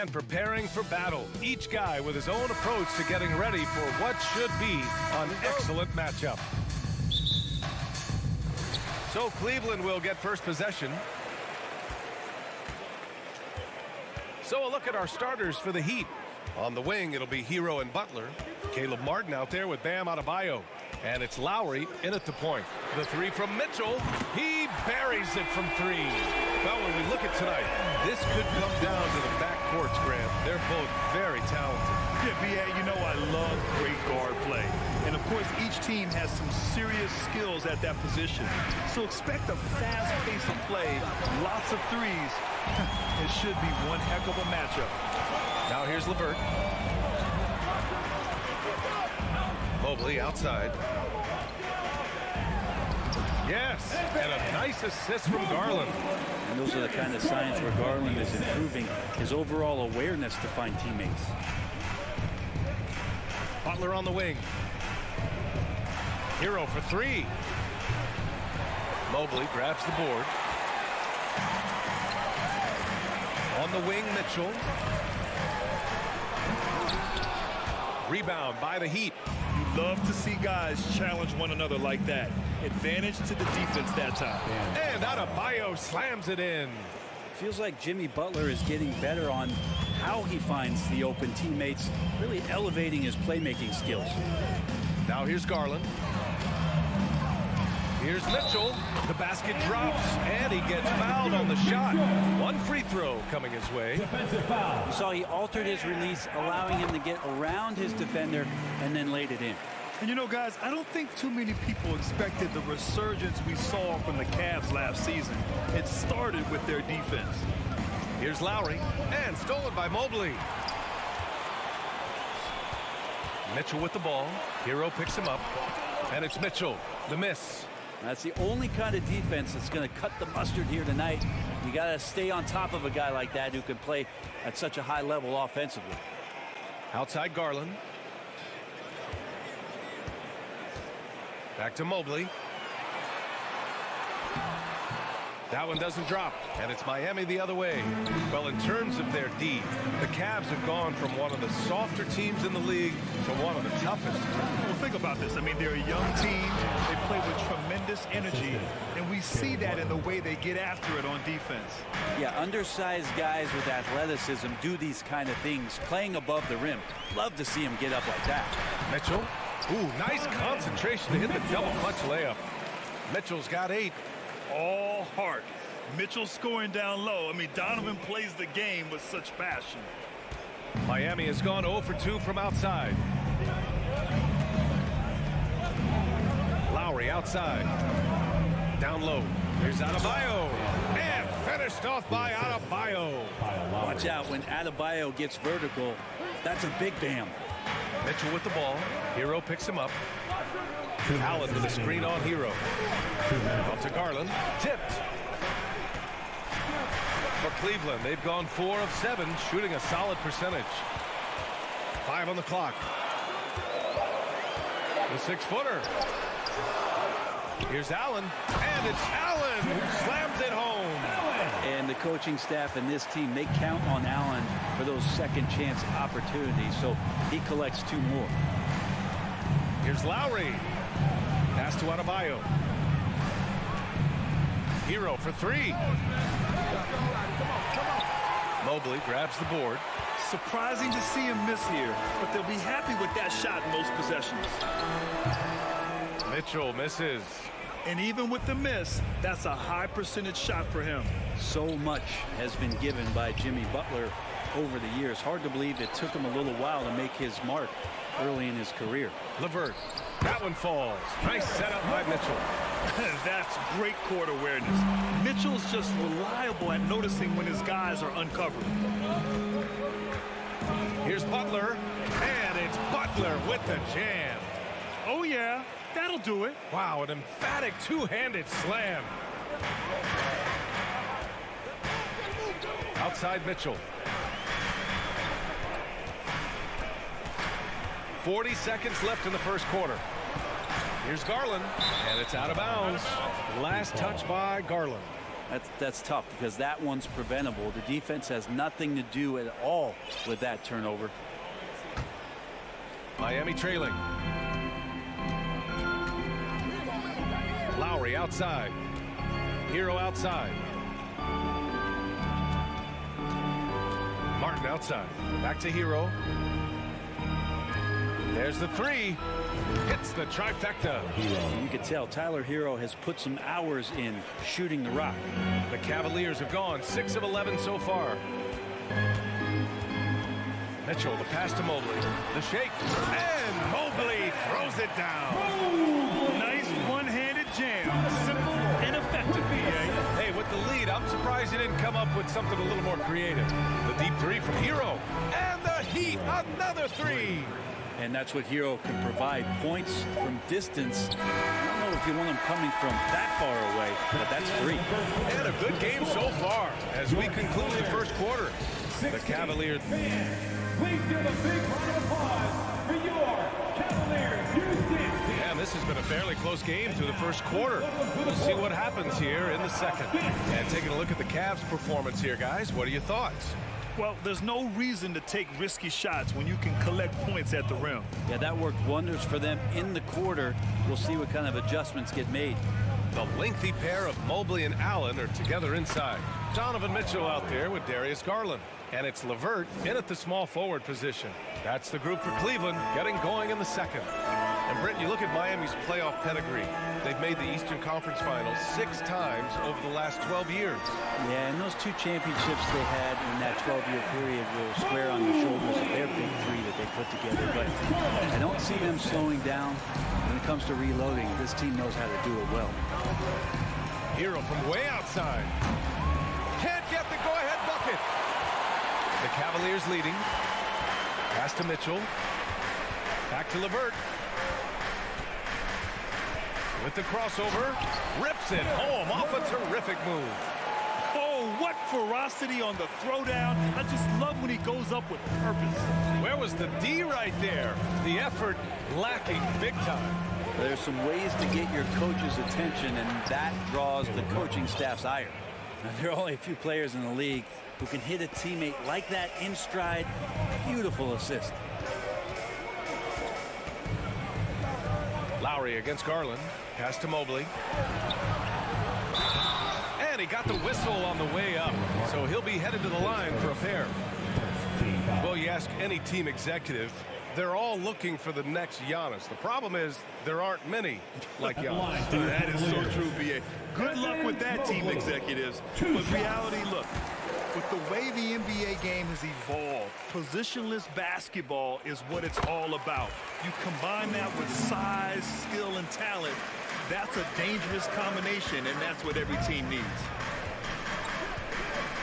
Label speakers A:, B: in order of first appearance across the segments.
A: and preparing for battle. Each guy with his own approach to getting ready for what should be an excellent matchup. So Cleveland will get first possession. So a look at our starters for the Heat. On the wing, it'll be Hero and Butler. Caleb Martin out there with Bam Adebayo. And it's Lowry in at the point. The three from Mitchell. He buries it from three. Well, when we look at tonight, this could come down to the backcourts, Grant. They're both very talented.
B: Yeah, B.A., you know I love great guard play. And, of course, each team has some serious skills at that position. So expect a fast pace of play, lots of threes. It should be one heck of a matchup.
A: Now here's LeVert. Mobley outside. Yes, and a nice assist from Garland.
C: And those are the kind of signs where Garland is improving his overall awareness to find teammates.
A: Butler on the wing. Hero for three. Mobley grabs the board. On the wing, Mitchell. Rebound by the Heat.
B: You love to see guys challenge one another like that. Advantage to the defense that time.
A: And Adebayo slams it in.
C: Feels like Jimmy Butler is getting better on how he finds the open teammates, really elevating his playmaking skills.
A: Now here's Garland. Here's Mitchell. The basket drops, and he gets fouled on the shot. One free throw coming his way.
D: Defensive foul.
C: You saw he altered his release, allowing him to get around his defender and then laid it in.
B: And you know, guys, I don't think too many people expected the resurgence we saw from the Cavs last season. It started with their defense.
A: Here's Lowry, and stolen by Mobley. Mitchell with the ball. Hero picks him up, and it's Mitchell. The miss.
C: That's the only kind of defense that's going to cut the mustard here tonight. You got to stay on top of a guy like that who can play at such a high level offensively.
A: Outside Garland. Back to Mobley. That one doesn't drop, and it's Miami the other way. Well, in terms of their D, the Cavs have gone from one of the softer teams in the league to one of the toughest.
B: Well, think about this. I mean, they're a young team. They play with tremendous energy, and we see that in the way they get after it on defense.
C: Yeah, undersized guys with athleticism do these kind of things, playing above the rim. Love to see him get up like that.
A: Mitchell. Ooh, nice concentration to hit the double clutch layup. Mitchell's got 8.
B: All heart. Mitchell scoring down low. I mean, Donovan plays the game with such passion.
A: Miami has gone 0 for 2 from outside. Lowry outside. Down low. Here's Adebayo. And finished off by Adebayo.
C: Watch out when Adebayo gets vertical. That's a big bam.
A: Mitchell with the ball. Hero picks him up. Allen with a screen on Hero. Out to Garland. Tipped. For Cleveland, they've gone 4 of 7, shooting a solid percentage. 5 on the clock. The 6-footer. Here's Allen. And it's Allen who slams it home.
C: And the coaching staff and this team, they count on Allen for those second chance opportunities. So he collects 2 more.
A: Here's Lowry. Pass to Adebayo. Hero for 3. Mobley grabs the board.
B: Surprising to see him miss here, but they'll be happy with that shot in most possessions.
A: Mitchell misses.
B: And even with the miss, that's a high percentage shot for him.
C: So much has been given by Jimmy Butler over the years. Hard to believe it took him a little while to make his mark early in his career.
A: LeVert. That one falls. Nice setup by Mitchell.
B: That's great court awareness. Mitchell's just reliable at noticing when his guys are uncovered.
A: Here's Butler. And it's Butler with the jam.
B: Oh, yeah. That'll do it.
A: Wow, an emphatic two-handed slam. Outside Mitchell. 40 seconds left in the first quarter. Here's Garland, and it's out of bounds. Last touch by Garland.
C: That's tough because that one's preventable. The defense has nothing to do at all with that turnover.
A: Miami trailing. Lowry outside. Hero outside. Martin outside. Back to Hero. There's the three. Hits the trifecta.
C: You can tell Tyler Hero has put some hours in shooting the rock.
A: The Cavaliers have gone 6 of 11 so far. Mitchell, the pass to Mobley. The shake. And Mobley throws it down.
B: Nice one-handed jam. Simple and effective, BA.
A: Hey, with the lead, I'm surprised he didn't come up with something a little more creative. The deep three from Hero. And the Heat, another three.
C: And that's what Hero can provide. Points from distance. I don't know if you want them coming from that far away, but that's free.
A: And a good game so far as we conclude the first quarter. The Cavaliers.
D: Please give a big round of applause for your Cavaliers.
A: And this has been a fairly close game through the first quarter. We'll see what happens here in the second. And taking a look at the Cavs' performance here, guys. What are your thoughts?
B: Well, there's no reason to take risky shots when you can collect points at the rim.
C: Yeah, that worked wonders for them in the quarter. We'll see what kind of adjustments get made.
A: The lengthy pair of Mobley and Allen are together inside. Donovan Mitchell out there with Darius Garland. And it's LeVert in at the small forward position. That's the group for Cleveland getting going in the second. And Britt, you look at Miami's playoff pedigree. They've made the Eastern Conference Finals 6 times over the last 12 years.
C: Yeah, and those 2 championships they had in that 12-year period were square on the shoulders of their big 3 that they put together. But I don't see them slowing down when it comes to reloading. This team knows how to do it well.
A: Hero from way outside. Can't get the go-ahead bucket. The Cavaliers leading. Pass to Mitchell. Back to LeVert. With the crossover. Rips it home off a terrific move.
B: Oh, what ferocity on the throwdown. I just love when he goes up with purpose.
A: Where was the D right there? The effort lacking big time.
C: There's some ways to get your coach's attention, and that draws the coaching staff's ire. Now, there are only a few players in the league who can hit a teammate like that in stride. Beautiful assist.
A: Lowry against Garland. Pass to Mobley. And he got the whistle on the way up. So he'll be headed to the line for a pair. Well, you ask any team executive, they're all looking for the next Giannis. The problem is there aren't many like Giannis.
B: That is so true, BA. Good luck with that, team executives. But reality, look, with the way the NBA game has evolved, positionless basketball is what it's all about. You combine that with size, skill, and talent, that's a dangerous combination, and that's what every team needs.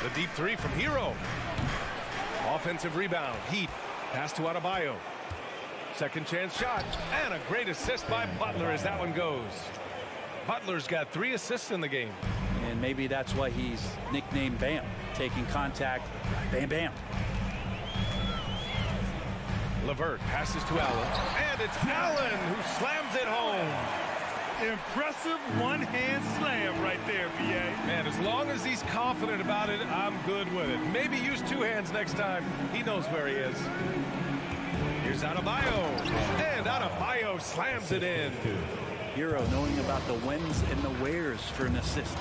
A: The deep three from Hero. Offensive rebound. Heat. Pass to Adebayo. Second chance shot. And a great assist by Butler as that one goes. Butler's got 3 assists in the game.
C: And maybe that's why he's nicknamed Bam. Taking contact, bam, bam.
A: LeVert passes to Allen. And it's Allen who slams it home.
B: Impressive one-hand slam right there, BA.
A: Man, as long as he's confident about it, I'm good with it. Maybe use 2 hands next time. He knows where he is. Here's Adebayo. And Adebayo slams it in.
C: Hero knowing about the whens and the wheres for an assist.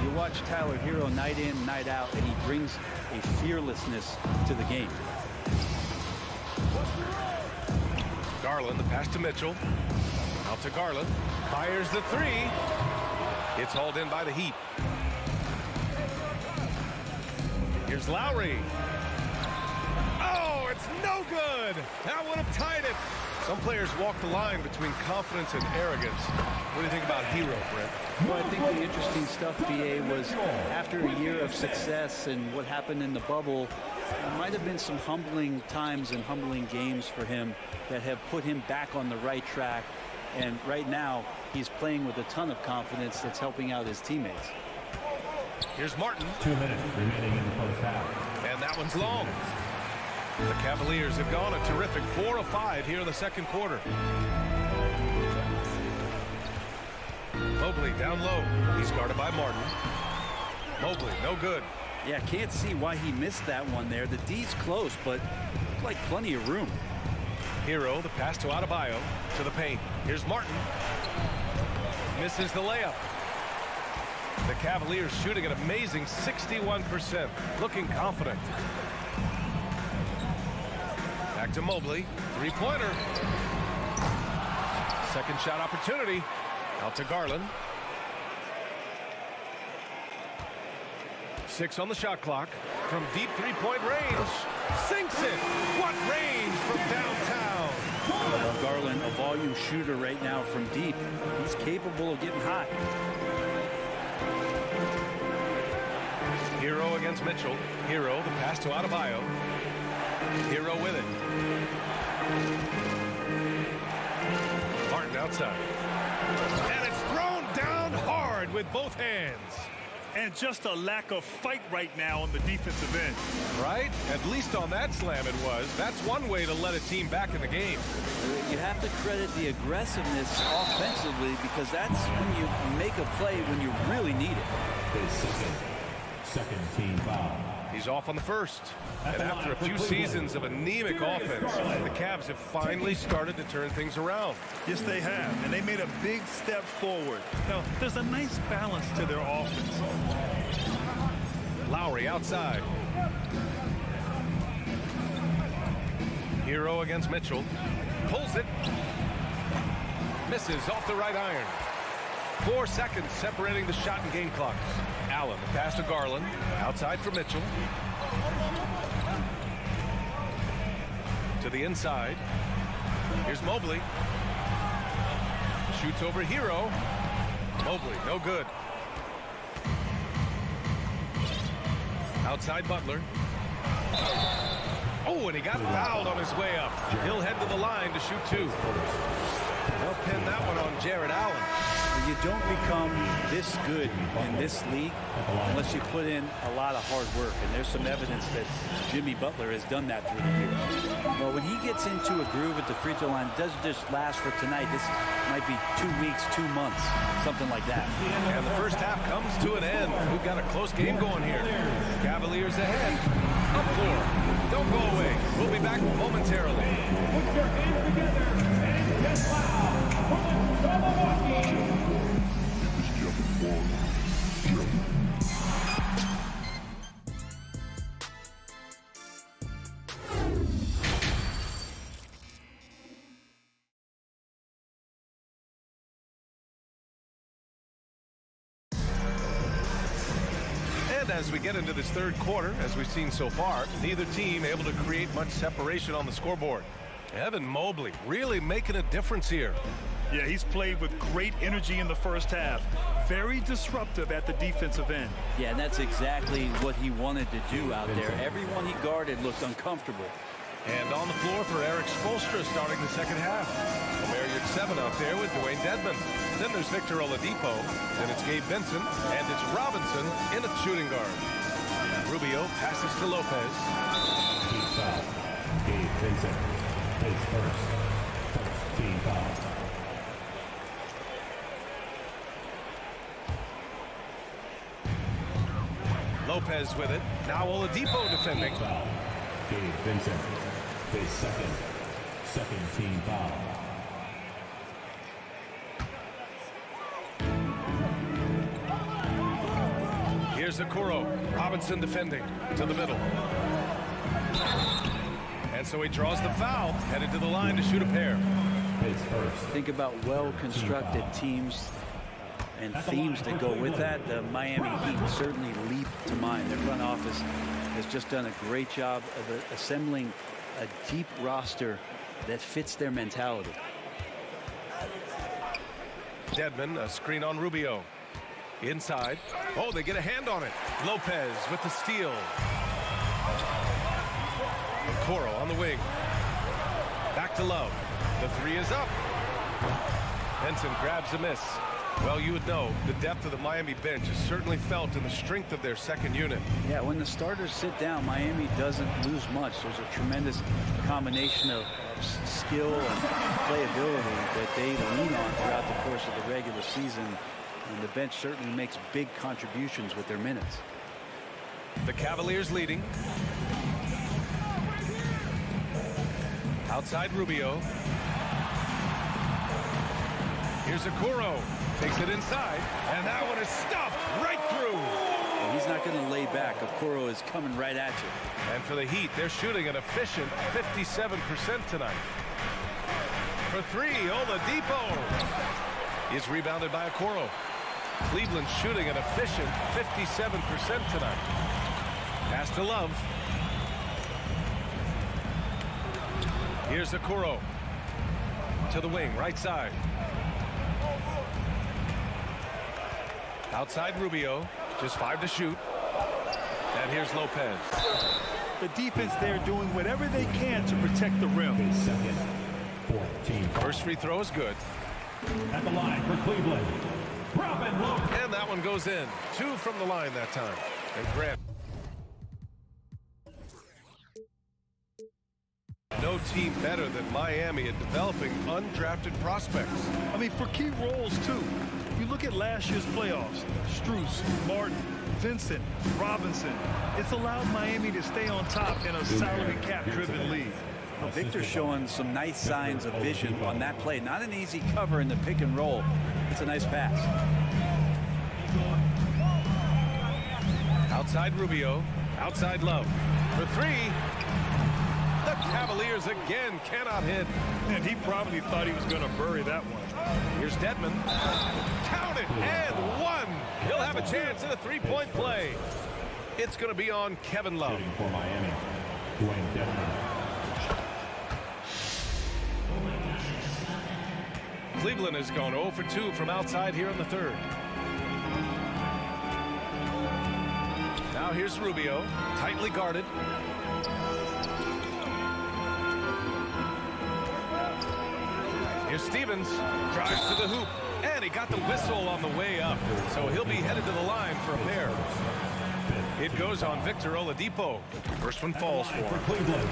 C: You watch Tyler Hero night in, night out, and he brings a fearlessness to the game.
A: Garland, the pass to Mitchell. Out to Garland. Fires the 3. It's hauled in by the Heat. Here's Lowry. Oh, it's no good. That would have tied it. Some players walk the line between confidence and arrogance. What do you think about Hero, Brett?
C: Well, I think the interesting stuff, BA, was after a year of success and what happened in the bubble, there might have been some humbling times and humbling games for him that have put him back on the right track. And right now, he's playing with a ton of confidence that's helping out his teammates.
A: Here's Martin.
D: 2 minutes remaining in the first half.
A: And that one's long. The Cavaliers have gone a terrific 4 of 5 here in the second quarter. Mobley down low. He's guarded by Martin. Mobley, no good.
C: Yeah, can't see why he missed that one there. The D's close, but looked like plenty of room.
A: Hero, the pass to Adebayo, to the paint. Here's Martin. Misses the layup. The Cavaliers shooting an amazing 61%, looking confident. Back to Mobley, three-pointer. Second shot opportunity. Out to Garland. 6 on the shot clock. From deep three-point range. Sinks it. What range from downtown.
C: Well, Garland, a volume shooter right now from deep. He's capable of getting hot.
A: Hero against Mitchell. Hero, the pass to Adebayo. Hero with it. Martin outside. And it's thrown down hard with both hands.
B: And just a lack of fight right now on the defensive end.
A: Right? At least on that slam it was. That's one way to let a team back in the game.
C: You have to credit the aggressiveness offensively, because that's when you make a play when you really need it.
D: Second team foul.
A: He's off on the first. And after a few seasons of anemic offense, the Cavs have finally started to turn things around.
B: Yes, they have, and they made a big step forward. Now, there's a nice balance to their offense.
A: Lowry outside. Hero against Mitchell. Pulls it. Misses off the right iron. 4 seconds separating the shot and game clocks. Allen, the pass to Garland. Outside for Mitchell. To the inside. Here's Mobley. Shoots over Hero. Mobley, no good. Outside Butler. Oh, and he got fouled on his way up. He'll head to the line to shoot 2. They'll pin that one on Jared Allen.
C: You don't become this good in this league unless you put in a lot of hard work. And there's some evidence that Jimmy Butler has done that through the years. Well, when he gets into a groove at the free throw line, it doesn't just last for tonight. This might be 2 weeks, 2 months, something like that.
A: And the first half comes to an end. We've got a close game going here. Cavaliers ahead. Up floor. Don't go away. We'll be back momentarily.
D: Put your hands together and get loud for the Milwaukee.
A: And as we get into this third quarter, as we've seen so far, neither team able to create much separation on the scoreboard. Evan Mobley really making a difference here.
B: Yeah, he's played with great energy in the first half. Very disruptive at the defensive end.
C: Yeah, and that's exactly what he wanted to do out there. Everyone he guarded looked uncomfortable.
A: And on the floor for Eric Spoelstra starting the second half. Marriott 7 out there with Dwayne Dedmon. Then there's Victor Oladipo. Then it's Gabe Vincent. And it's Robinson in at shooting guard. Rubio passes to Lopez.
D: Team foul. Gabe Vincent. His first team foul.
A: Lopez with it. Now Oladipo defending.
D: Gabe Vincent. His second team foul.
A: Here's Okoro. Robinson defending to the middle. And so he draws the foul, headed to the line to shoot a pair.
D: His first.
C: Think about well-constructed teams and themes that go with that. The Miami Heat certainly leap to mind. Their front office has just done a great job of assembling a deep roster that fits their mentality.
A: Dedmon, a screen on Rubio. Inside. Oh, they get a hand on it. Lopez with the steal. Okoro on the wing. Back to Love. The three is up. Benson grabs a miss. Well, you would know the depth of the Miami bench is certainly felt in the strength of their second unit.
C: Yeah, when the starters sit down, Miami doesn't lose much. There's a tremendous combination of skill and playability that they lean on throughout the course of the regular season. And the bench certainly makes big contributions with their minutes.
A: The Cavaliers leading. Outside Rubio. Here's Okoro. Takes it inside. And that one is stuffed right through.
C: Well, he's not going to lay back. Okoro is coming right at you.
A: And for the Heat, they're shooting an efficient 57% tonight. For three, Oladipo is rebounded by Okoro. Cleveland shooting an efficient 57% tonight. Pass to Love. Here's Okoro to the wing, right side. Outside Rubio, just 5 to shoot. And here's Lopez.
B: The defense there doing whatever they can to protect the rim.
D: Second, 14.
A: First free throw is good.
D: At the line for Cleveland, Robin Lopez.
A: And that one goes in. 2 from the line that time. And Grant. No team better than Miami at developing undrafted prospects.
B: I mean, for key roles, too. You look at last year's playoffs. Strus, Martin, Vincent, Robinson. It's allowed Miami to stay on top in a salary cap-driven league.
C: Well, Victor's showing some nice signs of vision on that play. Not an easy cover in the pick and roll. It's a nice pass.
A: Outside Rubio. Outside Love. For 3. The Cavaliers again cannot hit.
B: And he probably thought he was going to bury that one.
A: Here's Dedmon. Count it, and 1. He'll have a chance in a three-point play. It's going to be on Kevin Love.
D: Shooting for Miami, Dwayne Dedmon.
A: Cleveland has gone 0 for 2 from outside here in the third. Now here's Rubio, tightly guarded. Here's Stevens, drives to the hoop, and he got the whistle on the way up, so he'll be headed to the line for a pair. It goes on Victor Oladipo. First one falls for him.
D: Cleveland,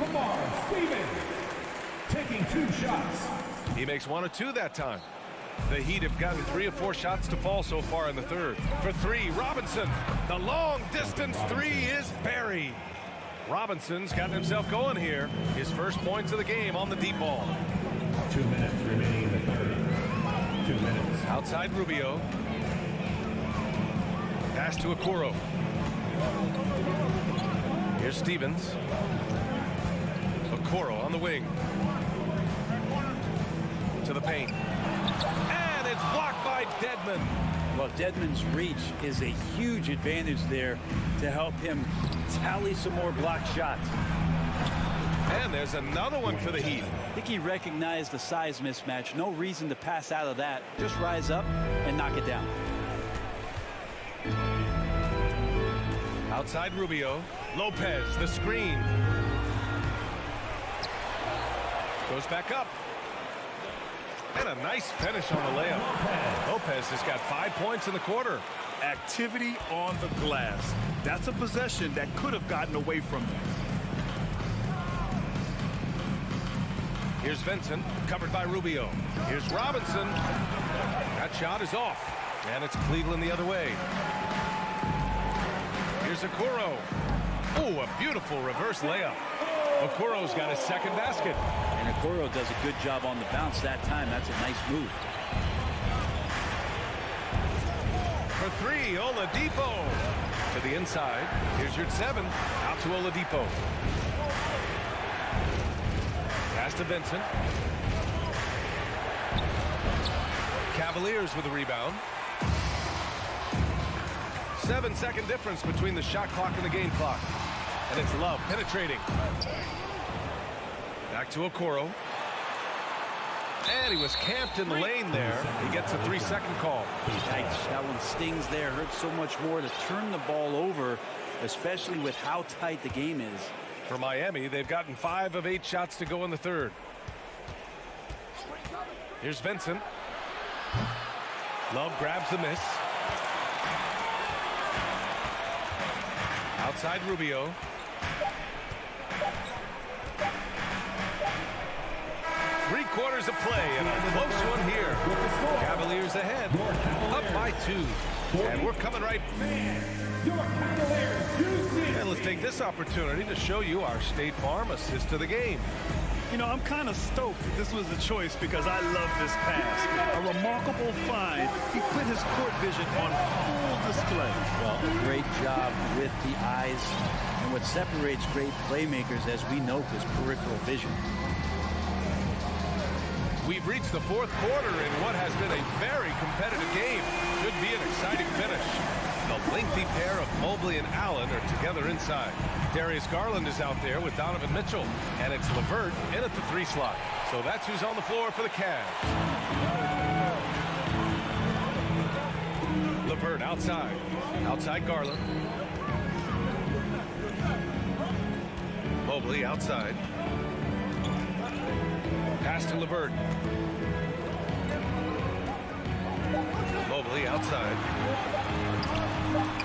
D: Lamar Stevens, taking 2 shots.
A: He makes 1 or 2 that time. The Heat have gotten 3 or 4 shots to fall so far in the third. For 3, Robinson. The long distance 3 is buried. Robinson's gotten himself going here. His first points of the game on the deep ball.
D: 2 minutes remaining in the third. 2 minutes.
A: Outside Rubio. Pass to Okoro. Here's Stevens. Okoro on the wing. To the paint. And it's blocked by Dedmon.
C: Well, Dedmon's reach is a huge advantage there to help him tally some more blocked shots.
A: And there's another one for the Heat.
C: I think he recognized the size mismatch. No reason to pass out of that. Just rise up and knock it down.
A: Outside Rubio. Lopez, the screen. Goes back up. And a nice finish on the layup. Lopez has got 5 points in the quarter.
B: Activity on the glass. That's a possession that could have gotten away from them.
A: Here's Vincent, covered by Rubio. Here's Robinson. That shot is off. And it's Cleveland the other way. Here's Okoro. Oh, a beautiful reverse layup. Okoro's got his second basket.
C: And Okoro does a good job on the bounce that time. That's a nice move.
A: For 3, Oladipo. To the inside. Here's your 7. Out to Oladipo. Pass to Vincent. Cavaliers with a rebound. 7-second difference between the shot clock and the game clock. And it's Love penetrating. Back to Okoro. And he was camped in the lane there. He gets a 3-second call.
C: Yikes, that one stings there. Hurts so much more to turn the ball over, especially with how tight the game is.
A: For Miami, they've gotten 5 of 8 shots to go in the third. Here's Vincent. Love grabs the miss. Outside Rubio. quarters of play and a close one here. Cavaliers ahead, up by 2. And we're coming right. And let's take this opportunity to show you our State Farm assist of the game.
B: You know, I'm kind of stoked that this was a choice because I love this pass. A remarkable find. He put his court vision on full display.
C: Well, a great job with the eyes. And what separates great playmakers, as we note, is peripheral vision.
A: We've reached the fourth quarter in what has been a very competitive game. Should be an exciting finish. The lengthy pair of Mobley and Allen are together inside. Darius Garland is out there with Donovan Mitchell. And it's LeVert in at the 3 slot. So that's who's on the floor for the Cavs. LeVert outside. Outside Garland. Mobley outside. Pass to LeVert. Mobley outside.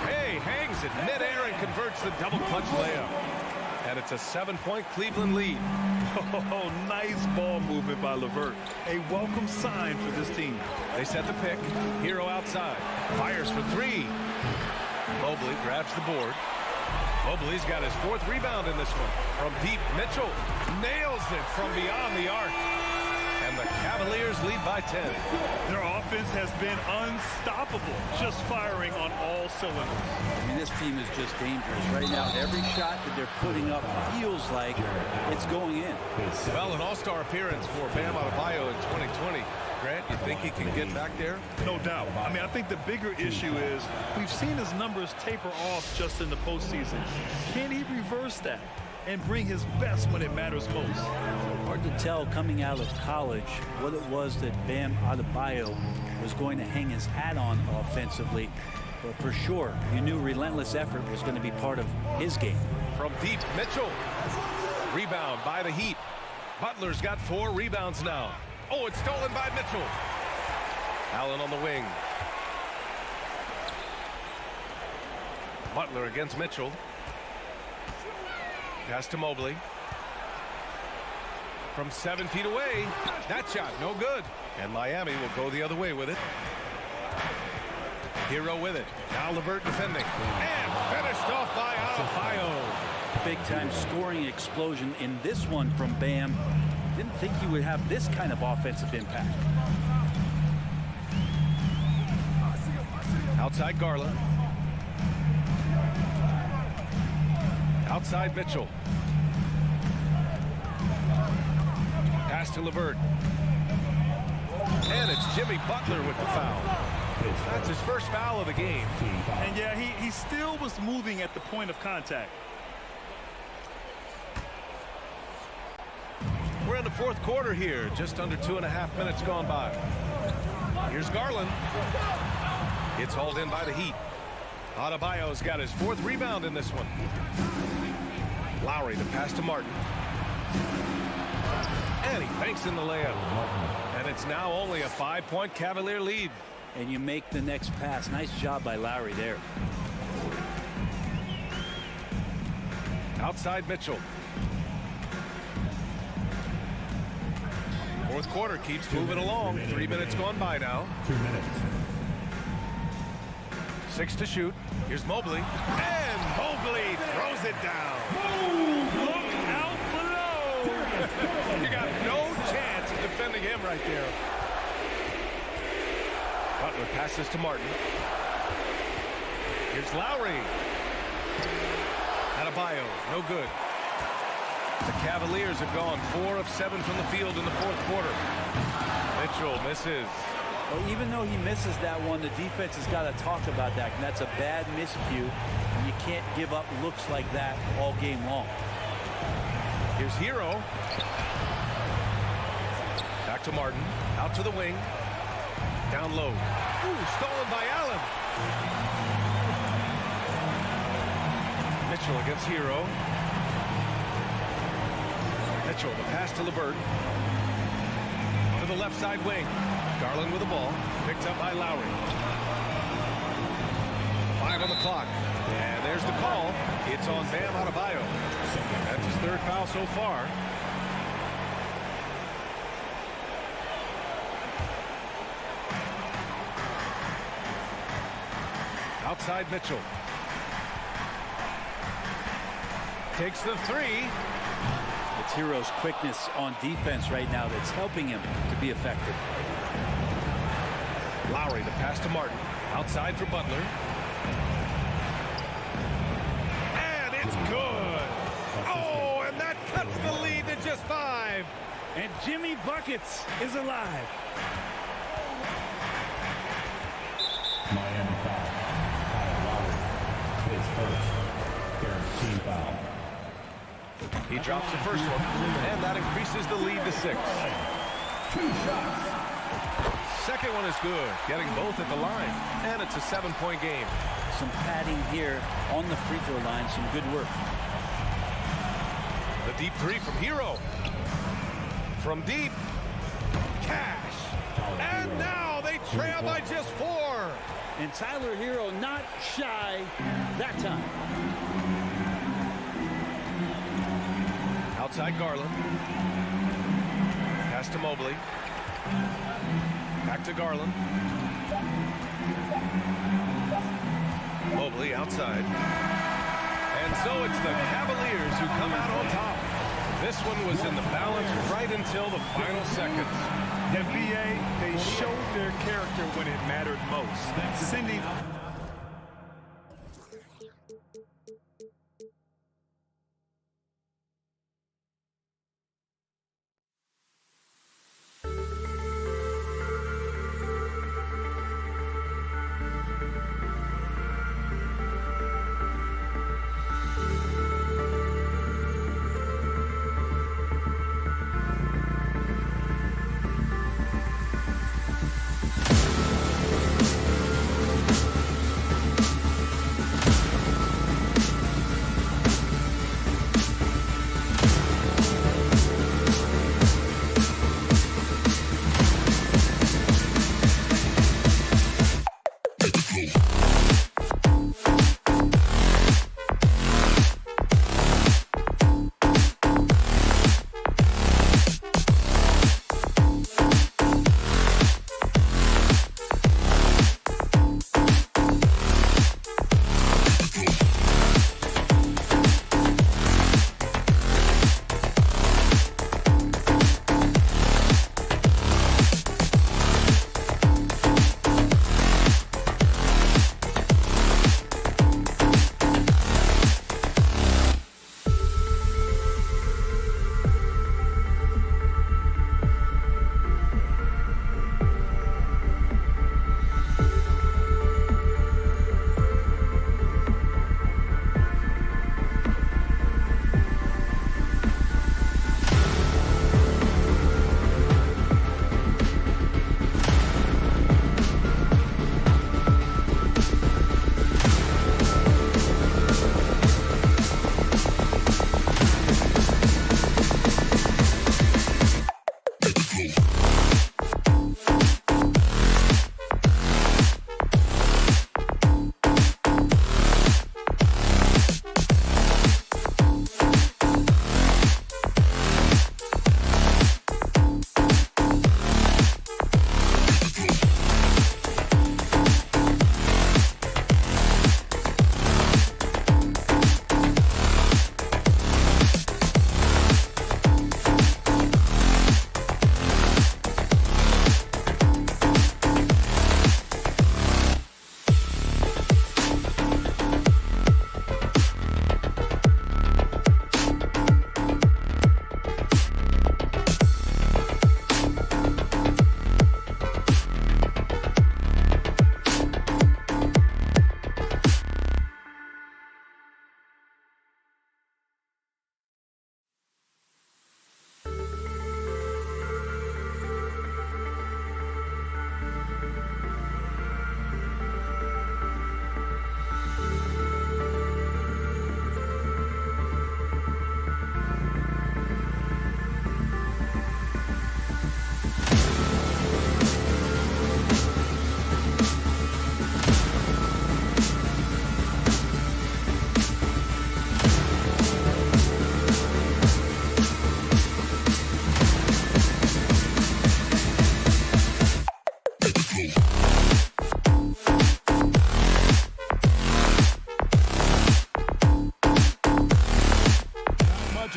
A: Hey, hangs it midair and converts the double clutch layup. And it's a 7-point Cleveland lead.
B: Oh, nice ball movement by LeVert. A welcome sign for this team.
A: They set the pick. Hero outside. Fires for 3. Mobley grabs the board. Mobley's got his 4th rebound in this one. From deep, Mitchell nails it from beyond the arc. And the Cavaliers lead by 10.
B: Their offense has been unstoppable, just firing on all cylinders.
C: I mean, this team is just dangerous. Right now, every shot that they're putting up feels like it's going in.
A: Well, an all-star appearance for Bam Adebayo in 2020. Grant, you think he can get back there?
B: No doubt. I mean, I think the bigger issue is we've seen his numbers taper off just in the postseason. Can he reverse that and bring his best when it matters most?
C: Hard to tell coming out of college what it was that Bam Adebayo was going to hang his hat on offensively. But for sure, you knew relentless effort was going to be part of his game.
A: From deep, Mitchell. Rebound by the Heat. Butler's got 4 rebounds now. Oh, it's stolen by Mitchell. Allen on the wing. Butler against Mitchell. Pass to Mobley. From 7 feet away. That shot, no good. And Miami will go the other way with it. Hero with it. Now LeVert defending. And finished off by Adebayo.
C: Big-time scoring explosion in this one from Bam. Didn't think he would have this kind of offensive impact.
A: Outside Garland. Outside Mitchell. Pass to LeVert. And it's Jimmy Butler with the foul. That's his first foul of the game.
B: And yeah, he still was moving at the point of contact.
A: We're in the fourth quarter here. Just under 2.5 minutes gone by. Here's Garland. It's hauled in by the Heat. Adebayo's got his 4th rebound in this one. Lowry, the pass to Martin. And he banks in the layup. And it's now only a 5-point Cavalier lead.
C: And you make the next pass. Nice job by Lowry there.
A: Outside Mitchell. Fourth quarter keeps moving along. 3 minutes gone by now.
D: 2 minutes.
A: 6 to shoot. Here's Mobley. And Mobley throws it down.
B: Look out below.
A: You got no chance of defending him right there. Butler passes to Martin. Here's Lowry. Adebayo, no good. The Cavaliers have gone 4 of 7 from the field in the fourth quarter. Mitchell misses.
C: Well, even though he misses that one, the defense has got to talk about that. And that's a bad miscue. And you can't give up looks like that all game long.
A: Here's Hero. Back to Martin. Out to the wing. Down low. Ooh, stolen by Allen. Mitchell against Hero. Mitchell, the pass to LeVert. To the left side wing. Garland with the ball. Picked up by Lowry. 5 on the clock. And there's the call. It's on Bam Adebayo. That's his 3rd foul so far. Outside Mitchell. Takes the three.
C: It's Hero's quickness on defense right now that's helping him to be effective.
A: Lowry, the pass to Martin. Outside for Butler. And it's good. Oh, and that cuts the lead to just 5.
C: And Jimmy Buckets is alive.
D: Miami foul. Kyle Lowry, his first. Third team foul.
A: He drops the first one, and that increases the lead to 6.
D: 2 shots.
A: Second one is good, getting both at the line, and it's a 7-point game.
C: Some padding here on the free throw line. Some good work.
A: The deep three from Hero. From deep, Cash. And now they trail by just 4.
C: And Tyler Hero not shy that time.
A: Outside Garland. Pass to Mobley. Back to Garland. Mobley outside. And so it's the Cavaliers who come out on top. This one was in the balance right until the final seconds.
B: NBA, they showed their character when it mattered most. Sending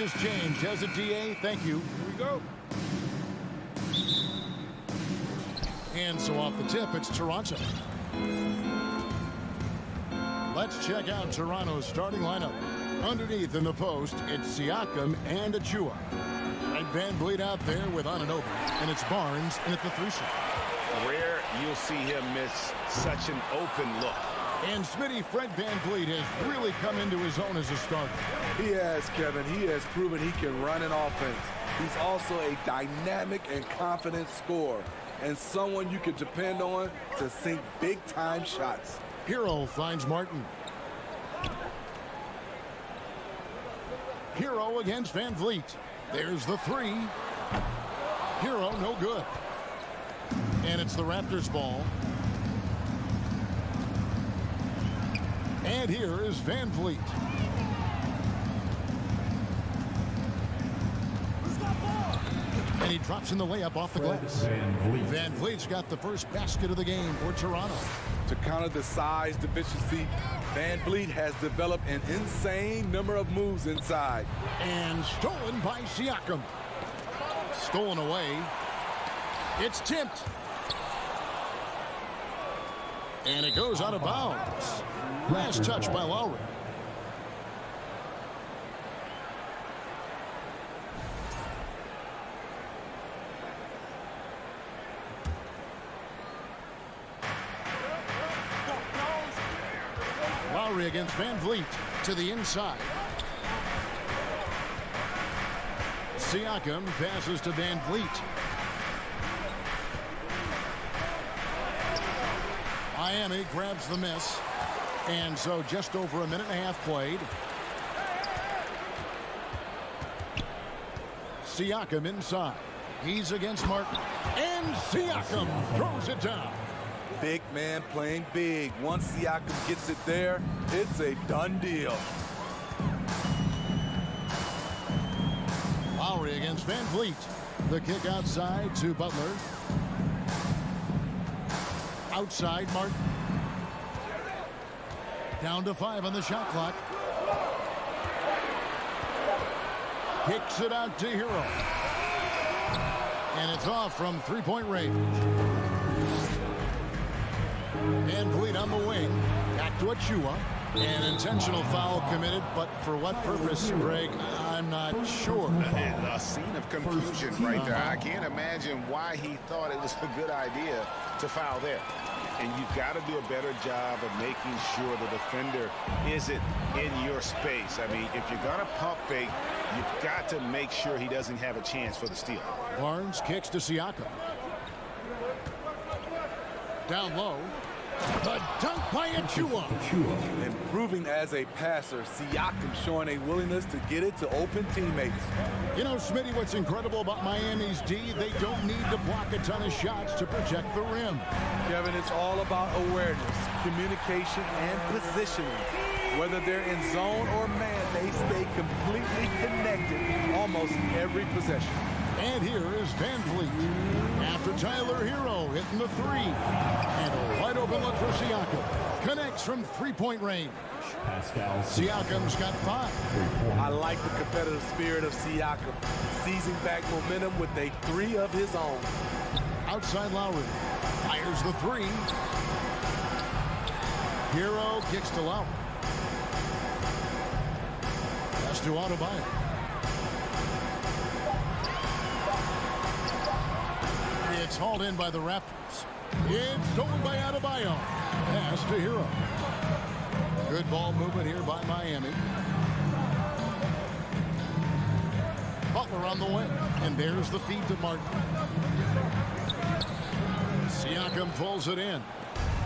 E: has changed, has it, DA? Thank you.
A: Here we go.
E: And so off the tip, it's Toronto. Let's check out Toronto's starting lineup. Underneath in the post, it's Siakam and Achua. Right, Van Vliet out there with Anunoby, and it's Barnes in at the 3 shot.
F: Rare you'll see him miss such an open look.
E: And Smitty, Fred Van Vliet has really come into his own as a starter.
G: He has, Kevin. He has proven he can run an offense. He's also a dynamic and confident scorer, and someone you can depend on to sink big-time shots.
E: Hero finds Martin. Hero against Van Vliet. There's the 3. Hero, no good. And it's the Raptors' ball. And here is Van Vliet. And he drops in the layup off the glass. Van Vliet's got the first basket of the game for Toronto.
G: To counter the size deficiency, Van Vliet has developed an insane number of moves inside.
E: And stolen by Siakam. Stolen away. It's tipped. And it goes out of bounds. Last touch by Lowry. Lowry against Van Vliet to the inside. Siakam passes to Van Vliet. Miami grabs the miss. And so just over a minute and a half played. Siakam inside. He's against Martin. And Siakam throws it down.
G: Big man playing big. Once Siakam gets it there, it's a done deal.
E: Lowry against Van Vliet. The kick outside to Butler. Outside Martin. Down to 5 on the shot clock. Kicks it out to Hero. And it's off from 3-point range. Van Vliet on the wing. Back to Achua. An intentional foul committed, but for what purpose, Greg? I'm not sure.
F: A scene of confusion right there. I can't imagine why he thought it was a good idea to foul there. And you've got to do a better job of making sure the defender isn't in your space. I mean, if you're going to pump fake, you've got to make sure he doesn't have a chance for the steal.
E: Barnes kicks to Siakam. Down low. The dunk by Achua.
G: Improving as a passer, Siakam showing a willingness to get it to open teammates.
E: You know, Smitty, what's incredible about Miami's D, they don't need to block a ton of shots to protect the rim.
G: Kevin, it's all about awareness, communication, and positioning. Whether they're in zone or man, they stay completely connected almost every possession.
E: And here is Van Vliet. After Tyler Hero hitting the 3. And a wide open look for Siakam. Connects from 3-point range. Siakam's got 5.
G: I like the competitive spirit of Siakam, seizing back momentum with a 3 of his own.
E: Outside Lowry. Fires the 3. Hero kicks to Lowry. Pass to Adebayo. It's hauled in by the Raptors. It's stolen by Adebayo. Pass to Hero. Good ball movement here by Miami. Butler on the wing. And there's the feed to Martin. Siakam pulls it in.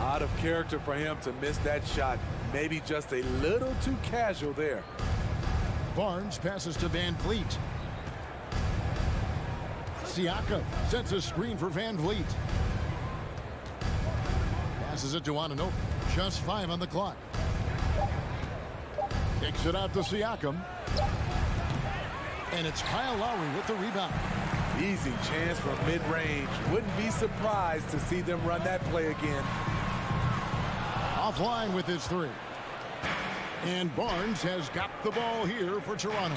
G: Out of character for him to miss that shot. Maybe just a little too casual there.
E: Barnes passes to Van Vliet. Siakam sets a screen for Van Vliet. Passes it to Anunoby. Just 5 on the clock. Kicks it out to Siakam. And it's Kyle Lowry with the rebound.
G: Easy chance from mid-range. Wouldn't be surprised to see them run that play again.
E: Offline with his 3. And Barnes has got the ball here for Toronto.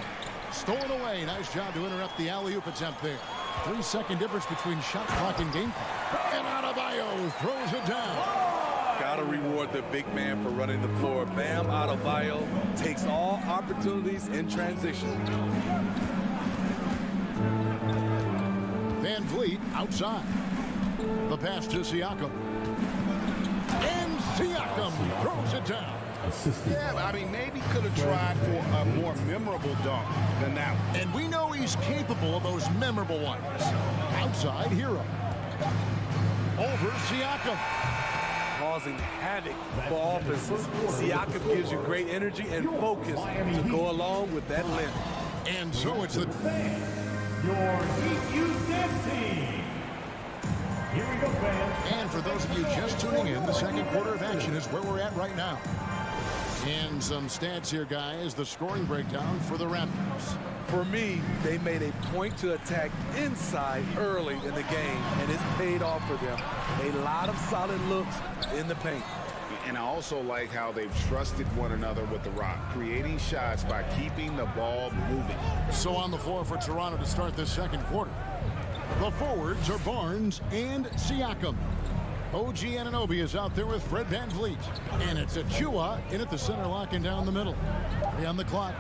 E: Stolen away. Nice job to interrupt the alley-oop attempt there. 3-second difference between shot clock and game clock. And Adebayo throws it down.
G: Got to reward the big man for running the floor. Bam Adebayo takes all opportunities in transition.
E: Van Vliet outside. The pass to Siakam. And Siakam throws it down.
F: Yeah, I mean, maybe could have tried for a more memorable dunk than that one.
E: And we know he's capable of those memorable ones. Outside Hero. Over Siakam.
G: Causing havoc for offenses. Siakam gives you great energy and focus to go along with that length.
E: And so it's the...
D: Your Heat Youth Dance Team. Here we go, fans.
E: And for those of you just tuning in, the second quarter of action is where we're at right now. And some stats here, guys. The scoring breakdown for the Raptors.
G: For me, they made a point to attack inside early in the game, and it's paid off for them. A lot of solid looks in the paint.
F: And I also like how they've trusted one another with the rock, creating shots by keeping the ball moving.
E: So on the floor for Toronto to start this second quarter, the forwards are Barnes and Siakam. OG Anunoby is out there with Fred VanVleet. And it's Achua in at the center, locking down the middle. 3 on the clock.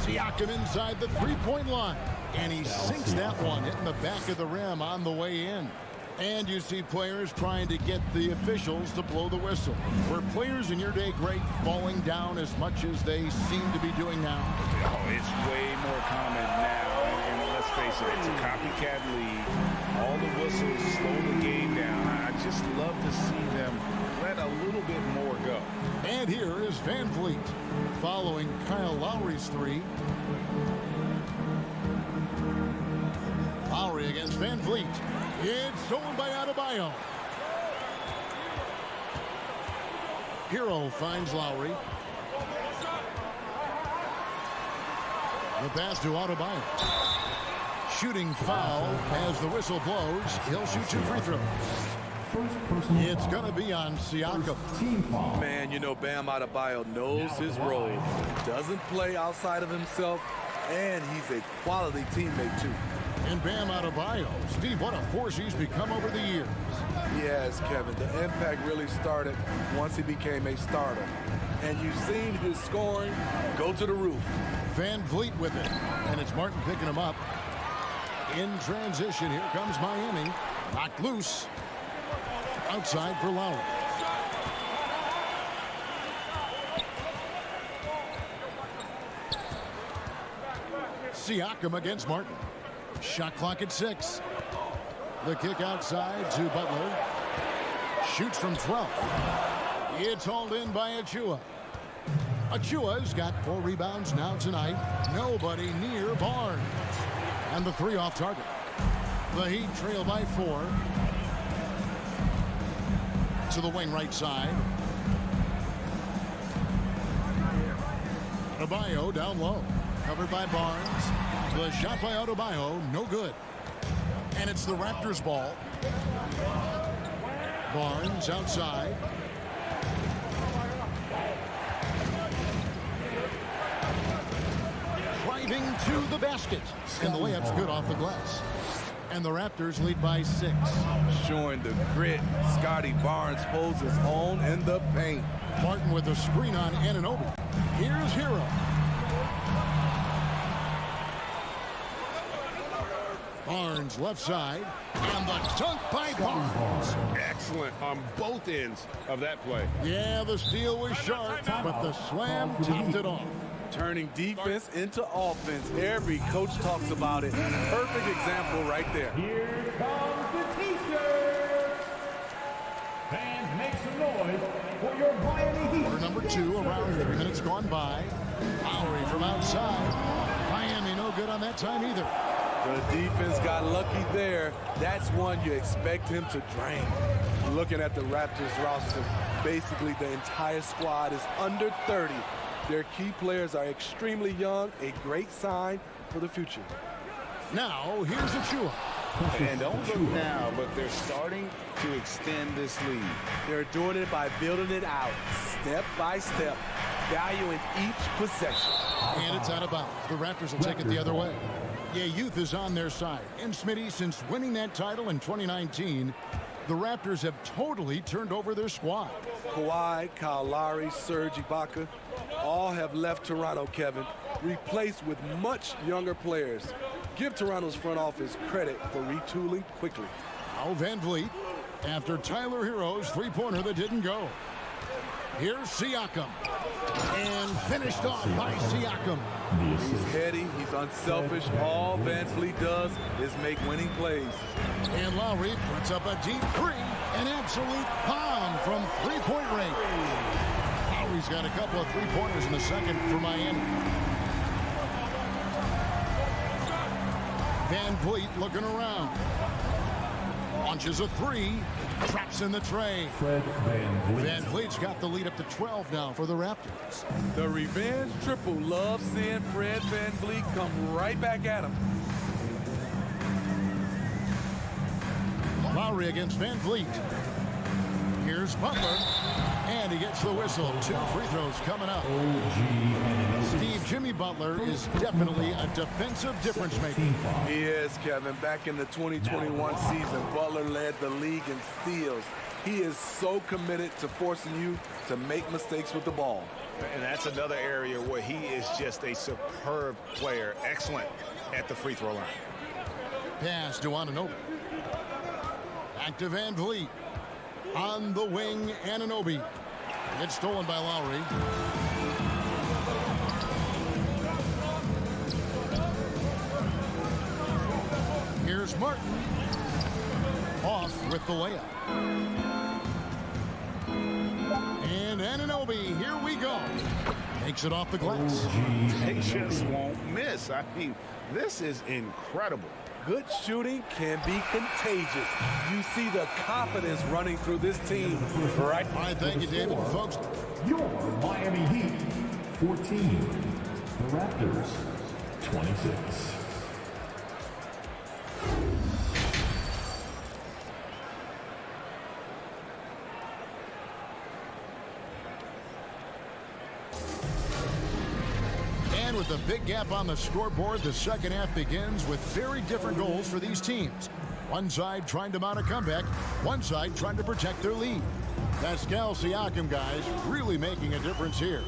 E: Siakam inside the three-point line. And he sinks that one, hitting the back of the rim on the way in. And you see players trying to get the officials to blow the whistle. Were players in your day great falling down as much as they seem to be doing now?
F: Oh, it's way more common now. And let's face it, it's a copycat league. All the whistles slow the game down. I just love to see them let a little bit more go.
E: And here is Van Vliet following Kyle Lowry's three. Lowry against Van Vliet. It's stolen by Adebayo. Hero finds Lowry. The pass to Adebayo. Shooting foul as the whistle blows. He'll shoot 2 free throws. It's going to be on Siakam.
G: Man, you know Bam Adebayo knows his role. Doesn't play outside of himself, and he's a quality teammate, too.
E: And Bam Adebayo. Steve, what a force he's become over the years.
G: Yes, Kevin. The impact really started once he became a starter. And you've seen his scoring go to the roof.
E: Van Vliet with it. And it's Martin picking him up. In transition, here comes Miami. Knocked loose. Outside for Lowry. Siakam against Martin. Shot clock at 6. The kick outside to Butler. Shoots from 12. It's hauled in by Achua. Achua's got 4 rebounds now tonight. Nobody near Barnes. And the 3 off target. The Heat trail by 4. To the wing right side. Adebayo down low. Covered by Barnes. The shot by Adebayo, no good. And it's the Raptors ball. Barnes outside. Driving to the basket. And the layup's good off the glass. And the Raptors lead by 6.
G: Showing the grit, Scotty Barnes holds his own in the paint.
E: Martin with a screen on Anunoby. Here's Hero. Barnes left side. And the dunk by Barnes.
A: Excellent on both ends of that play.
E: Yeah, the steal was sharp, but the slam topped it off.
G: Turning defense into offense. Every coach talks about it. Perfect example right there.
D: Here comes the Teamsters. Fans, make some noise for your Miami Heat.
E: Quarter number 2, around 3 minutes gone by. Lowry from outside. Miami no good on that time either.
G: The defense got lucky there. That's one you expect him to drain. Looking at the Raptors roster, basically the entire squad is under 30. Their key players are extremely young, a great sign for the future.
E: Now, here's Achua.
F: And don't look now, but they're starting to extend this lead.
G: They're doing it by building it out, step by step. valuing each possession.
E: And it's out of bounds. The Raptors will take it the other way. Yeah, youth is on their side. And Smitty, since winning that title in 2019, the Raptors have totally turned over their squad.
G: Kawhi, Kyle Lowry, Serge Ibaka, all have left Toronto, Kevin, replaced with much younger players. Give Toronto's front office credit for retooling quickly.
E: Now Van Vliet after Tyler Hero's three-pointer that didn't go. Here's Siakam. And finished off by Siakam.
G: He's heady, he's unselfish. All Van Vliet does is make winning plays.
E: And Lowry puts up a deep three. An absolute bomb from three-point range. Lowry's got a couple of three-pointers in the second for Miami. Van Vliet looking around. Launches a three. Traps in the tray. Van Vliet's got the lead up to 12 now for the Raptors.
G: The revenge triple loves seeing Fred Van Vliet come right back at him.
E: Lowry against Van Vliet. Here's Butler. And he gets the whistle. 2 free throws coming up. Steve, Jimmy Butler is definitely a defensive difference maker.
G: He is, Kevin. Back in the 2021 season, Butler led the league in steals. He is so committed to forcing you to make mistakes with the ball.
F: And that's another area where he is just a superb player. Excellent at the free throw line.
E: Pass to Anunoby. Back to Van Vliet. On the wing, Anunoby. It's stolen by Lowry. Here's Martin. Off with the layup. And Anunoby, here we go. Makes it off the glass.
F: They just won't miss. I mean, this is incredible.
G: Good shooting can be contagious. You see the confidence running through this team right now.
E: All right, thank you, David. Folks,
D: Your Miami Heat, 14. The Raptors, 26.
E: and with a big gap on the scoreboard, the second half begins with very different goals for these teams. One side trying to mount a comeback, one side trying to protect their lead. Pascal Siakam, guys, really making a difference here.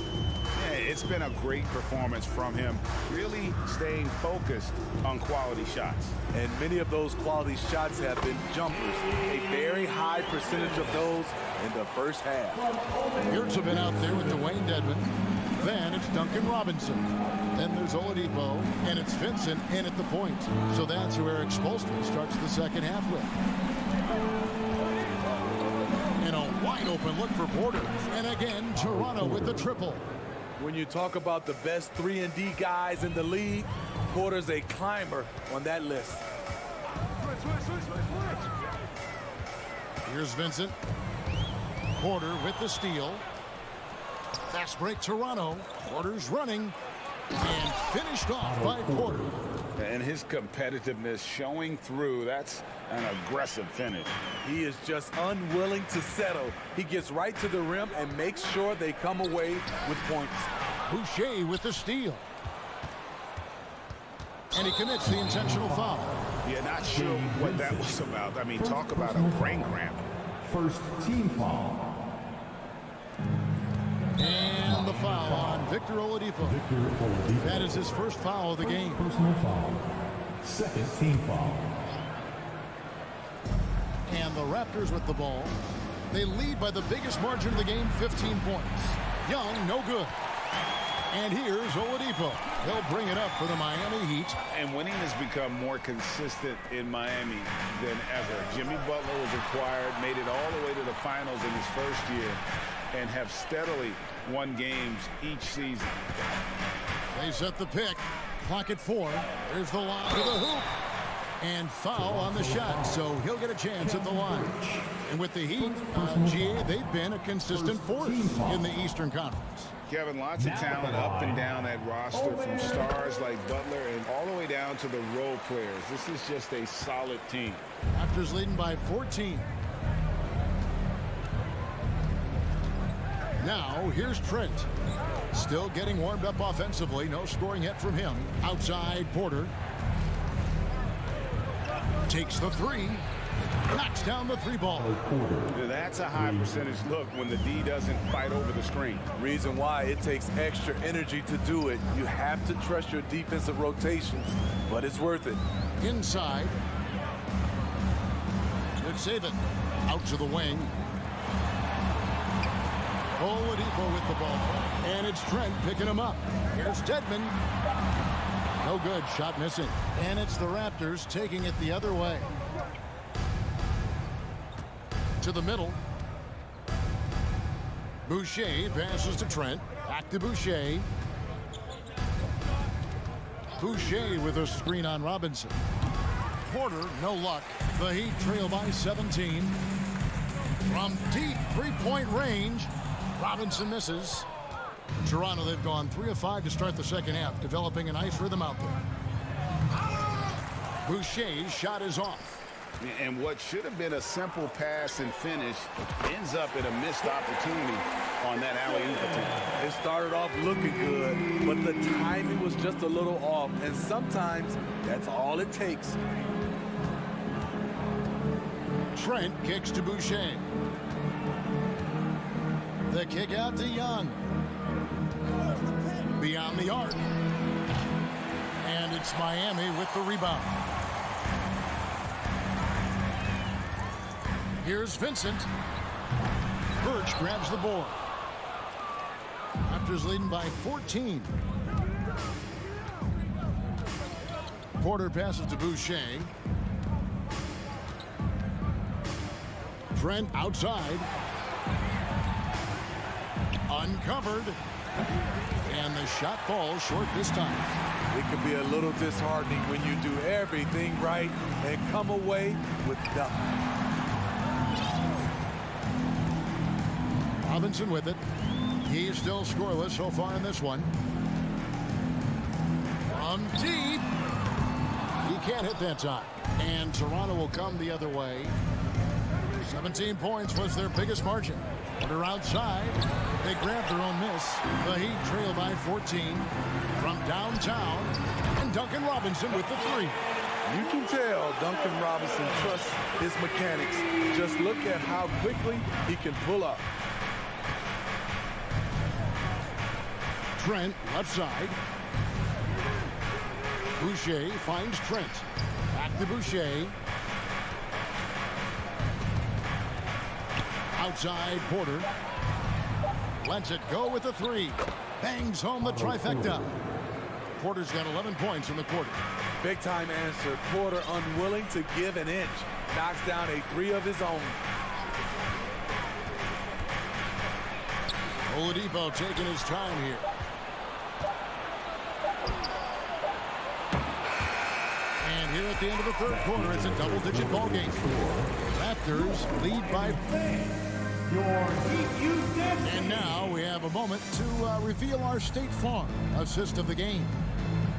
F: Yeah, it's been a great performance from him, really staying focused on quality shots.
G: And many of those quality shots have been jumpers. A very high percentage of those in the first half.
E: Yurts have been out there with Dwayne Dedmon. Then it's Duncan Robinson. Then there's Oladipo, and it's Vincent in at the point. So that's who Eric Spoelstra starts the second half with. And a wide open look for Porter. And again, Toronto with the triple.
G: When you talk about the best 3-and-D guys in the league, Porter's a climber on that list.
E: Here's Vincent. Porter with the steal. Fast break Toronto. Porter's running. And finished off by Porter.
F: And his competitiveness showing through. That's an aggressive finish.
G: He is just unwilling to settle. He gets right to the rim and makes sure they come away with points.
E: Boucher with the steal. And he commits the intentional foul.
F: Yeah, not sure what that was about. I mean, talk about a brain cramp.
D: First team foul.
E: And the foul on Victor Oladipo. That is his first foul of the game.
D: Personal foul. Second team foul.
E: And the Raptors with the ball. They lead by the biggest margin of the game, 15 points. Young, no good. And here's Oladipo. He'll bring it up for the Miami Heat.
F: And winning has become more consistent in Miami than ever. Jimmy Butler was acquired, made it all the way to the finals in his first year, and have steadily won games each season.
E: They set the pick. Clock at 4. There's the lob to the hoop. And foul on the shot, so he'll get a chance at the line. And with the Heat, GA, they've been a consistent force in the Eastern Conference.
F: Kevin, lots of talent up and down that roster, from stars like Butler and all the way down to the role players. This is just a solid team.
E: Raptors leading by 14. Now, here's Trent. Still getting warmed up offensively. No scoring yet from him. Outside, Porter. Takes the three. Knocks down the three ball.
F: That's a high percentage look when the D doesn't fight over the screen.
G: Reason why it takes extra energy to do it. You have to trust your defensive rotations, but it's worth it.
E: Inside. Good save it. Out to the wing. Oladipo with the ball. And it's Trent picking him up. Here's Dedmon. No good. Shot missing. And it's the Raptors taking it the other way. To the middle. Boucher passes to Trent. Back to Boucher. Boucher with a screen on Robinson. Porter, no luck. The Heat trail by 17. From deep three-point range, Robinson misses. Toronto, they've gone 3 of 5 to start the second half, developing a nice rhythm out there. Boucher's shot is off.
F: And what should have been a simple pass and finish ends up in a missed opportunity on that alley-oop attempt.
G: It started off looking good, but the timing was just a little off, and sometimes that's all it takes.
E: Trent kicks to Boucher. The kick out to Young. Beyond the arc. And it's Miami with the rebound. Here's Vincent. Birch grabs the board. Raptors leading by 14. Porter passes to Boucher. Trent outside. Uncovered. And the shot falls short this time.
G: It can be a little disheartening when you do everything right and come away with nothing.
E: Robinson with it. He's still scoreless so far in this one. From deep. He can't hit that time. And Toronto will come the other way. 17 points was their biggest margin. They're outside. They grab their own miss. The Heat trail by 14 from downtown. And Duncan Robinson with the three.
G: You can tell Duncan Robinson trusts his mechanics. Just look at how quickly he can pull up.
E: Trent left side. Boucher finds Trent. Back to Boucher. Outside Porter. Lets it go with the three. Bangs home the trifecta. Porter's got 11 points in the quarter.
G: Big time answer. Porter unwilling to give an inch. Knocks down a three of his own.
E: Oladipo taking his time here. And here at the end of the third quarter, it's a double-digit ball game. Raptors lead by. And now we have a moment to reveal our State Farm assist of the game.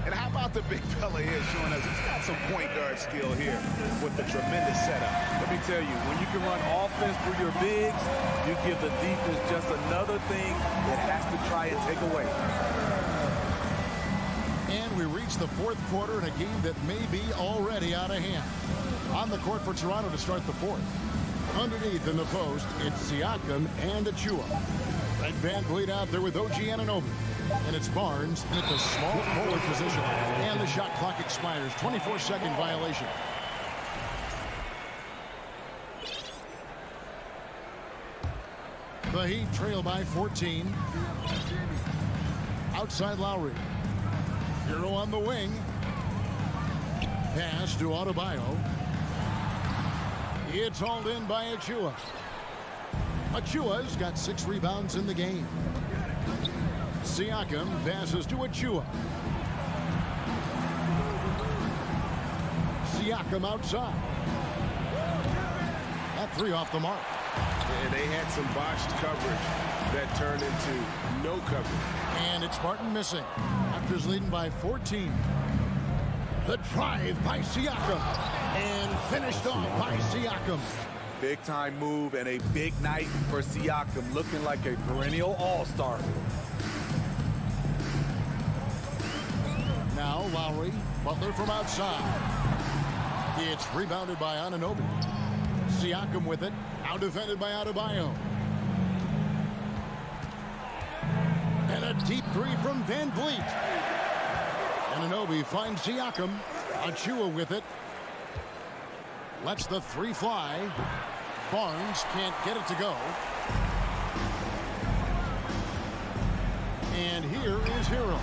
F: And how about the big fella here showing us he's got some point guard skill here with the tremendous setup.
G: Let me tell you, when you can run offense through your bigs, you give the defense just another thing that has to try and take away.
E: And we reach the fourth quarter in a game that may be already out of hand. On the court for Toronto to start the fourth. Underneath in the post, it's Siakam and Achua. Red Van Vliet out there with OG Anunoby. And it's Barnes at the small forward position. And the shot clock expires. 24-second violation. The Heat trail by 14. Outside Lowry. Hero on the wing. Pass to Adebayo. It's hauled in by Achua. Achua's got 6 rebounds in the game. Siakam passes to Achua. Siakam outside. That three off the mark.
F: And they had some botched coverage that turned into no coverage.
E: And it's Martin missing. Raptors leading by 14. The drive by Siakam. And finished off by Siakam.
G: Big-time move and a big night for Siakam, looking like a perennial all-star.
E: Now Lowry, Butler from outside. It's rebounded by Anunoby. Siakam with it, out defended by Adebayo. And a deep three from Van Vliet. Anunoby finds Siakam. Achua with it. Lets the three fly. Barnes can't get it to go. And here is Hero.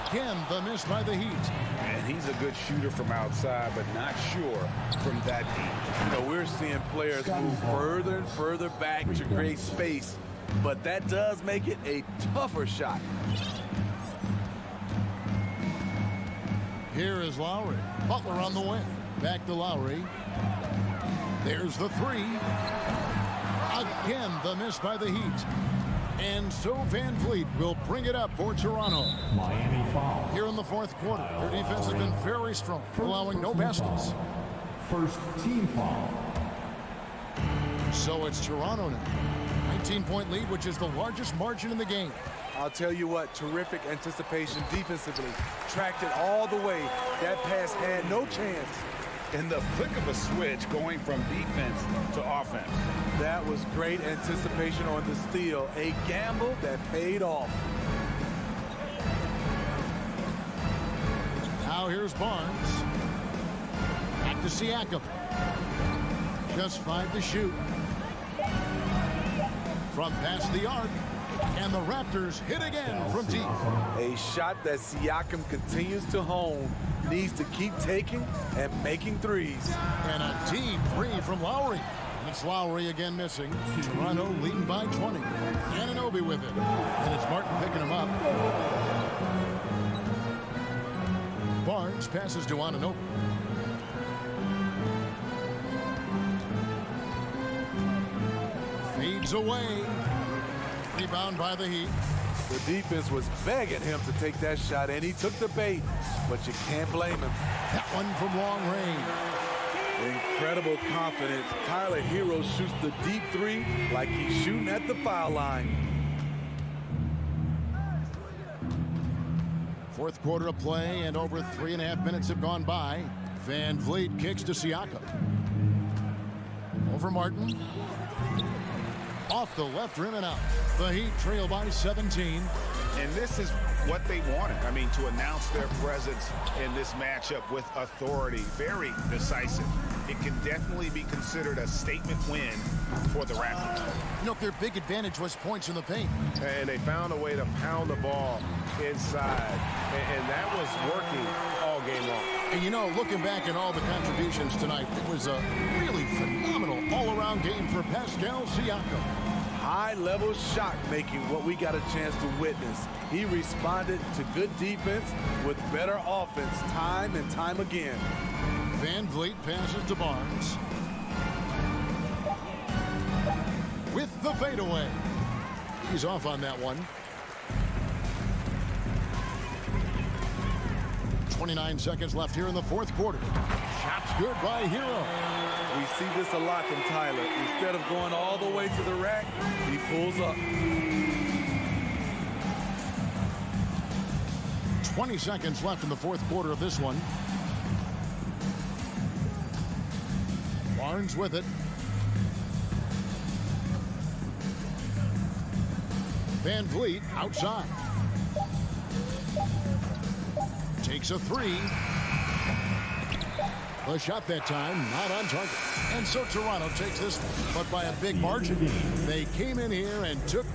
E: Again, the miss by the Heat.
F: And he's a good shooter from outside, but not sure from that deep.
G: You know, we're seeing players move further and further back to create space, but that does make it a tougher shot.
E: Here is Lowry. Butler on the wing. Back to Lowry. There's the three. Again, the miss by the Heat. And so Van Vliet will bring it up for Toronto.
D: Miami foul.
E: Here in the fourth quarter, their defense has been very strong, allowing no baskets.
D: First team foul.
E: So it's Toronto now. 19-point lead, which is the largest margin in the game.
G: I'll tell you what, terrific anticipation defensively. Tracked it all the way. That pass had no chance.
F: In the flick of a switch, going from defense to offense.
G: That was great anticipation on the steal. A gamble that paid off.
E: Now here's Barnes. Back to Siakam. Just 5 to shoot. From past the arc. And the Raptors hit again from deep.
G: A shot that Siakam continues to hone. Needs to keep taking and making threes.
E: And a deep three from Lowry. And it's Lowry again missing. Toronto leading by 20. Anunoby with it. And it's Martin picking him up. Barnes passes to Anunoby. Fades away. Rebound by the Heat.
G: The defense was begging him to take that shot, and he took the bait, but you can't blame him.
E: That one from long range.
G: Incredible confidence. Tyler Hero shoots the deep three like he's shooting at the foul line.
E: Fourth quarter of play, and over 3.5 minutes have gone by. Van Vliet kicks to Siakam. Over Martin. Off the left rim and out. The Heat trail by 17.
F: And this is what they wanted. I mean, to announce their presence in this matchup with authority. Very decisive. It can definitely be considered a statement win for the Raptors.
E: You know, their big advantage was points in the paint.
A: And they found a way to pound the ball inside. And that was working all game long.
E: And you know, looking back at all the contributions tonight, it was a really phenomenal all-around game for Pascal Siakam.
G: High-level shot making, what we got a chance to witness. He responded to good defense with better offense time and time again.
E: Van Vliet passes to Barnes. With the fadeaway. He's off on that one. 29 seconds left here in the fourth quarter. Shot's good by Hero.
G: We see this a lot from Tyler. Instead of going all the way to the rack, he pulls up.
E: 20 seconds left in the fourth quarter of this one. Barnes with it. Van Vliet outside. Takes a three. The shot that time not on target. And so Toronto takes this one, but by a big margin. They came in here and took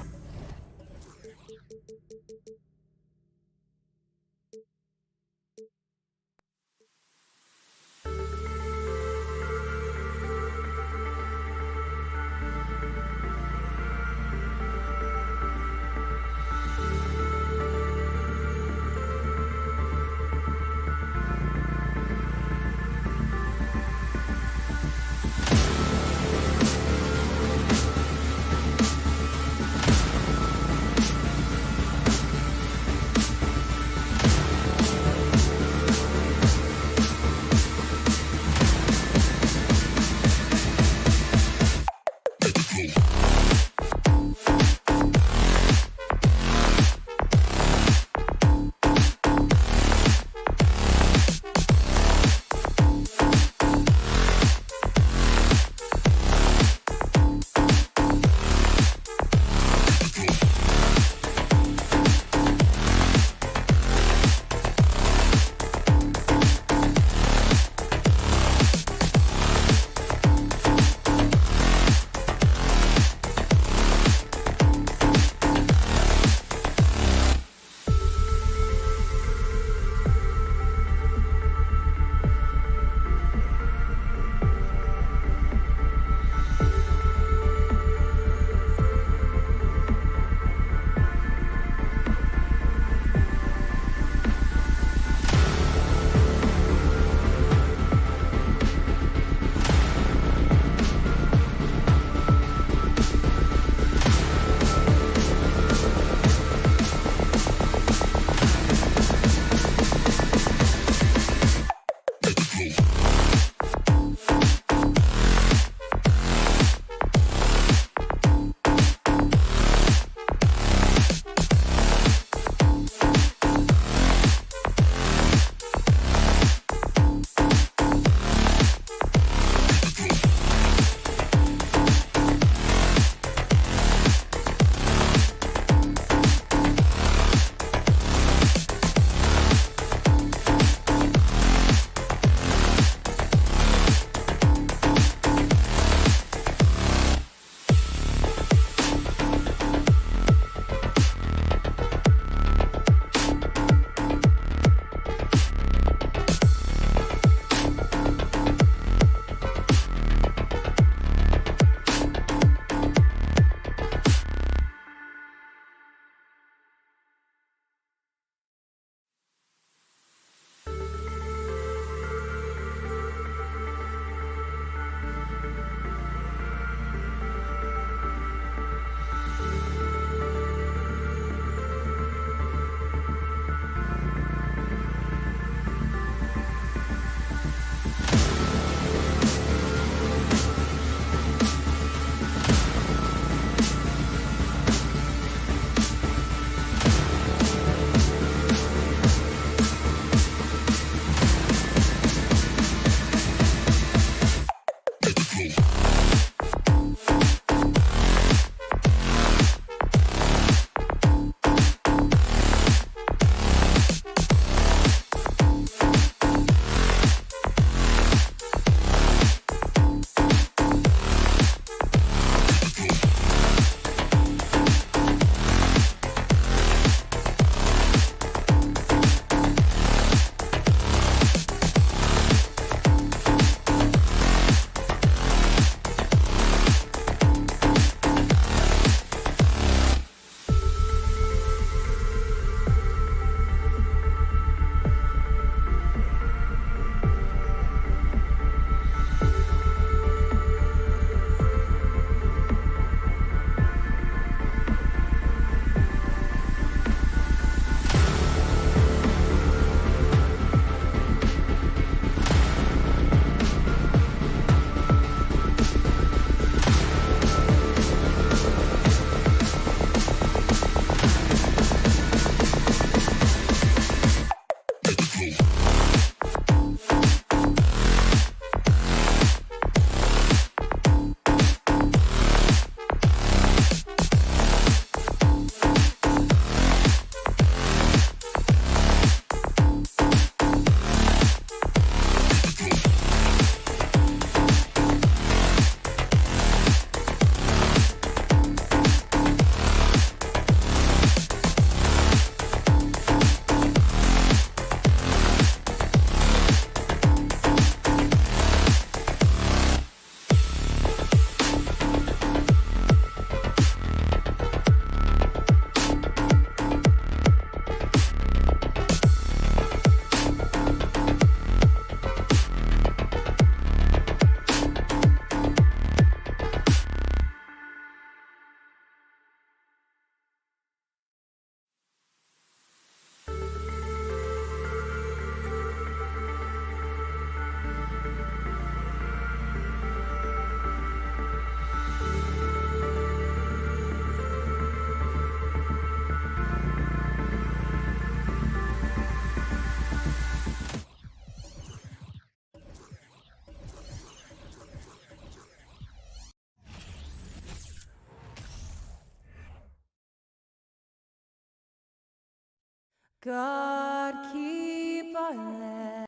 H: God keep our land.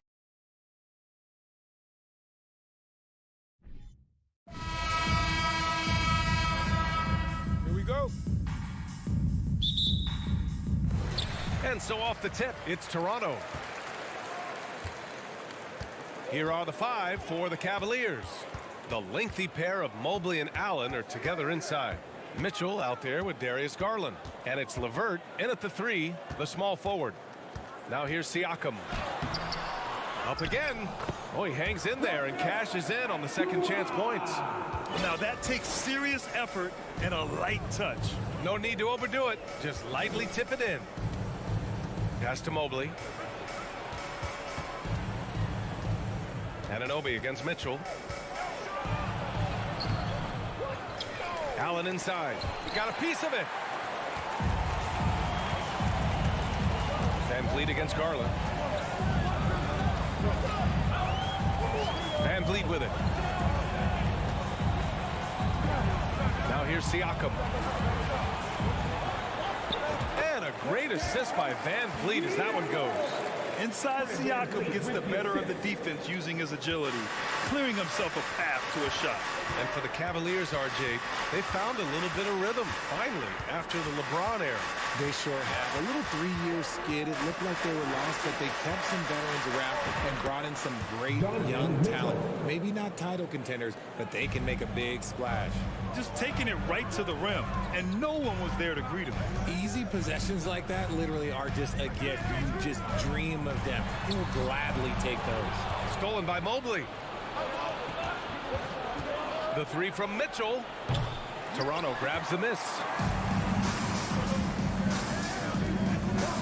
A: Here we go. And so off the tip, it's Toronto. Here are the 5 for the Cavaliers. The lengthy pair of Mobley and Allen are together inside. Mitchell out there with Darius Garland. And it's LeVert in at the 3, the small forward. Now here's Siakam. Up again. Oh, he hangs in there and cashes in on the second chance points.
B: Now that takes serious effort and a light touch.
A: No need to overdo it. Just lightly tip it in. Pass to Mobley. Anunoby against Mitchell. Allen inside. Got a piece of it. Van Vliet against Garland. Van Vliet with it. Now here's Siakam. And a great assist by Van Vliet as that one goes.
B: Inside, Siakam gets the better of the defense using his agility, clearing himself a path to a shot.
A: And for the Cavaliers, RJ, they found a little bit of rhythm, finally, after the LeBron era.
I: They sure have. A little 3-year skid. It looked like they were lost, but they kept some veterans around and brought in some great young talent. Maybe not title contenders, but they can make a big splash.
B: Just taking it right to the rim, and no one was there to greet him.
I: Easy possessions like that literally are just a gift. You just dream of them. He'll gladly take those.
A: Stolen by Mobley. The 3 from Mitchell. Toronto grabs the miss.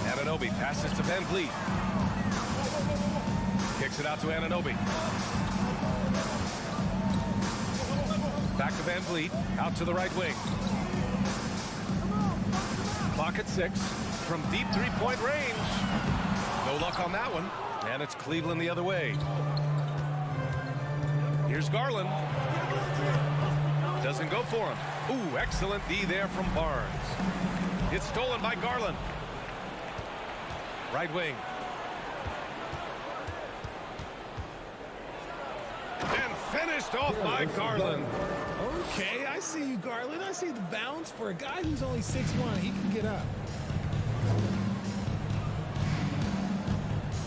A: Anunoby passes to Van Vliet. Kicks it out to Anunoby. Back to Van Vliet. Out to the right wing. Clock at 6. From deep 3-point range. No luck on that one. And it's Cleveland the other way. Here's Garland. Doesn't go for him. Ooh, excellent D there from Barnes. It's stolen by Garland. Right wing. And finished off by Garland.
I: Okay, I see you, Garland. I see the bounce. For a guy who's only 6'1", he can get up.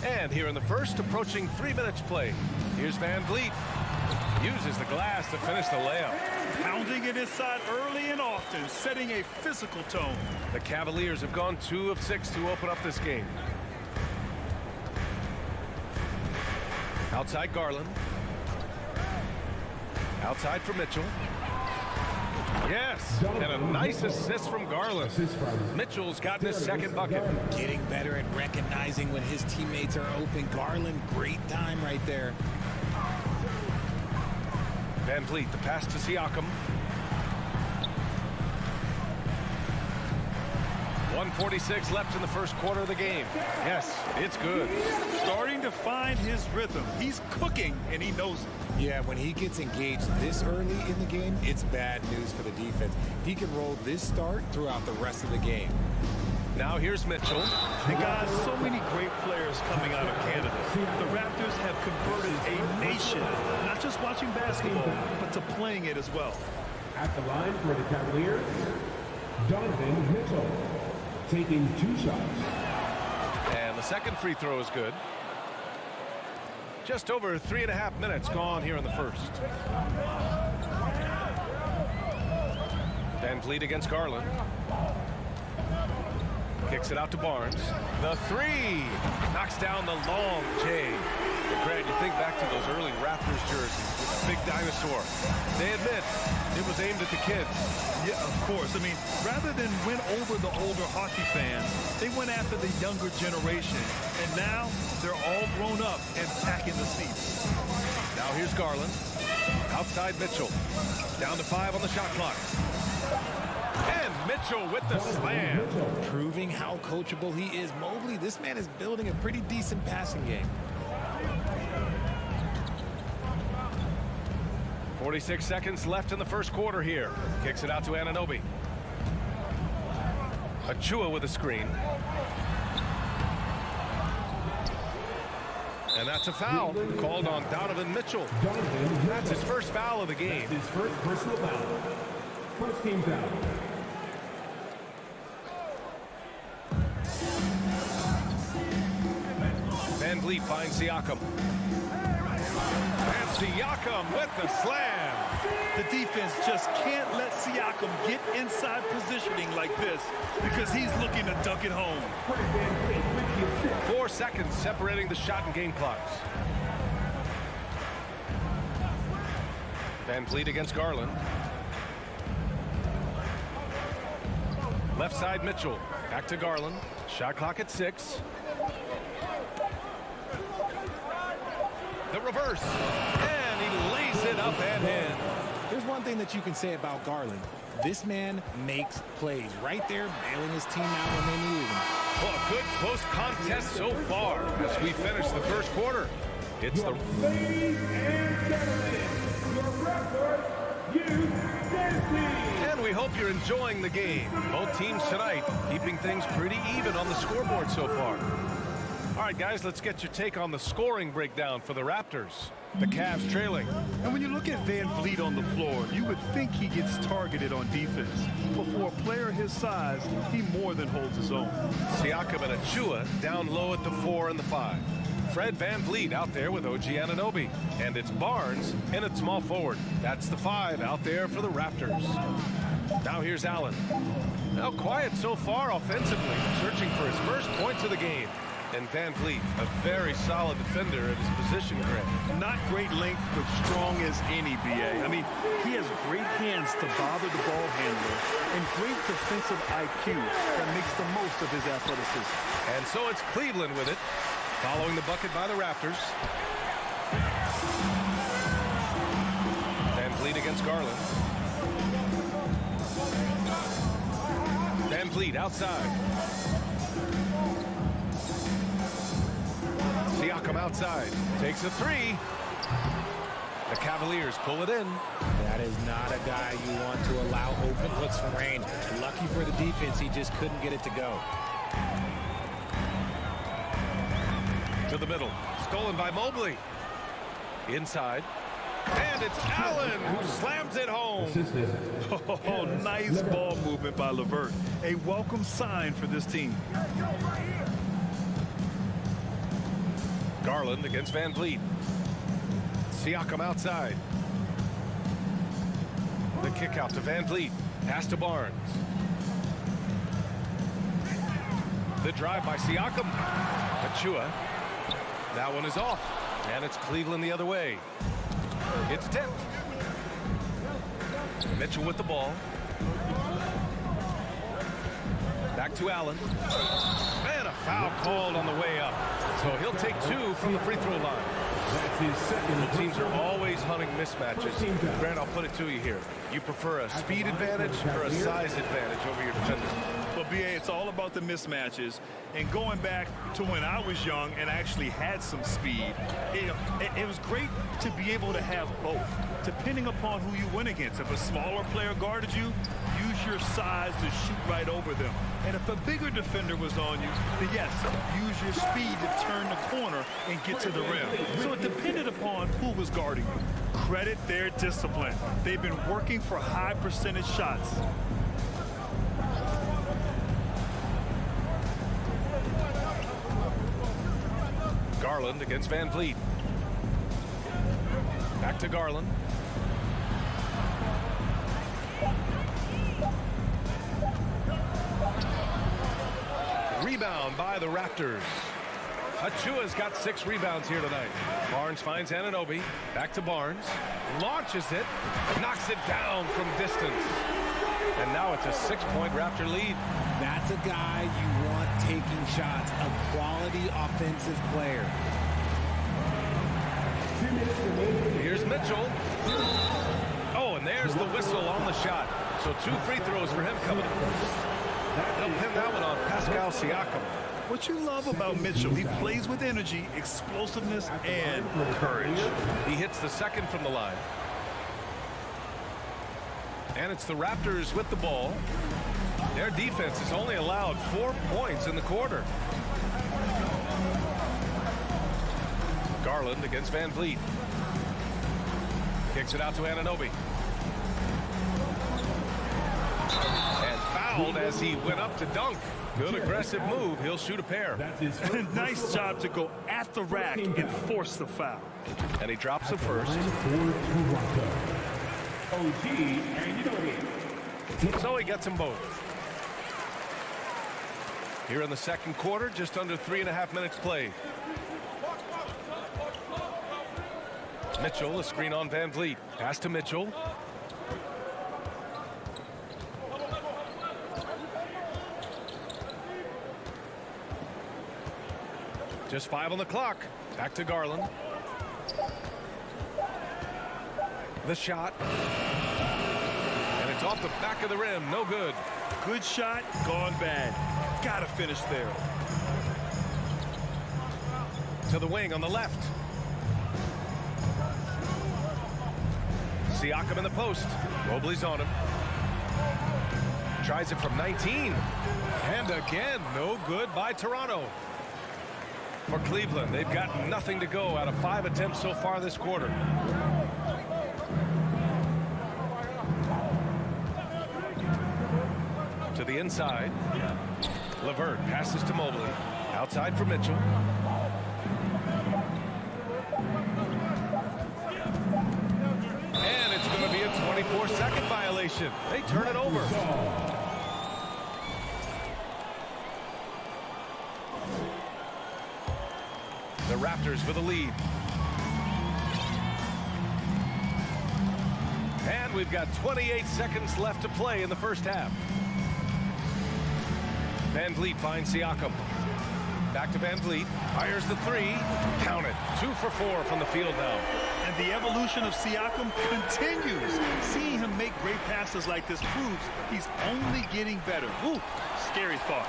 A: And here in the first, approaching 3 minutes play. Here's Van Vliet. Uses the glass to finish the layup.
B: Pounding it inside early and often, setting a physical tone.
A: The Cavaliers have gone 2 of 6 to open up this game. Outside Garland. Outside for Mitchell. Yes, and a nice assist from Garland. Mitchell's gotten his second bucket.
I: Getting better at recognizing when his teammates are open. Garland, great time right there.
A: Van Vliet, the pass to Siakam. 1:46 left in the first quarter of the game. Yes, it's good.
B: Starting to find his rhythm. He's cooking, and he knows it.
I: Yeah, when he gets engaged this early in the game, it's bad news for the defense. He can roll this start throughout the rest of the game.
A: Now here's Mitchell.
B: And guys, so many great players coming out of Canada. The Raptors have converted a nation, not just watching basketball, but to playing it as well.
D: At the line for the Cavaliers, Donovan Mitchell, taking 2 shots.
A: And the second free throw is good. Just over 3.5 minutes gone here in the first. Van Vliet against Garland. Kicks it out to Barnes. The 3 knocks down the long J. Grant, you think back to those early Raptors jerseys with the big dinosaur. They admit it was aimed at the kids.
B: Yeah, of course. I mean, rather than win over the older hockey fans, they went after the younger generation. And now they're all grown up and packing the seats.
A: Now here's Garland. Outside Mitchell. Down to 5 on the shot clock. And Mitchell with the slam.
I: Proving how coachable he is. Mobley, this man is building a pretty decent passing game.
A: 46 seconds left in the first quarter here. Kicks it out to Anunoby. Achua with a screen. And that's a foul called on Donovan Mitchell. That's his first foul of the game.
D: His first personal foul. First team foul.
A: Van Vliet finds Siakam. And Siakam with the slam.
B: The defense just can't let Siakam get inside positioning like this because he's looking to dunk it home.
A: 4 seconds separating the shot and game clocks. Van Vliet against Garland. Left side Mitchell. Back to Garland. Shot clock at 6. The reverse. And he lays it up and in.
I: There's one thing that you can say about Garland. This man makes plays. Right there, bailing his team out when they needed him.
A: Well, a good close contest so far as we finish the first quarter. It's the...
D: Ladies and gentlemen, your Raptors youth dance team.
A: And we hope you're enjoying the game. Both teams tonight keeping things pretty even on the scoreboard so far. All right, guys, let's get your take on the scoring breakdown for the Raptors. The Cavs trailing.
B: And when you look at Van Vliet on the floor, you would think he gets targeted on defense. But for a player his size, he more than holds his own.
A: Siakam and Achua down low at the 4 and the 5. Fred Van Vliet out there with OG Anunoby. And it's Barnes in at small forward. That's the 5 out there for the Raptors. Now here's Allen. Now quiet so far offensively, searching for his first points of the game. And Van Vliet, a very solid defender at his position, Greg.
B: Not great length, but strong as any, BA. I mean, he has great hands to bother the ball handler and great defensive IQ that makes the most of his athleticism.
A: And so it's Cleveland with it, following the bucket by the Raptors. Van Vliet against Garland. Van Vliet outside. Siakam outside, takes a 3. The Cavaliers pull it in.
I: That is not a guy you want to allow open looks from range. Lucky for the defense, he just couldn't get it to go.
A: To the middle, stolen by Mobley. Inside, and it's Allen who slams it home.
B: Oh, nice ball movement by LeVert. A welcome sign for this team.
A: Garland against Van Vliet. Siakam outside. The kick out to Van Vliet. Pass to Barnes. The drive by Siakam. Achua. That one is off. And it's Cleveland the other way. It's tipped. Mitchell with the ball. Back to Allen. And a foul called on the way up. So he'll take 2 from the free throw line.
D: That's his second.
A: The teams are always hunting mismatches. Grant, I'll put it to you here. You prefer a speed advantage or a size advantage over your defender?
B: Well, BA, it's all about the mismatches. And going back to when I was young and actually had some speed, it was great to be able to have both, depending upon who you went against. If a smaller player guarded you, use your size to shoot right over them. And if a bigger defender was on you, then yes, use your speed to turn the corner and get to the rim. So it depended upon who was guarding you. Credit their discipline. They've been working for high percentage shots.
A: Garland against Van Vliet. Back to Garland. Rebound by the Raptors. Achua's got 6 rebounds here tonight. Barnes finds Anunoby. Back to Barnes. Launches it. Knocks it down from distance. And now it's a 6-point Raptor lead.
I: That's a guy you want taking shots. A quality offensive player.
A: Here's Mitchell. Oh, and there's the whistle on the shot. So 2 free throws for him coming up. They'll pin that one on Pascal Siakam.
B: What you love about Mitchell, he plays with energy, explosiveness, and courage.
A: He hits the second from the line. And it's the Raptors with the ball. Their defense has only allowed 4 points in the quarter. Garland against Van Vliet. Kicks it out to Anunoby. And fouled as he went up to dunk. Good aggressive move. He'll shoot a pair.
B: Nice job to go at the rack and force the foul.
A: And he drops the first. So he gets them both. Here in the second quarter, just under 3.5 minutes played. Mitchell, a screen on Van Vliet. Pass to Mitchell. Just 5 on the clock. Back to Garland. The shot. And it's off the back of the rim. No good.
B: Good shot, gone bad. Gotta finish there.
A: To the wing on the left. Siakam in the post. Mobley's on him. Tries it from 19. And again, no good by Toronto. For Cleveland, they've got nothing to go out of 5 attempts so far this quarter. To the inside. LeVert passes to Mobley. Outside for Mitchell. And it's going to be a 24-second violation. They turn it over. The Raptors with a lead. And we've got 28 seconds left to play in the first half. Van Vliet finds Siakam. Back to Van Vliet. Fires the three. Count it. 2 for 4 from the field now.
B: And the evolution of Siakam continues. Seeing him make great passes like this proves he's only getting better. Ooh, scary thought.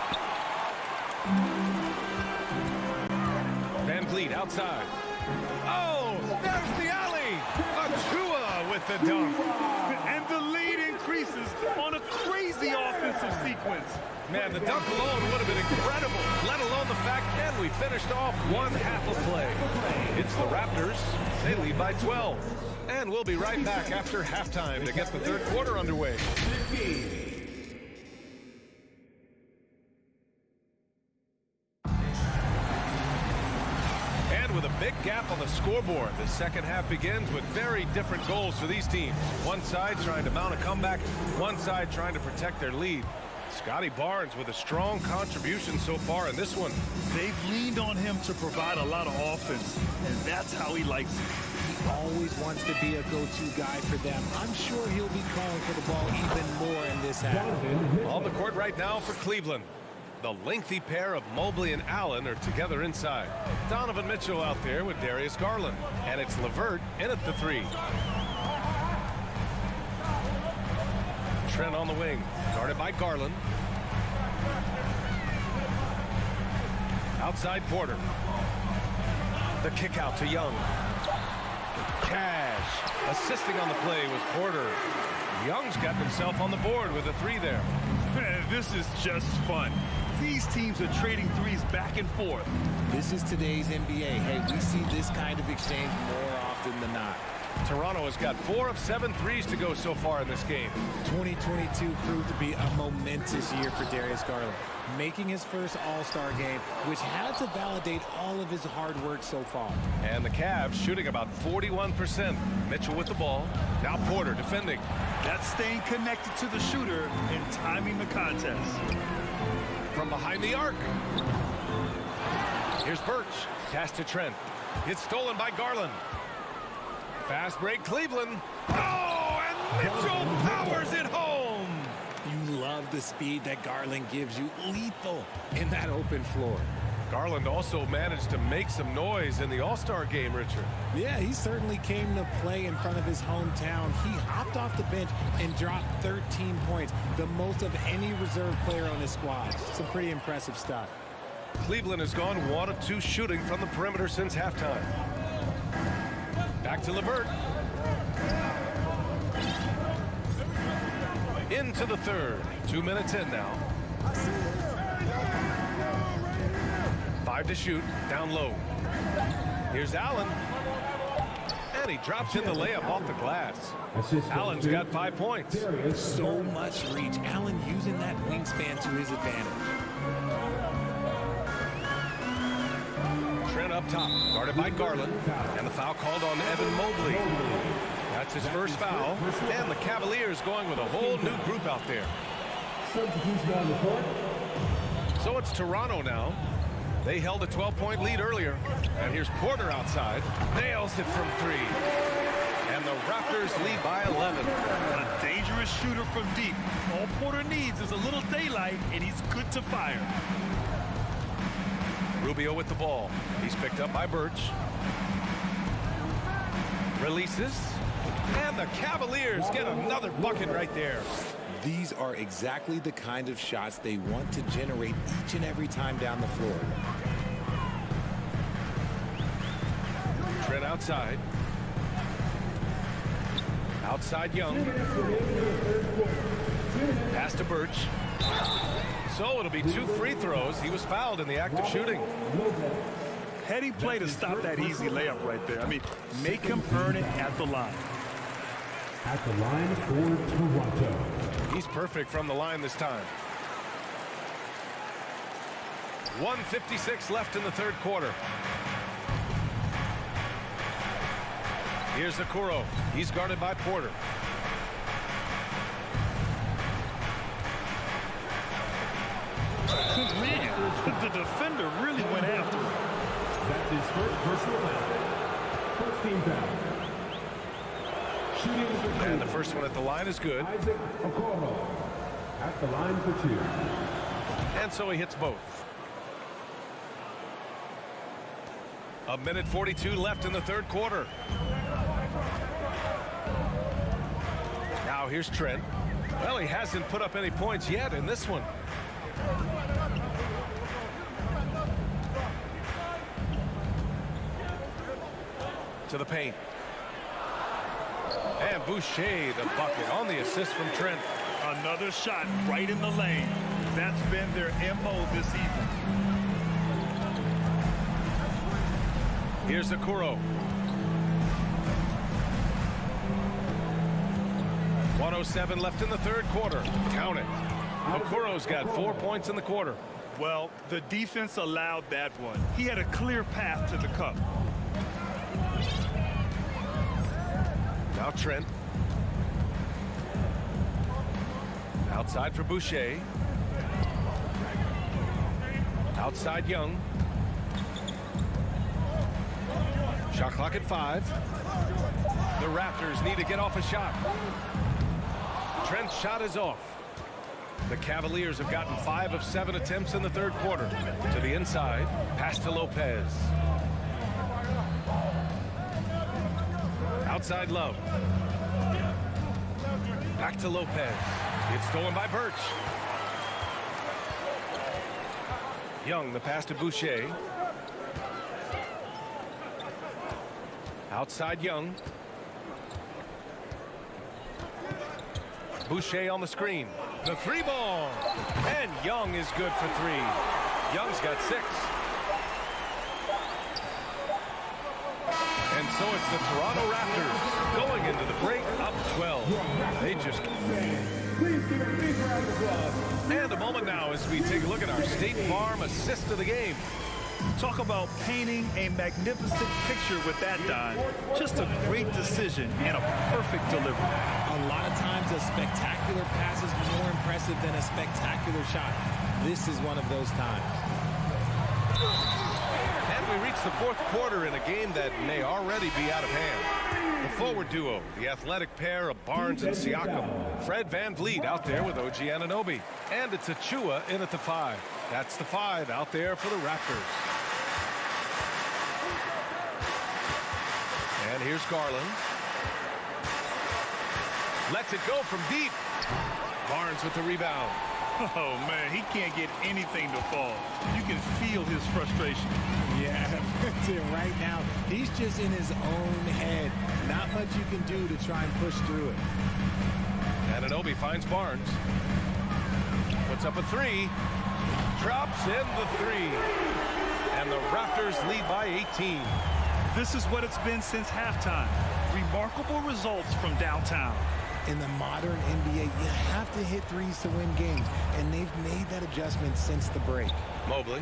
A: Van Vliet outside. Oh, there's the alley. Achua with the dunk.
B: And the lead increases on a crazy offensive sequence.
A: Man, the dunk alone would have been incredible, let alone the fact that we finished off one half of play. It's the Raptors. They lead by 12. And we'll be right back after halftime to get the third quarter underway. With a big gap on the scoreboard, the second half begins with very different goals for these teams. One side trying to mount a comeback, one side trying to protect their lead. Scotty Barnes with a strong contribution so far in this one.
B: They've leaned on him to provide a lot of offense, and that's how he likes it.
I: He always wants to be a go-to guy for them. I'm sure he'll be calling for the ball even more in this half.
A: On the court right now for Cleveland. The lengthy pair of Mobley and Allen are together inside. Donovan Mitchell out there with Darius Garland. And it's LeVert in at the three. Trent on the wing. Guarded by Garland. Outside Porter. The kick out to Young. Cash. Assisting on the play was Porter. Young's got himself on the board with a three there.
B: This is just fun. These teams are trading threes back and forth.
I: This is today's NBA. Hey, we see this kind of exchange more often than not.
A: Toronto has got 4 of 7 threes to go so far in this game.
I: 2022 proved to be a momentous year for Darius Garland, making his first All-Star game, which had to validate all of his hard work so far.
A: And the Cavs shooting about 41%. Mitchell with the ball. Now Porter defending.
B: That's staying connected to the shooter and timing the contest.
A: From behind the arc. Here's Birch. Pass to Trent. It's stolen by Garland. Fast break Cleveland. Oh, and Mitchell powers it home.
I: You love the speed that Garland gives you. Lethal in that open floor.
A: Garland also managed to make some noise in the All-Star game, Richard.
I: Yeah, he certainly came to play in front of his hometown. He hopped off the bench and dropped 13 points, the most of any reserve player on his squad. Some pretty impressive stuff.
A: Cleveland has gone 1 of 2 shooting from the perimeter since halftime. Back to LeVert. Into the third. 2 minutes in now. 5 to shoot. Down low. Here's Allen. And he drops in the layup off the glass. Allen's got 5 points.
I: So much reach. Allen using that wingspan to his advantage.
A: Trent up top, guarded by Garland. And the foul called on Evan Mobley. That's his first foul. And the Cavaliers going with a whole new group out there. So it's Toronto now. They held a 12-point lead earlier. And here's Porter outside. Nails it from 3. And the Raptors lead by 11.
B: A dangerous shooter from deep. All Porter needs is a little daylight, and he's good to fire.
A: Rubio with the ball. He's picked up by Birch. Releases. And the Cavaliers get another bucket right there.
I: These are exactly the kind of shots they want to generate each and every time down the floor.
A: Trent outside. Outside Young. Pass to Birch. So it'll be 2 free throws. He was fouled in the act of shooting.
B: Heady play to stop that easy layup right there. I mean, make him earn it at the line.
D: At the line for Toronto.
A: He's perfect from the line this time. 1:56 left in the third quarter. Here's Okoro. He's guarded by Porter.
B: Man, the defender really went after him.
D: That's his first personal foul. First team foul.
A: And the first one at the line is good.
D: Isaac Okoro at the line for 2.
A: And so he hits both. 1:42 left in the third quarter. Now here's Trent. Well, he hasn't put up any points yet in this one. To the paint. And Boucher, the bucket on the assist from Trent.
B: Another shot right in the lane. That's been their MO this evening.
A: Here's Okoro. 1:07 left in the third quarter. Count it. Okoro's got 4 points in the quarter.
B: Well, the defense allowed that one. He had a clear path to the cup.
A: Now Trent. Outside for Boucher. Outside Young. Shot clock at 5. The Raptors need to get off a shot. Trent's shot is off. The Cavaliers have gotten 5 of 7 attempts in the third quarter. To the inside. Pass to Lopez. Outside Love. Back to Lopez. It's stolen by Birch. Young, the pass to Boucher. Outside Young. Boucher on the screen. The 3-ball. And Young is good for 3. Young's got 6. And so it's the Toronto Raptors going into the break up 12. They just...
D: Please give a big round of applause.
A: And a moment now as we take a look at our State Farm assist of the game.
B: Talk about painting a magnificent picture with that dive. Just a great decision and a perfect delivery.
I: A lot of times a spectacular pass is more impressive than a spectacular shot. This is one of those times.
A: And we reach the fourth quarter in a game that may already be out of hand. The forward duo, the athletic pair of Barnes and Siakam. Fred VanVleet out there with OG Anunoby. And it's Achua in at the 5. That's the 5 out there for the Raptors. And here's Garland. Lets it go from deep. Barnes with the rebound.
B: Oh, man, he can't get anything to fall. You can feel his frustration.
I: Yeah, right now, he's just in his own head. Not much you can do to try and push through it.
A: Anunoby finds Barnes. Puts up a 3. Drops in the 3. And the Raptors lead by 18.
B: This is what it's been since halftime. Remarkable results from downtown.
I: In the modern NBA, you have to hit threes to win games, and they've made that adjustment since the break.
A: Mobley.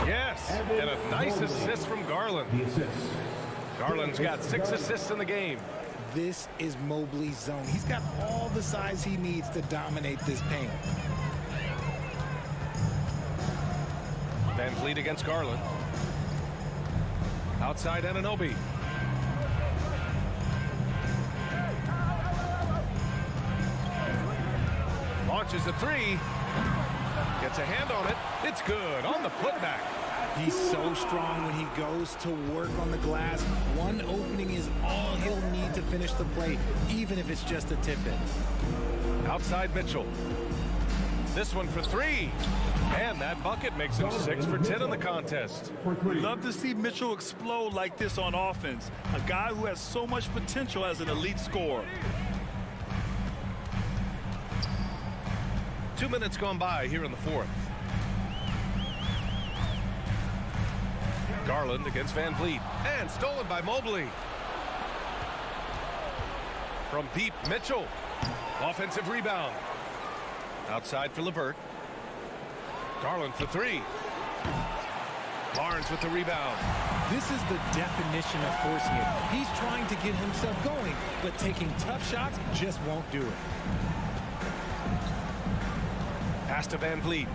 A: Yes, and a nice assist from Garland.
D: The assist.
A: Garland's got 6 assists in the game.
I: This is Mobley's zone. He's got all the size he needs to dominate this paint.
A: Van Vliet against Garland. Outside Anunoby. Launches a 3. Gets a hand on it. It's good on the putback.
I: He's so strong when he goes to work on the glass. One opening is all he'll need to finish the play, even if it's just a tip-in.
A: Outside Mitchell. This one for 3. And that bucket makes him 6 for 10 in the contest.
B: Love to see Mitchell explode like this on offense. A guy who has so much potential as an elite scorer.
A: 2 minutes gone by here in the fourth. Garland against Van Vliet. And stolen by Mobley. From deep, Mitchell. Offensive rebound. Outside for LeVert. Garland for 3. Barnes with the rebound.
I: This is the definition of forcing it. He's trying to get himself going, but taking tough shots just won't do it.
A: Pass to Van Vliet.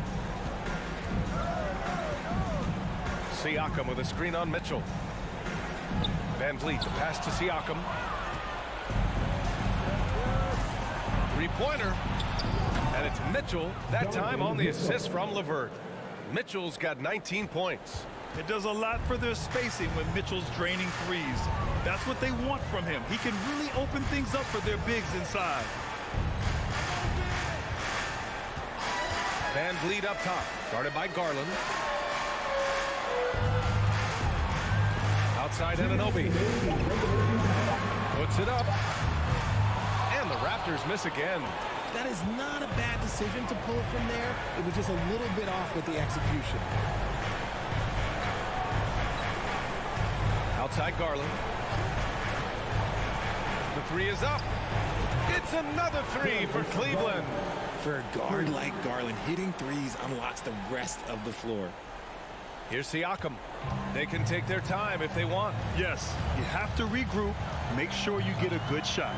A: Siakam with a screen on Mitchell. Van Vliet, the pass to Siakam. 3-pointer. And it's Mitchell, that time on the assist from LeVert. Mitchell's got 19 points.
B: It does a lot for their spacing when Mitchell's draining threes. That's what they want from him. He can really open things up for their bigs inside.
A: Van Vliet up top, guarded by Garland. Outside Anunoby. Puts it up. And the Raptors miss again.
I: That is not a bad decision to pull it from there. It was just a little bit off with the execution.
A: Outside Garland. The 3 is up. It's another 3 for Cleveland.
I: For a guard like Garland, hitting threes unlocks the rest of the floor.
A: Here's Siakam. They can take their time if they want.
B: Yes, you have to regroup. Make sure you get a good shot.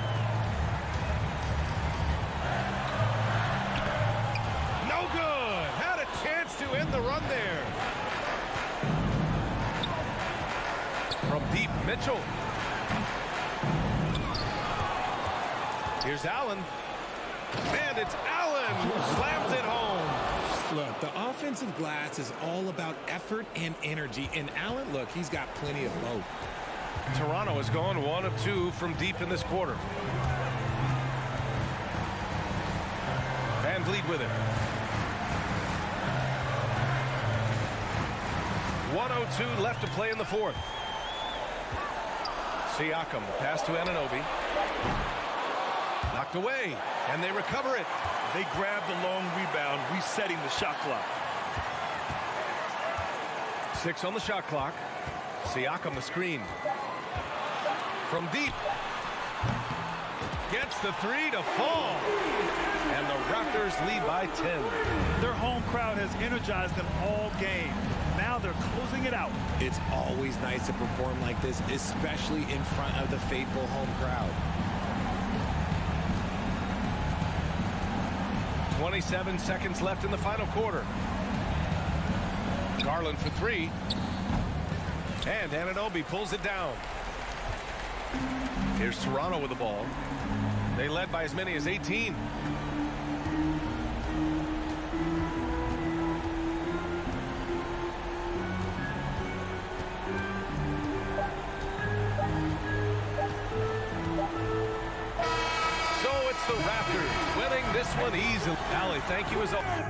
A: No good. Had a chance to end the run there. From deep, Mitchell. Here's Allen. And it's Allen who slams it home.
I: Look, the offensive glass is all about effort and energy. And Allen, look, he's got plenty of both.
A: Toronto has gone 1 of 2 from deep in this quarter. Van Vliet with it. 1:02 left to play in the fourth. Siakam, pass to Anunoby. Knocked away, and they recover it.
B: They grab the long rebound, resetting the shot clock.
A: 6 on the shot clock. Siakam the screen. From deep. Gets the 3 to fall. And the Raptors lead by 10.
B: Their home crowd has energized them all game. Now they're closing it out.
I: It's always nice to perform like this, especially in front of the faithful home crowd.
A: 27 seconds left in the final quarter. Garland for 3. And Anunoby pulls it down. Here's Toronto with the ball. They led by as many as 18. So it's the Raptors winning this one easily. Allie, thank you as always.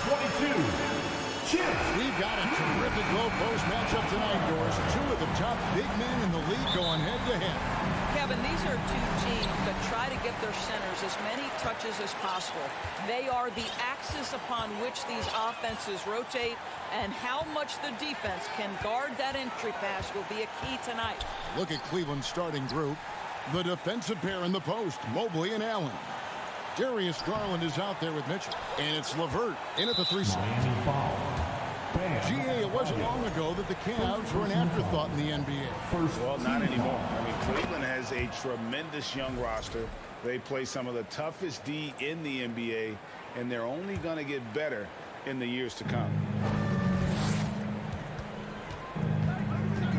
D: 22, Chip.
E: We've got a terrific low post matchup tonight, yours. Two of the top big men in the league going head-to-head.
J: Kevin, these are two teams that try to get their centers as many touches as possible. They are the axis upon which these offenses rotate, and how much the defense can guard that entry pass will be a key tonight.
E: Look at Cleveland's starting group. The defensive pair in the post, Mobley and Allen. Darius Garland is out there with Mitchell. And it's LeVert in at the 3 slot. GA, it wasn't long ago that the Cavs were an afterthought in the NBA.
F: Well, not anymore. I mean, Cleveland has a tremendous young roster. They play some of the toughest D in the NBA, and they're only going to get better in the years to come.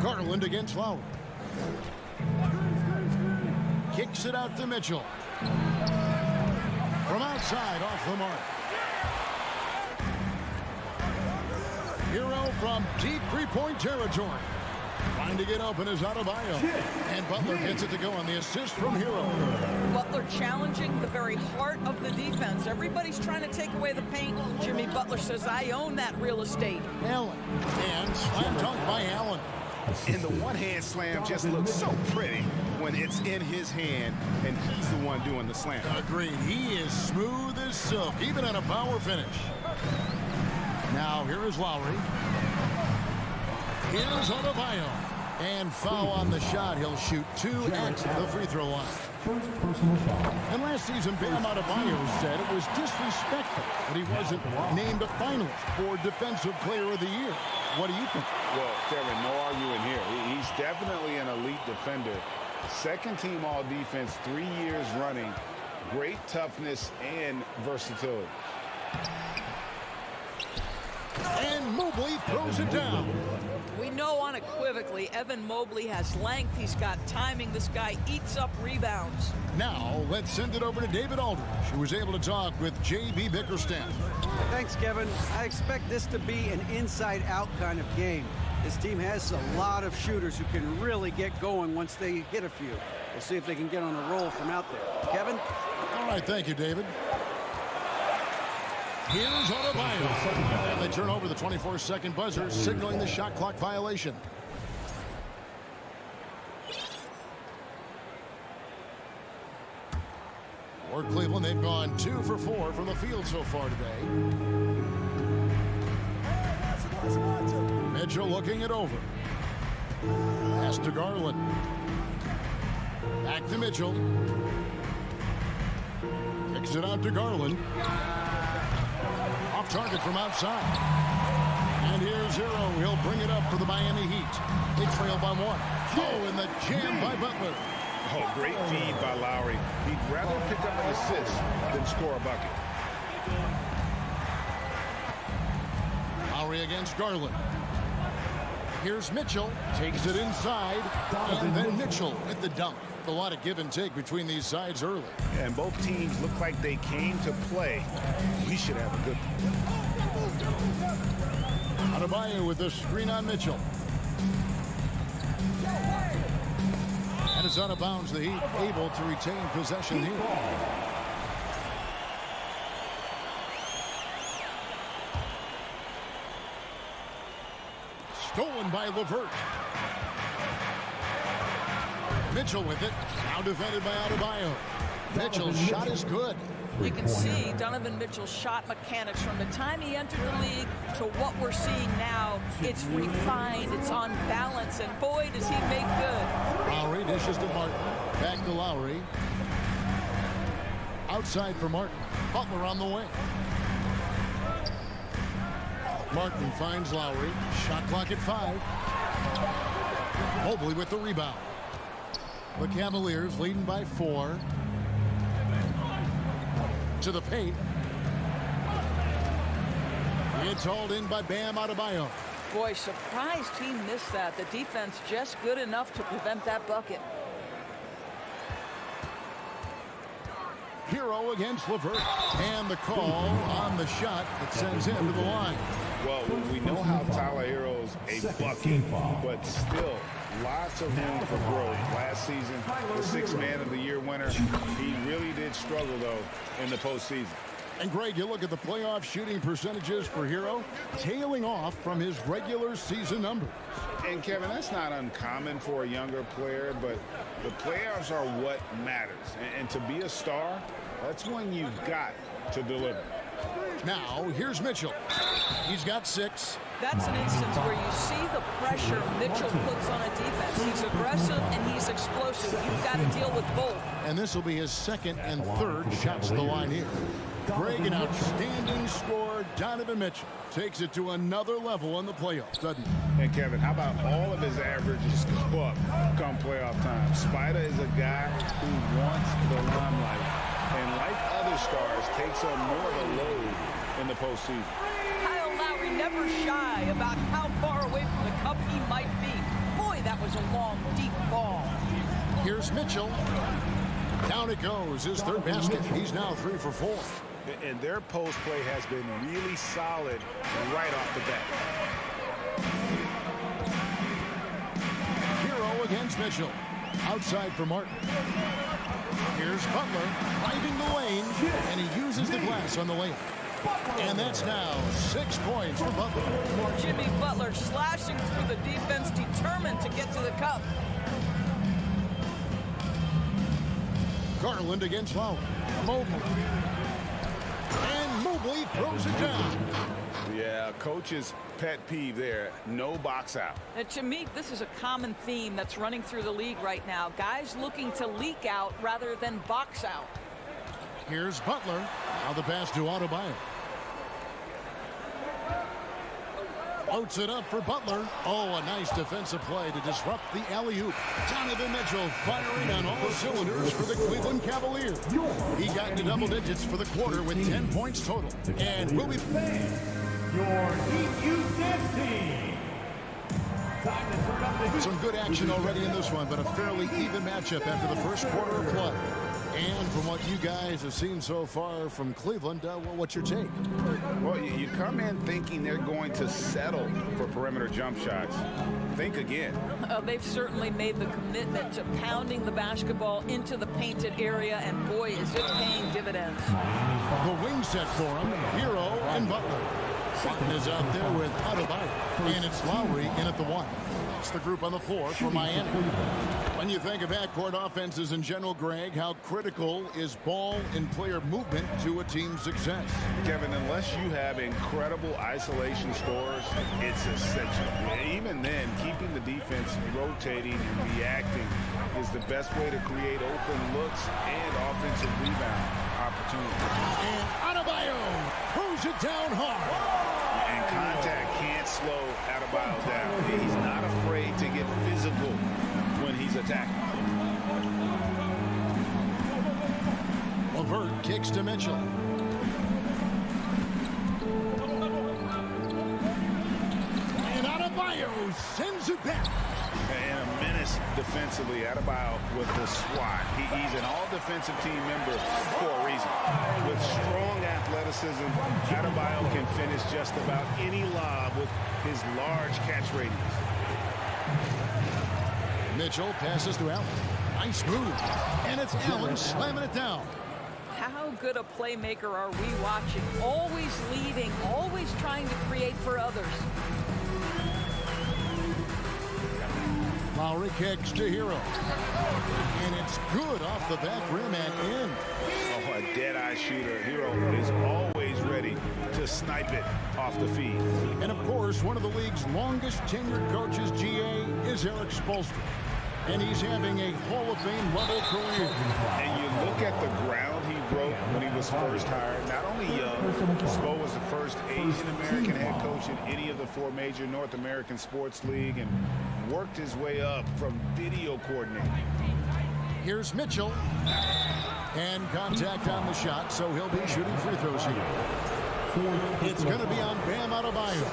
E: Garland against Lowry. Kicks it out to Mitchell. From outside, off the mark. Hero from deep three-point territory. Trying to get open is Adebayo. And Butler gets it to go on the assist from Hero.
J: Butler challenging the very heart of the defense. Everybody's trying to take away the paint. Jimmy Butler says, I own that real estate.
E: Allen. And slam dunk by Allen.
F: And the one-hand slam just looks so pretty when it's in his hand and he's the one doing the slam.
E: Agreed. He is smooth as silk, even on a power finish. Now here is Lowry. Here's Adebayo. And foul on the shot. He'll shoot 2 at the free throw line.
D: First personal foul.
E: And last season, Bam Adebayo said it was disrespectful that he wasn't named a finalist for Defensive Player of the Year. What do you think?
F: Well, Kevin, no arguing here. He's definitely an elite defender. Second team all defense 3 years running. Great toughness and versatility.
E: And Mobley throws it down.
J: We know unequivocally Evan Mobley has length. He's got timing. This guy eats up rebounds.
E: Now let's send it over to David Aldridge, who was able to talk with J.B. Bickerstaff.
K: Thanks, Kevin. I expect this to be an inside-out kind of game. This team has a lot of shooters who can really get going once they hit a few. We'll see if they can get on a roll from out there. Kevin?
E: All right, thank you, David. Here's Adebayo. And they turn over the 24-second buzzer, signaling the shot clock violation. For Cleveland, they've gone 2 for 4 from the field so far today. Mitchell looking it over. Pass to Garland. Back to Mitchell. Kicks it out to Garland. Off target from outside. And here's Hero. He'll bring it up for the Miami Heat. They trail by 1. Oh, and the jam by Butler.
F: Oh, great feed by Lowry. He'd rather pick up an assist than score a bucket.
E: Lowry against Garland. Here's Mitchell. Takes it inside. And then Mitchell with the dunk. A lot of give and take between these sides early.
F: And both teams look like they came to play. We should have a good one.
E: Adebayo with the screen on Mitchell. And it's out of bounds. The Heat able to retain possession here. Stolen by LeVert. Mitchell with it. Now defended by Adebayo. Mitchell's shot is good.
J: You can see Donovan Mitchell's shot mechanics from the time he entered the league to what we're seeing now. It's refined, it's on balance, and boy, does he make good.
E: Lowry dishes to Martin. Back to Lowry. Outside for Martin. Butler on the wing. Martin finds Lowry. Shot clock at 5. Mobley with the rebound. The Cavaliers leading by 4. To the paint. It's hauled in by Bam Adebayo.
J: Boy, surprised he missed that. The defense just good enough to prevent that bucket.
E: Hero against LeVert. And the call on the shot that sends him to the line.
F: Well, we know how Tyler Hero's a bucket, but still lots of room for growth. Last season, the 6th Man of the Year winner. He really did struggle, though, in the postseason.
E: And Greg, you look at the playoff shooting percentages for Hero, tailing off from his regular season numbers.
F: And Kevin, that's not uncommon for a younger player, but the playoffs are what matters. And to be a star, that's when you've got to deliver.
E: Now, here's Mitchell. He's got 6.
J: That's an instance where you see the pressure Mitchell puts on a defense. He's aggressive and he's explosive. You've got to deal with both.
E: And this will be his second and third shots to the line here. Greg, an outstanding scorer. Donovan Mitchell takes it to another level in the playoffs, doesn't he?
F: And Kevin, how about all of his averages go up come playoff time? Spider is a guy who wants the limelight, and like other stars, takes on more of a load in the postseason.
J: Kyle Lowry never shy about how far away from the cup he might be. Boy, that was a long, deep ball.
E: Here's Mitchell. Down it goes, his third basket. He's now 3 for 4.
F: And their post play has been really solid right off the bat.
E: Hero against Mitchell. Outside for Martin. Here's Butler finding the lane, and he uses the glass on the layup. And that's now 6 points for Butler.
J: Jimmy Butler slashing through the defense, determined to get to the cup.
E: Garland against Lowry. Mobley. And Mobley throws it down.
F: Yeah, coach's pet peeve there. No box out.
J: And to me, this is a common theme that's running through the league right now. Guys looking to leak out rather than box out.
E: Here's Butler. Now the pass to Adebayo. Floats it up for Butler. Oh, a nice defensive play to disrupt the alley-oop. Donovan Mitchell firing on all cylinders for the Cleveland Cavaliers. He got into double digits for the quarter with 10 points total. And will be
D: your EUS team. Time to turn up the
E: some good action already in this one, but a fairly even matchup after the first quarter of play. And from what you guys have seen so far from Cleveland, what's your take?
F: Well, you come in thinking they're going to settle for perimeter jump shots. Think again.
J: They've certainly made the commitment to pounding the basketball into the painted area, and boy, is it paying dividends.
E: The wing set for him, Hero and Butler. Martin is out there with Adebayo, and it's Lowry in at the 1. That's the group on the floor for Miami. When you think of backcourt offenses in general, Greg, how critical is ball and player movement to a team's success?
F: Kevin, unless you have incredible isolation scores, it's essential. Even then, keeping the defense rotating and reacting is the best way to create open looks and offensive rebound opportunities.
E: And Adebayo throws it down hard.
F: And contact can't slow Adebayo down. He's not afraid to get physical when he's attacking.
E: LeVert kicks to Mitchell. And Adebayo sends it back.
F: And a menace defensively. Adebayo with the swat. He's an all-defensive team member for a reason. With strong athleticism, Adebayo can finish just about any lob with his large catch radius.
E: Mitchell passes to Allen. Nice move. And it's Allen slamming it down.
J: How good a playmaker are we watching? Always leading, always trying to create for others.
E: Lowry kicks to Hero. And it's good off the back rim and in.
F: Oh, a dead-eye shooter. Hero is always ready to snipe it off the feed.
E: And, of course, one of the league's longest tenured coaches, GA, is Eric Spoelstra. And he's having a Hall of Fame level career.
F: And you look at the ground he broke when he was first hired. Not only young, Spo was the first Asian-American head coach in any of the 4 major North American sports league and worked his way up from video coordinator.
E: Here's Mitchell. And contact on the shot, so he'll be shooting free throws here. It's going to be on Bam Adebayo.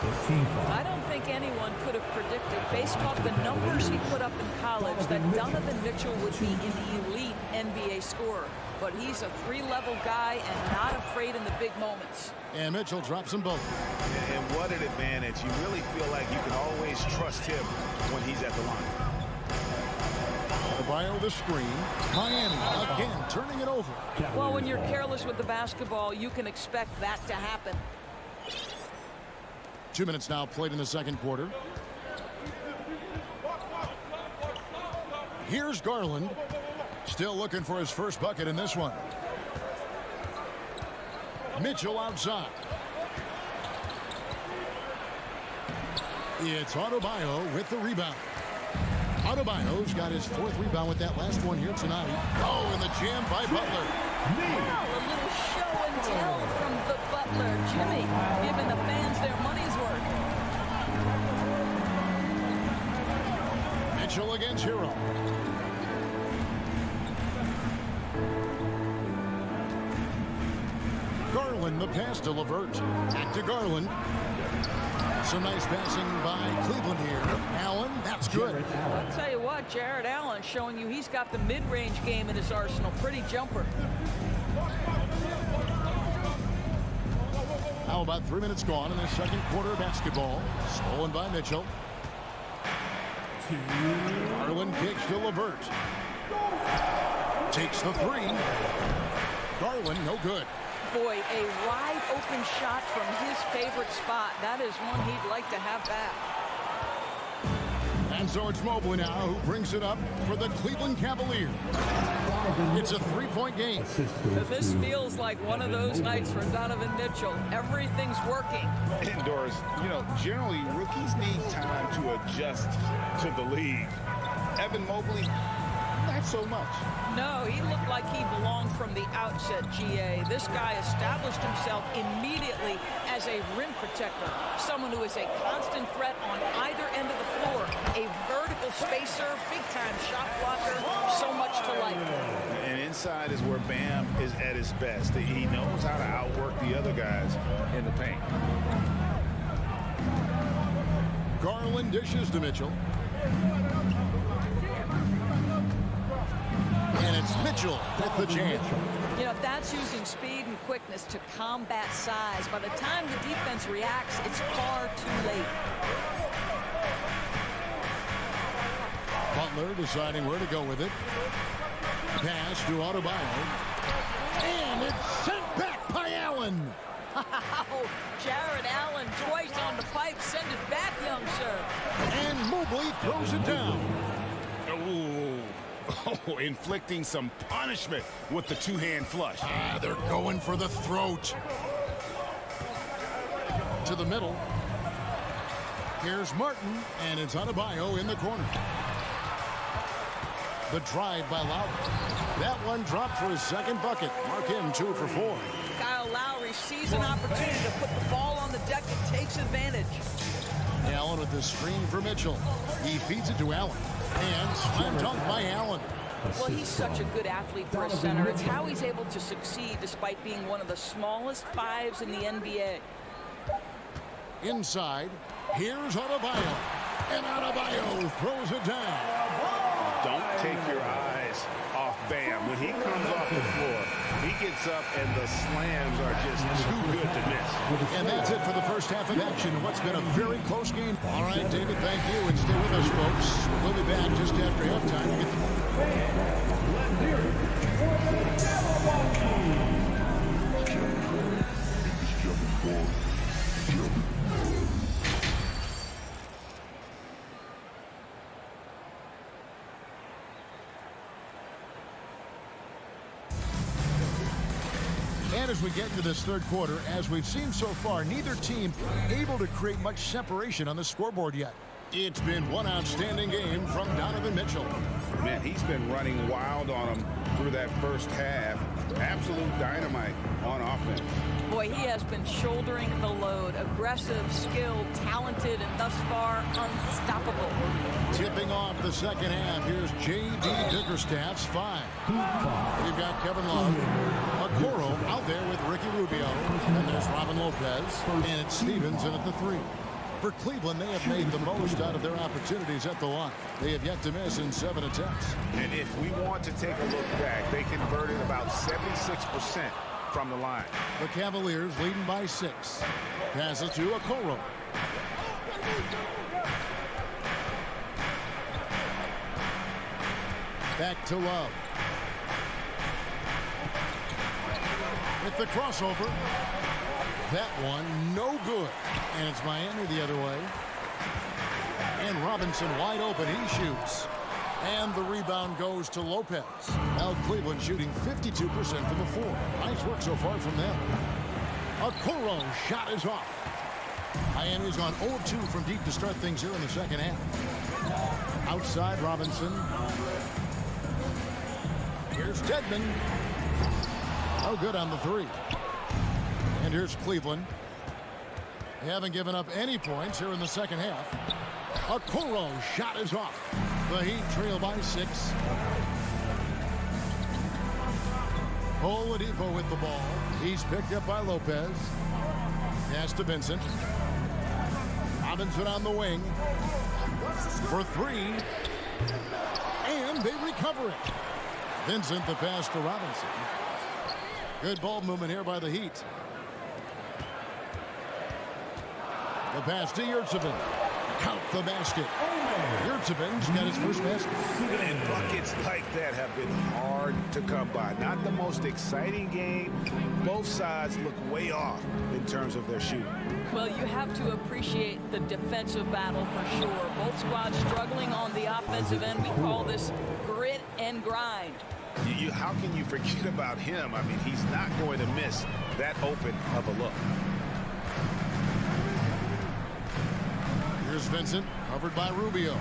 J: I don't think anyone could have predicted, based off the numbers he put up in college, that Donovan Mitchell would be an elite NBA scorer. But he's a 3-level guy and not afraid in the big moments.
E: And Mitchell drops them both.
F: And what an advantage. You really feel like you can always trust him when he's at the line.
E: Adebayo the screen. Miami again turning it over.
J: Well, when you're careless with the basketball, you can expect that to happen.
E: 2 minutes now played in the second quarter. Here's Garland. Still looking for his first bucket in this one. Mitchell outside. It's Adebayo with the rebound. Adebayo's got his fourth rebound with that last one here tonight. Oh, and the jam by Butler.
J: Wow, a little show and tell from the Butler. Jimmy giving the fans their money's worth.
E: Mitchell against Hero. Garland, the pass to LeVert. Back to Garland. Some nice passing by Cleveland here. Allen, that's good.
J: I'll tell you what, Jared Allen showing you he's got the mid-range game in his arsenal. Pretty jumper.
E: Now about 3 minutes gone in the second quarter of basketball. Stolen by Mitchell. Garland kicks to LeVert. Takes the three. Garland, no good.
J: Boy, a wide open shot from his favorite spot. That is one he'd like to have back.
E: And so it's Mobley now who brings it up for the Cleveland Cavaliers. It's a three-point game.
J: This feels like one of those nights for Donovan Mitchell. Everything's working.
F: Indoors, you know, generally rookies need time to adjust to the league. Evan Mobley, not so much.
J: No, he looked like he belonged from the outset, GA. This guy established himself immediately as a rim protector, someone who is a constant threat on either end of the floor, a vertical spacer, big-time shot blocker, so much to like.
F: And inside is where Bam is at his best. He knows how to outwork the other guys in the paint.
E: Garland dishes to Mitchell. And it's Mitchell with the jam.
J: You know, that's using speed and quickness to combat size. By the time the defense reacts, it's far too late.
E: Butler deciding where to go with it. Pass to Adebayo. And it's sent back by Allen.
J: Wow, Jared Allen twice on the pipe. Send it back, young sir.
E: And Mobley throws it down.
F: Oh, inflicting some punishment with the two-hand flush.
E: They're going for the throat. To the middle. Here's Martin, and it's Adebayo in the corner. The drive by Lowry. That one dropped for his second bucket. Mark him 2 for 4.
J: Kyle Lowry sees an opportunity to put the ball on the deck and takes advantage.
E: Allen with the screen for Mitchell. He feeds it to Allen. And slam dunk by Allen.
J: Well, he's such a good athlete for a center. It's how he's able to succeed despite being one of the smallest fives in the NBA.
E: Inside, here's Adebayo. And Adebayo throws it down.
F: Don't take your eyes off Bam. When he comes off the floor, he gets up and the slams are just too good to miss.
E: And that's it for the first half of action. What's been a very close game. All right, David, thank you. And stay with us, folks. We'll be back just after halftime.
D: Let's hear it for the Cavaliers.
E: And as we get into this third quarter, as we've seen so far, neither team able to create much separation on the scoreboard yet. It's been one outstanding game from Donovan Mitchell.
F: Man, he's been running wild on him through that first half. Absolute dynamite on offense.
J: Boy, he has been shouldering the load. Aggressive, skilled, talented, and thus far unstoppable.
E: Tipping off the second half, here's J.D. Bickerstaff's 5. We've got Kevin Love, Okoro out there with Ricky Rubio, and there's Robin Lopez, and it's Stevens in at the 3. For Cleveland, they have made the most out of their opportunities at the line. They have yet to miss in 7 attempts.
F: And if we want to take a look back, they converted about 76% from the line.
E: The Cavaliers leading by 6. Pass it to Okoro. Back to Love. With the crossover. That one, no good. And it's Miami the other way. And Robinson wide open. He shoots. And the rebound goes to Lopez. Now Cleveland shooting 52% from the floor. Nice work so far from them. Okoro shot is off. Miami's gone 0-2 from deep to start things here in the second half. Outside Robinson. Here's Dedmon. No good on the three. And here's Cleveland. They haven't given up any points here in the second half. Okoro shot is off. The Heat trail by 6. Oladipo with the ball. He's picked up by Lopez. Pass to Vincent. Robinson on the wing. For 3. And they recover it. Vincent the pass to Robinson. Good ball movement here by the Heat. The pass to Yurtsevin. Count the basket. Yurtsevin's got his first basket.
F: And buckets like that have been hard to come by. Not the most exciting game. Both sides look way off in terms of their shooting.
J: Well, you have to appreciate the defensive battle for sure. Both squads struggling on the offensive end. We call this grit and grind.
F: How can you forget about him? I mean, he's not going to miss that open of a look.
E: Here's Vincent, covered by Rubio.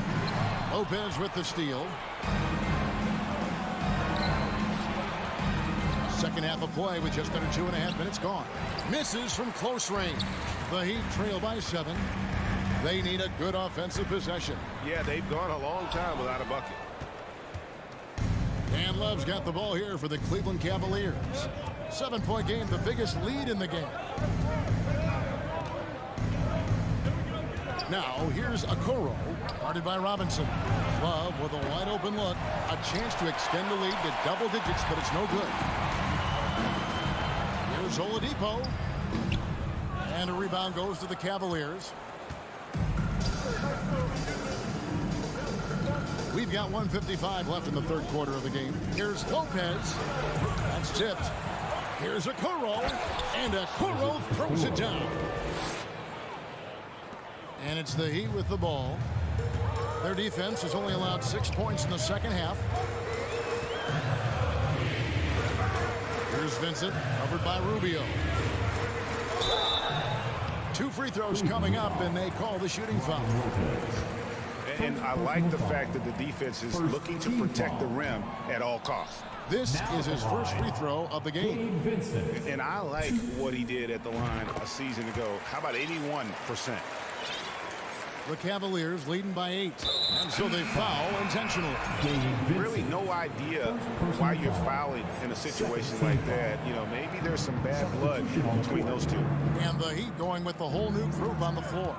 E: Lopez with the steal. Second half of play with just under 2.5 minutes gone. Misses from close range. The Heat trail by 7. They need a good offensive possession.
F: Yeah, they've gone a long time without a bucket.
E: And Love's got the ball here for the Cleveland Cavaliers. 7-point game, the biggest lead in the game. Now, here's Okoro, guarded by Robinson. Love with a wide open look. A chance to extend the lead to double digits, but it's no good. Here's Oladipo. And a rebound goes to the Cavaliers. We've got 1:55 left in the third quarter of the game. Here's Lopez. That's tipped. Here's Okoro. And Okoro throws it down. And it's the Heat with the ball. Their defense has only allowed 6 points in the second half. Here's Vincent, covered by Rubio. 2 free throws coming up, and they call the shooting foul.
F: And I like the fact that the defense is looking to protect the rim at all costs.
E: This is his first free throw of the game.
F: And I like what he did at the line a season ago. How about 81%?
E: The Cavaliers leading by 8. And so they foul intentionally.
F: Really no idea why you're fouling in a situation like that. You know, maybe there's some bad blood between those two.
E: And the Heat going with the whole new group on the floor.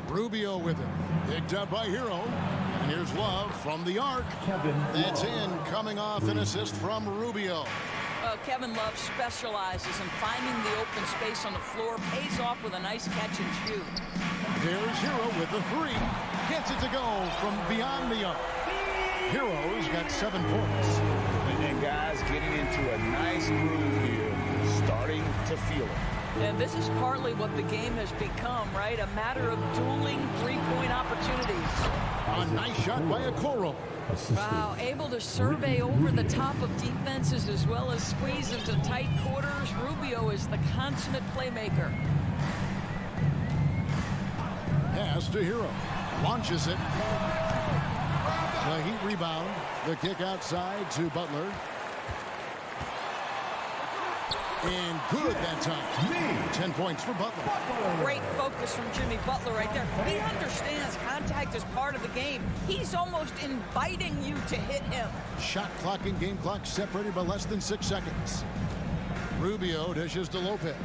E: Rubio with him. Picked up by Hero. And here's Love from the arc. That's in, coming off an assist from Rubio.
J: Well, Kevin Love specializes in finding the open space on the floor, pays off with a nice catch and shoot.
E: There's Hero with the 3. Gets it to go from beyond the arc. Hero's got 7 points.
F: And guys getting into a nice groove here, starting to feel it.
J: And this is partly what the game has become, right? A matter of dueling three-point opportunities.
E: A nice shot by Okoro.
J: Wow, able to survey over the top of defenses as well as squeeze into tight quarters. Rubio is the consummate playmaker.
E: Pass to Hero. Launches it. The Heat rebound. The kick outside to Butler. And good that time. 10 points for Butler.
J: Great focus from Jimmy Butler right there. He understands contact is part of the game. He's almost inviting you to hit him.
E: Shot clock and game clock separated by less than 6 seconds. Rubio dishes to Lopez.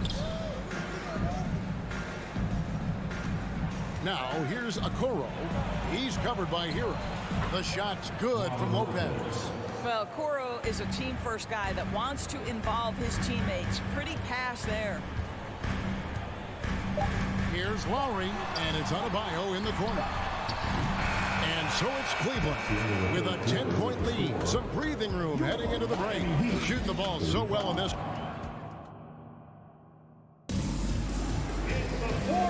E: Now here's Okoro. He's covered by Hero. The shot's good from Lopez.
J: Well, Okoro is a team-first guy that wants to involve his teammates. Pretty pass there.
E: Here's Lowry, and it's Adebayo in the corner. And And so it's Cleveland with a 10-point lead. Some breathing room heading into the break. Shooting the ball so well in this.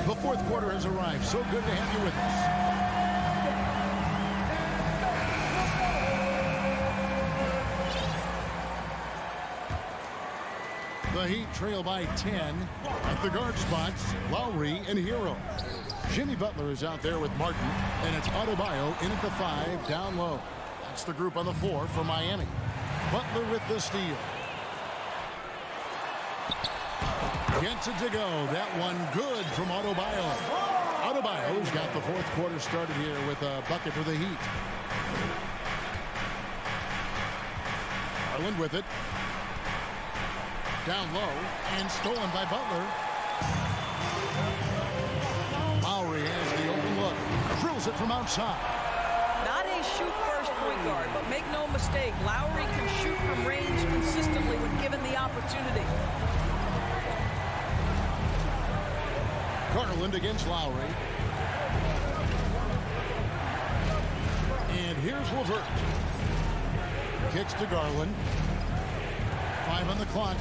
E: The fourth quarter has arrived. So good to have you with us. The Heat trail by 10 at the guard spots. Lowry and Hero. Jimmy Butler is out there with Martin, and it's Adebayo in at the 5 down low. That's the group on the 4 for Miami. Butler with the steal. Gets it to go. That one good from Adebayo. Adebayo's got the fourth quarter started here with a bucket for the Heat. Garland with it. Down low and stolen by Butler. Lowry has the open look. Drills it from outside.
J: Not a shoot-first point guard, but make no mistake, Lowry can shoot from range consistently when given the opportunity.
E: Garland against Lowry. And here's LeVert. Kicks to Garland. 5 on the clock.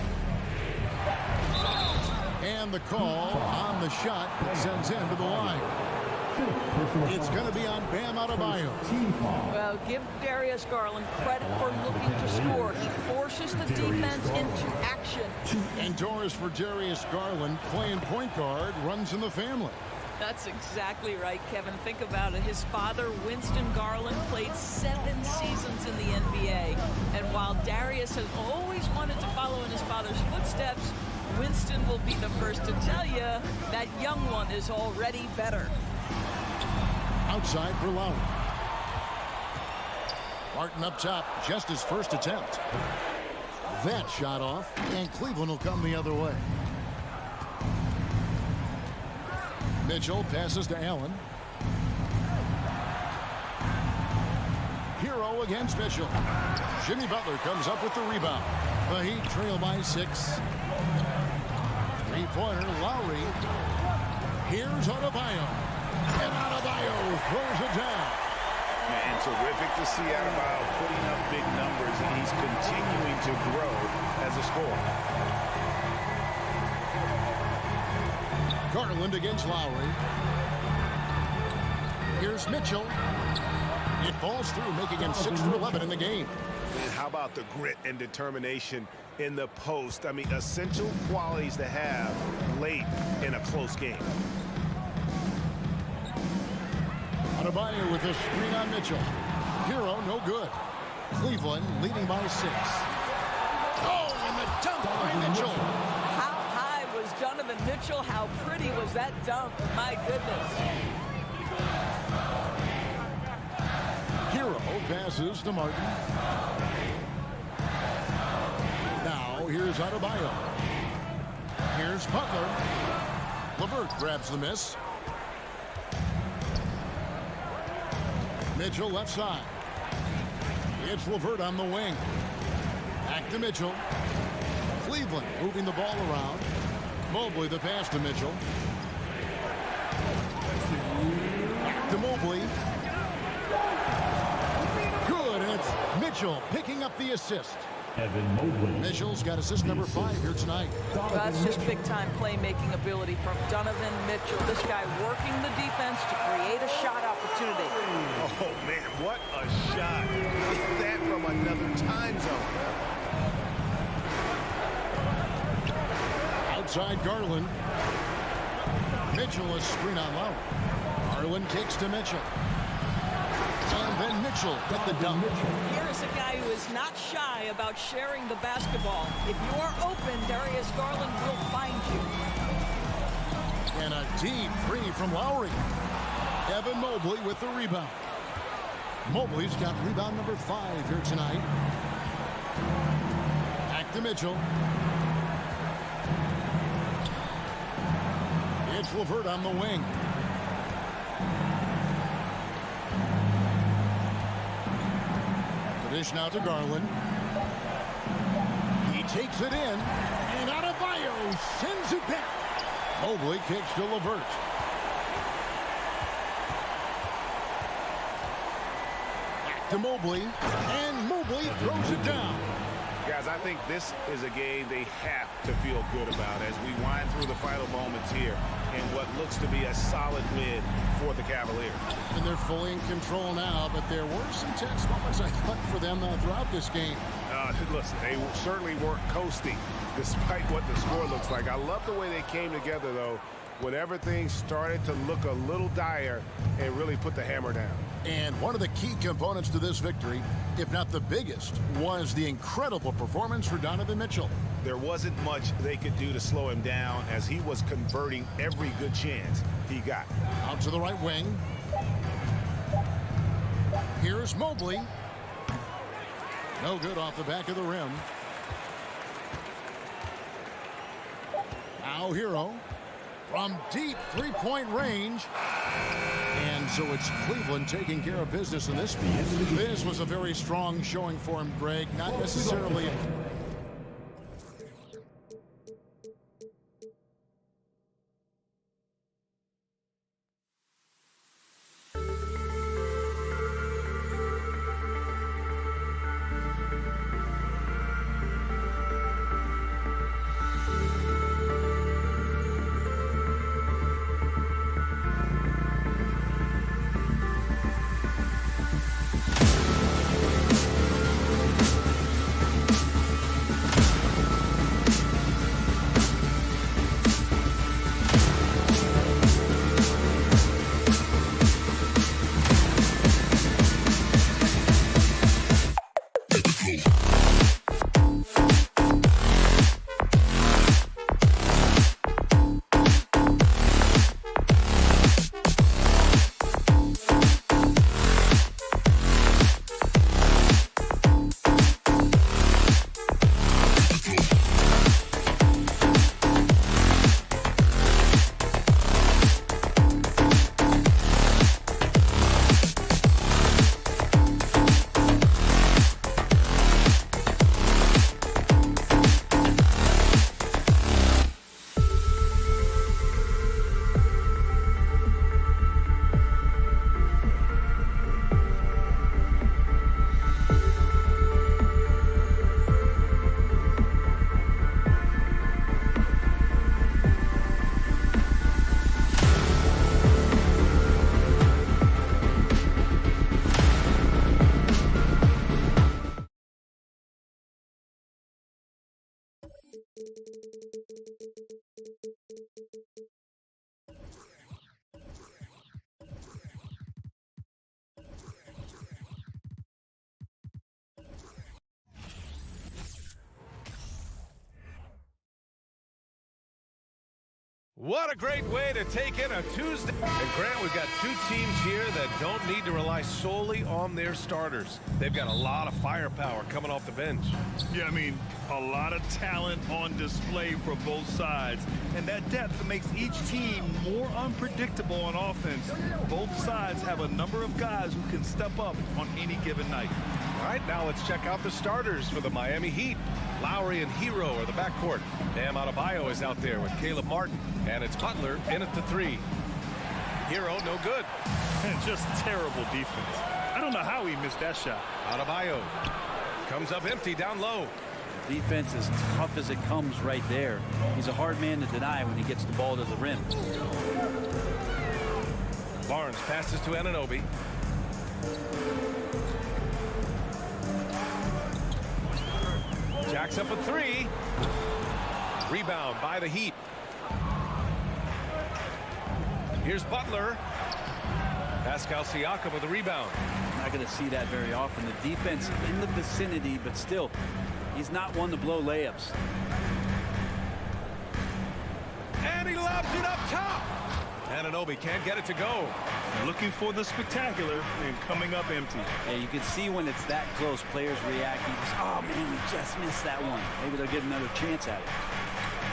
E: And the call on the shot that sends him to the line. It's going to be on Bam Adebayo.
J: Well, give Darius Garland credit for looking to score. He forces the defense into action.
E: Indoors for Darius Garland, playing point guard, runs in the family.
J: That's exactly right, Kevin. Think about it. His father, Winston Garland, played 7 seasons in the NBA. And while Darius has always wanted to follow in his father's footsteps, Winston will be the first to tell you that young one is already better.
E: Outside for Lowry. Martin up top, just his first attempt. That shot off, and Cleveland will come the other way. Mitchell passes to Allen. Hero against Mitchell. Jimmy Butler comes up with the rebound. The Heat trail by 6. Three-pointer, Lowry. Here's Adebayo. And Adebayo throws it down.
F: Man, terrific to see Adebayo putting up big numbers, and he's continuing to grow as a scorer.
E: Garland against Lowry. Here's Mitchell. It falls through, making him 6 for 11 in the game.
F: And how about the grit and determination in the post? I mean, essential qualities to have late in a close game.
E: Adebayo with a screen on Mitchell. Hero, no good. Cleveland leading by 6. Oh, and the dunk by Mitchell.
J: How high was Donovan Mitchell? How pretty was that dunk? My goodness.
E: Hero passes to Martin. Now here's Adebayo. Here's Butler. LeVert grabs the miss. Mitchell left side. It's LeVert on the wing. Back to Mitchell. Cleveland moving the ball around. Mobley the pass to Mitchell. Back to Mobley. Good, and it's Mitchell picking up the assist.
D: Evan Mobley.
E: Mitchell's got assist number 5 here tonight.
J: Well, that's just big-time playmaking ability from Donovan Mitchell. This guy working the defense to create a shot opportunity.
F: Oh, man, what a shot. Is that from another time zone?
E: Outside Garland. Mitchell a screen on Lowry. Garland kicks to Mitchell. And then Mitchell got the dunk.
J: Here is a guy who is not shy about sharing the basketball. If you are open, Darius Garland will find you.
E: And a deep 3 from Lowry. Evan Mobley with the rebound. Mobley's got rebound number 5 here tonight. Back to Mitchell. It's LeVert on the wing. The dish now to Garland. He takes it in, and Adebayo sends it back. Mobley kicks to LeVert. to Mobley, and Mobley throws it down.
F: Guys, I think this is a game they have to feel good about as we wind through the final moments here in what looks to be a solid win for the Cavaliers.
E: And they're fully in control now, but there were some tense moments, I thought, for them throughout this game.
F: Listen, they certainly weren't coasting despite what the score looks like. I love the way they came together, though, when everything started to look a little dire and really put the hammer down.
E: And one of the key components to this victory, if not the biggest, was the incredible performance for Donovan Mitchell.
F: There wasn't much they could do to slow him down as he was converting every good chance he got.
E: Out to the right wing. Here's Mobley. No good off the back of the rim. Now Hero from deep three-point range. And so it's Cleveland taking care of business in this field. This was a very strong showing for him, Greg. Not necessarily...
A: What a great way to take in a Tuesday. And Grant, we've got two teams here that don't need to rely solely on their starters. They've got a lot of firepower coming off the bench.
B: Yeah, I mean, a lot of talent on display for both sides. And that depth makes each team more unpredictable on offense. Both sides have a number of guys who can step up on any given night.
A: All right, now let's check out the starters for the Miami Heat. Lowry and Hero are the backcourt. Bam Adebayo is out there with Caleb Martin. And it's Butler in at the three. Hero, no good.
B: And just terrible defense. I don't know how he missed that shot.
A: Adebayo comes up empty down low.
C: The defense is tough as it comes right there. He's a hard man to deny when he gets the ball to the rim.
A: Barnes passes to Anunoby. Jacks up a three. Rebound by the Heat. Here's Butler. Pascal Siakam with a rebound.
C: Not going to see that very often. The defense in the vicinity, but still, he's not one to blow layups.
A: And he lobs it up top. Anunoby can't get it to go.
B: Looking for the spectacular and coming up empty.
C: Yeah, you can see when it's that close, players reacting. Oh, man, we just missed that one. Maybe they'll get another chance at it.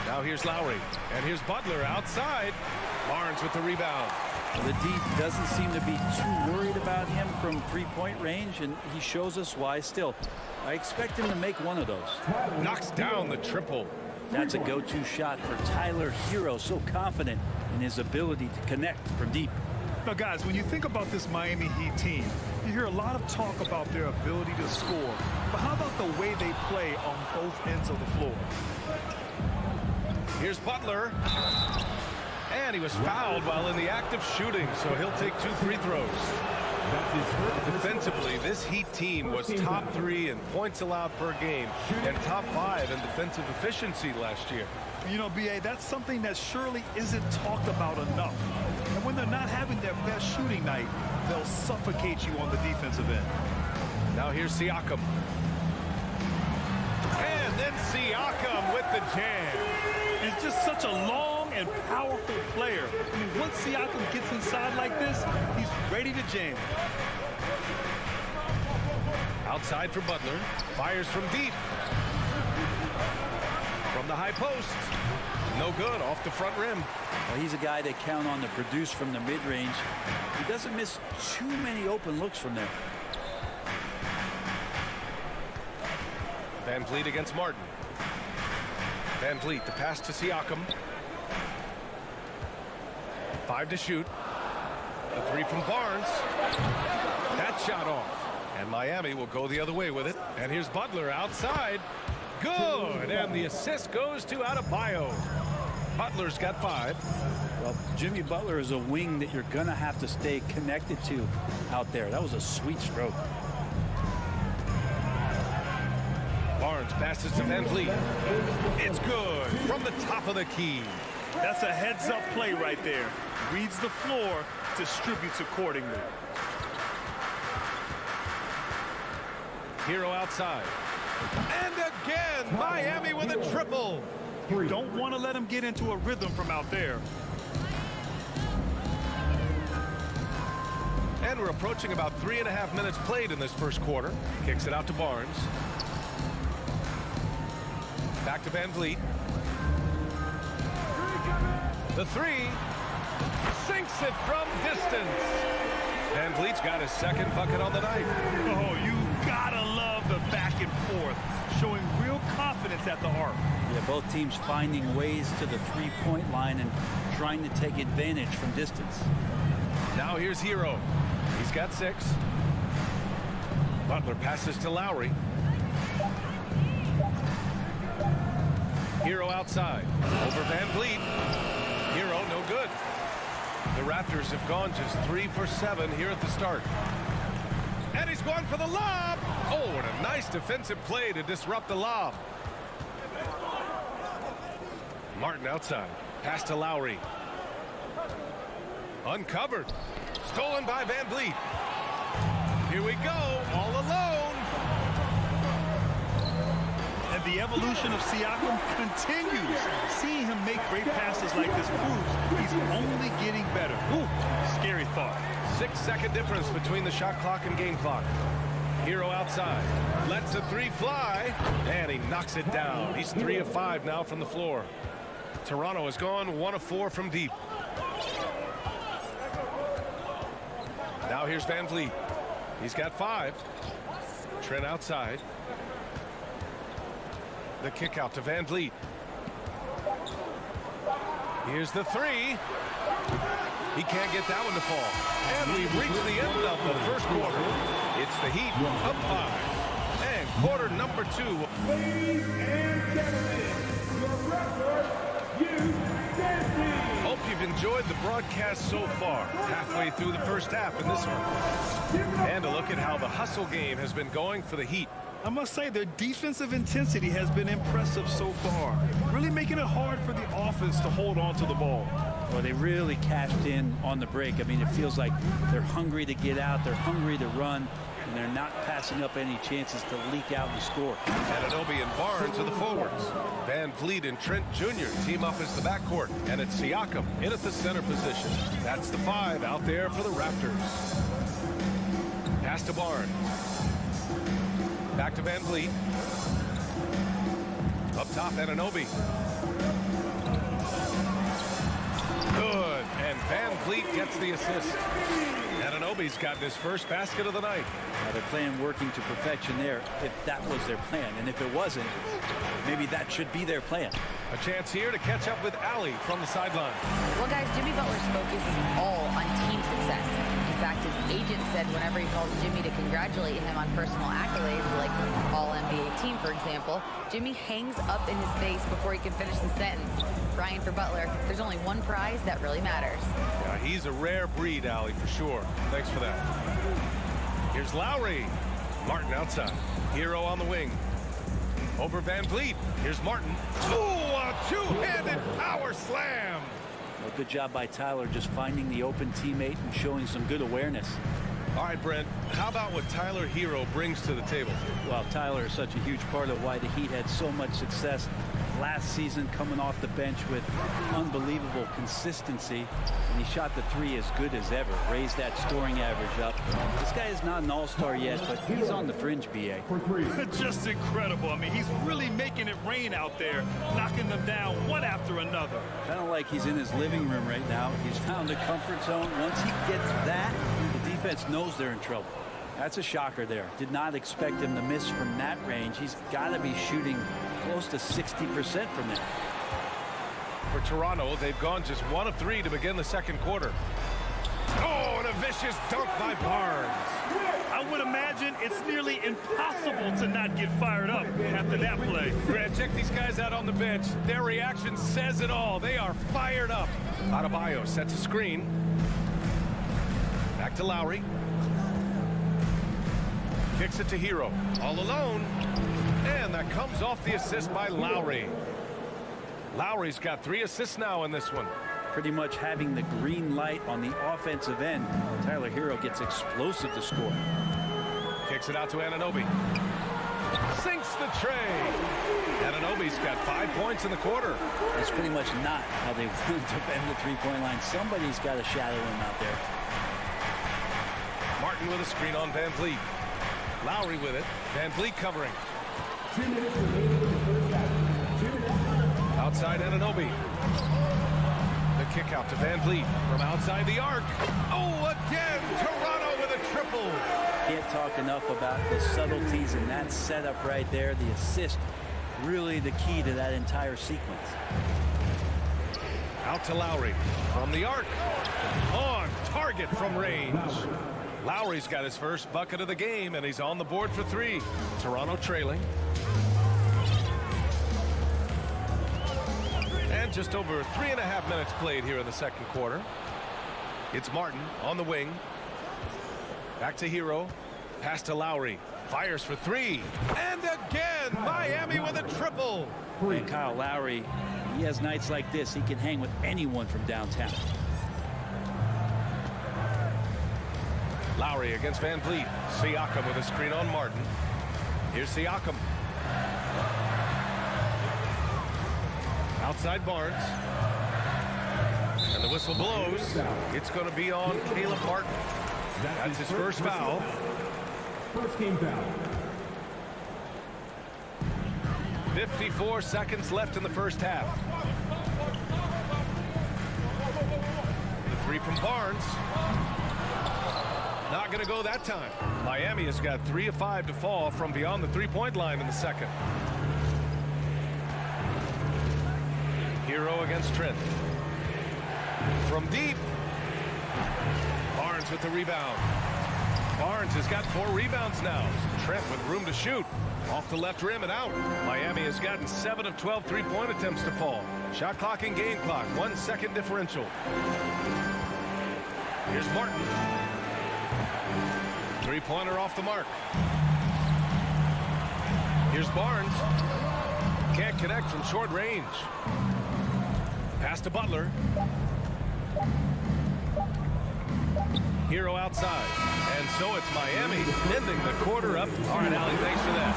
A: Now here's Lowry. And here's Butler outside. Barnes with the rebound.
C: The D doesn't seem to be too worried about him from three-point range, and he shows us why still. I expect him to make one of those.
A: Knocks down the triple.
C: That's a go-to shot for Tyler Hero, so confident in his ability to connect from deep.
B: Now, guys, when you think about this Miami Heat team, you hear a lot of talk about their ability to score. But how about the way they play on both ends of the floor?
A: Here's Butler. And he was fouled while in the act of shooting, so he'll take 2 free throws. Defensively, this Heat team was top 3 in points allowed per game and top 5 in defensive efficiency last year.
B: You know, B.A., that's something that surely isn't talked about enough. And when they're not having their best shooting night, they'll suffocate you on the defensive end.
A: Now here's Siakam. And then Siakam with the jam.
B: He's just such a long and powerful player. I mean, once Siakam gets inside like this, he's ready to jam.
A: Outside for Butler. Fires from deep. From the high post. No good, off the front rim.
C: Well, he's a guy they count on to produce from the mid-range. He doesn't miss too many open looks from there.
A: Van Vliet against Martin. Van Vliet, the pass to Siakam. 5 to shoot. The 3 from Barnes. That shot off. And Miami will go the other way with it. And here's Butler outside. Good. And the assist goes to Adebayo. Butler's got 5.
C: Well, Jimmy Butler is a wing that you're going to have to stay connected to out there. That was a sweet stroke.
A: Barnes passes to Van Vliet. It's good from the top of the key.
B: That's a heads-up play right there. Reads the floor, distributes accordingly.
A: Hero outside. And again, Miami with a triple.
B: Don't want to let him get into a rhythm from out there.
A: And we're approaching about 3.5 minutes played in this first quarter. Kicks it out to Barnes. Back to Van Vliet. The 3. Sinks it from distance. Van Vliet's got his second bucket on the night.
B: Oh, you gotta love the back and forth. Showing real confidence at the arc.
C: Yeah, both teams finding ways to the three-point line and trying to take advantage from distance.
A: Now here's Hero. He's got 6. Butler passes to Lowry. Hero outside. Over Van Vliet. Hero no good. The Raptors have gone just 3 for 7 here at the start. And he's going for the lob. Oh, what a nice defensive play to disrupt the lob. Martin outside. Pass to Lowry. Uncovered. Stolen by Van Vliet. Here we go, all alone.
B: And the evolution of Siakam continues. Seeing him make great passes like this proves he's only getting better. Ooh, scary thought.
A: 6-second difference between the shot clock and game clock. Hero outside. Lets a 3 fly. And he knocks it down. He's 3 of 5 now from the floor. Toronto has gone 1 of 4 from deep. Now here's Van Vliet. He's got 5. Trent outside. The kick out to Van Vliet. Here's the 3. He can't get that one to fall. And we've reached the end of the first quarter. It's the Heat up 5. And quarter number 2.
D: Ladies and gentlemen, your Raptors youth dancing.
A: Hope you've enjoyed the broadcast so far. Halfway through the first half in this one. And a look at how the hustle game has been going for the Heat.
B: I must say their defensive intensity has been impressive so far. Really making it hard for the offense to hold on to the ball.
C: Well, they really cashed in on the break. I mean, it feels like they're hungry to get out. They're hungry to run. And they're not passing up any chances to leak out and score.
A: Anunoby and Barnes are the forwards. Van Vliet and Trent Jr. team up as the backcourt. And it's Siakam in at the center position. That's the 5 out there for the Raptors. Pass to Barnes. Back to Van Vliet. Up top, Anunoby. Good. And Van Vliet gets the assist. Anunoby's gotten his first basket of the night.
C: Now they're playing working to perfection there, if that was their plan. And if it wasn't, maybe that should be their plan.
A: A chance here to catch up with Allie from the sideline.
L: Well, guys, Jimmy Butler's focus is all on team success. success. In fact, his agent said whenever he calls Jimmy to congratulate him on personal accolades, like All-NBA team, for example, Jimmy hangs up in his face before he can finish the sentence. Ryan, for Butler, there's only one prize that really matters.
A: Yeah, he's a rare breed, Allie, for sure. Thanks for that. Here's Lowry. Martin outside. Hero on the wing. Over Van Vliet. Here's Martin. Ooh, a two-handed power slam.
C: Well, good job by Tyler just finding the open teammate and showing some good awareness.
A: All right, Brent, how about what Tyler Hero brings to the table?
C: Well, Tyler is such a huge part of why the Heat had so much success last season, coming off the bench with unbelievable consistency. And he shot the three as good as ever, raised that scoring average up. This guy is not an all-star yet, but he's on the fringe, B.A.
B: Just incredible. I mean, he's really making it rain out there, knocking them down one after another.
C: Kind of like he's in his living room right now. He's found a comfort zone. Once he gets that, the defense knows they're in trouble. That's a shocker there. Did not expect him to miss from that range. He's got to be shooting close to 60% from there.
A: For Toronto, they've gone just 1 of 3 to begin the second quarter. Oh, and a vicious dunk by Barnes.
B: I would imagine it's nearly impossible to not get fired up after that play.
A: Grant, check these guys out on the bench. Their reaction says it all. They are fired up. Adebayo sets a screen. Back to Lowry. Kicks it to Hero. All alone. And that comes off the assist by Lowry. Lowry's got 3 assists now in this one.
C: Pretty much having the green light on the offensive end. Tyler Hero gets explosive to score.
A: Kicks it out to Anunoby. Sinks the tray. Anunoby's got 5 points in the quarter.
C: That's pretty much not how they want to defend the three-point line. Somebody's got to shadow him out there.
A: Martin with a screen on Van Vliet. Lowry with it. Van Vliet covering.
D: 2 minutes remaining in the first half. 2 minutes.
A: Outside Anunoby. The kick out to Van Vliet from outside the arc. Oh, again, Toronto with a triple.
C: Can't talk enough about the subtleties in that setup right there. The assist, really the key to that entire sequence.
A: Out to Lowry from the arc. On target from range. Lowry's got his first bucket of the game, and he's on the board for 3. Toronto trailing. And just over 3.5 minutes played here in the second quarter. It's Martin on the wing. Back to Hero. Pass to Lowry. Fires for 3. And again, Miami with a triple.
C: And Kyle Lowry, he has nights like this. He can hang with anyone from downtown.
A: Lowry against Van Vliet. Siakam with a screen on Martin. Here's Siakam. Outside Barnes. And the whistle blows. It's going to be on Caleb Martin. That's his first foul.
D: First game foul.
A: 54 seconds left in the first half. The 3 from Barnes. Not going to go that time. Miami has got 3 of 5 to fall from beyond the three-point line in the second. Hero against Trent. From deep. Barnes with the rebound. Barnes has got 4 rebounds now. Trent with room to shoot. Off the left rim and out. Miami has gotten 7 of 12 three-point attempts to fall. Shot clock and game clock. 1 second differential. Here's Martin. Three-pointer off the mark. Here's Barnes. Can't connect from short range. Pass to Butler. Hero outside. And so it's Miami ending the quarter up. All right, Allie, thanks for that.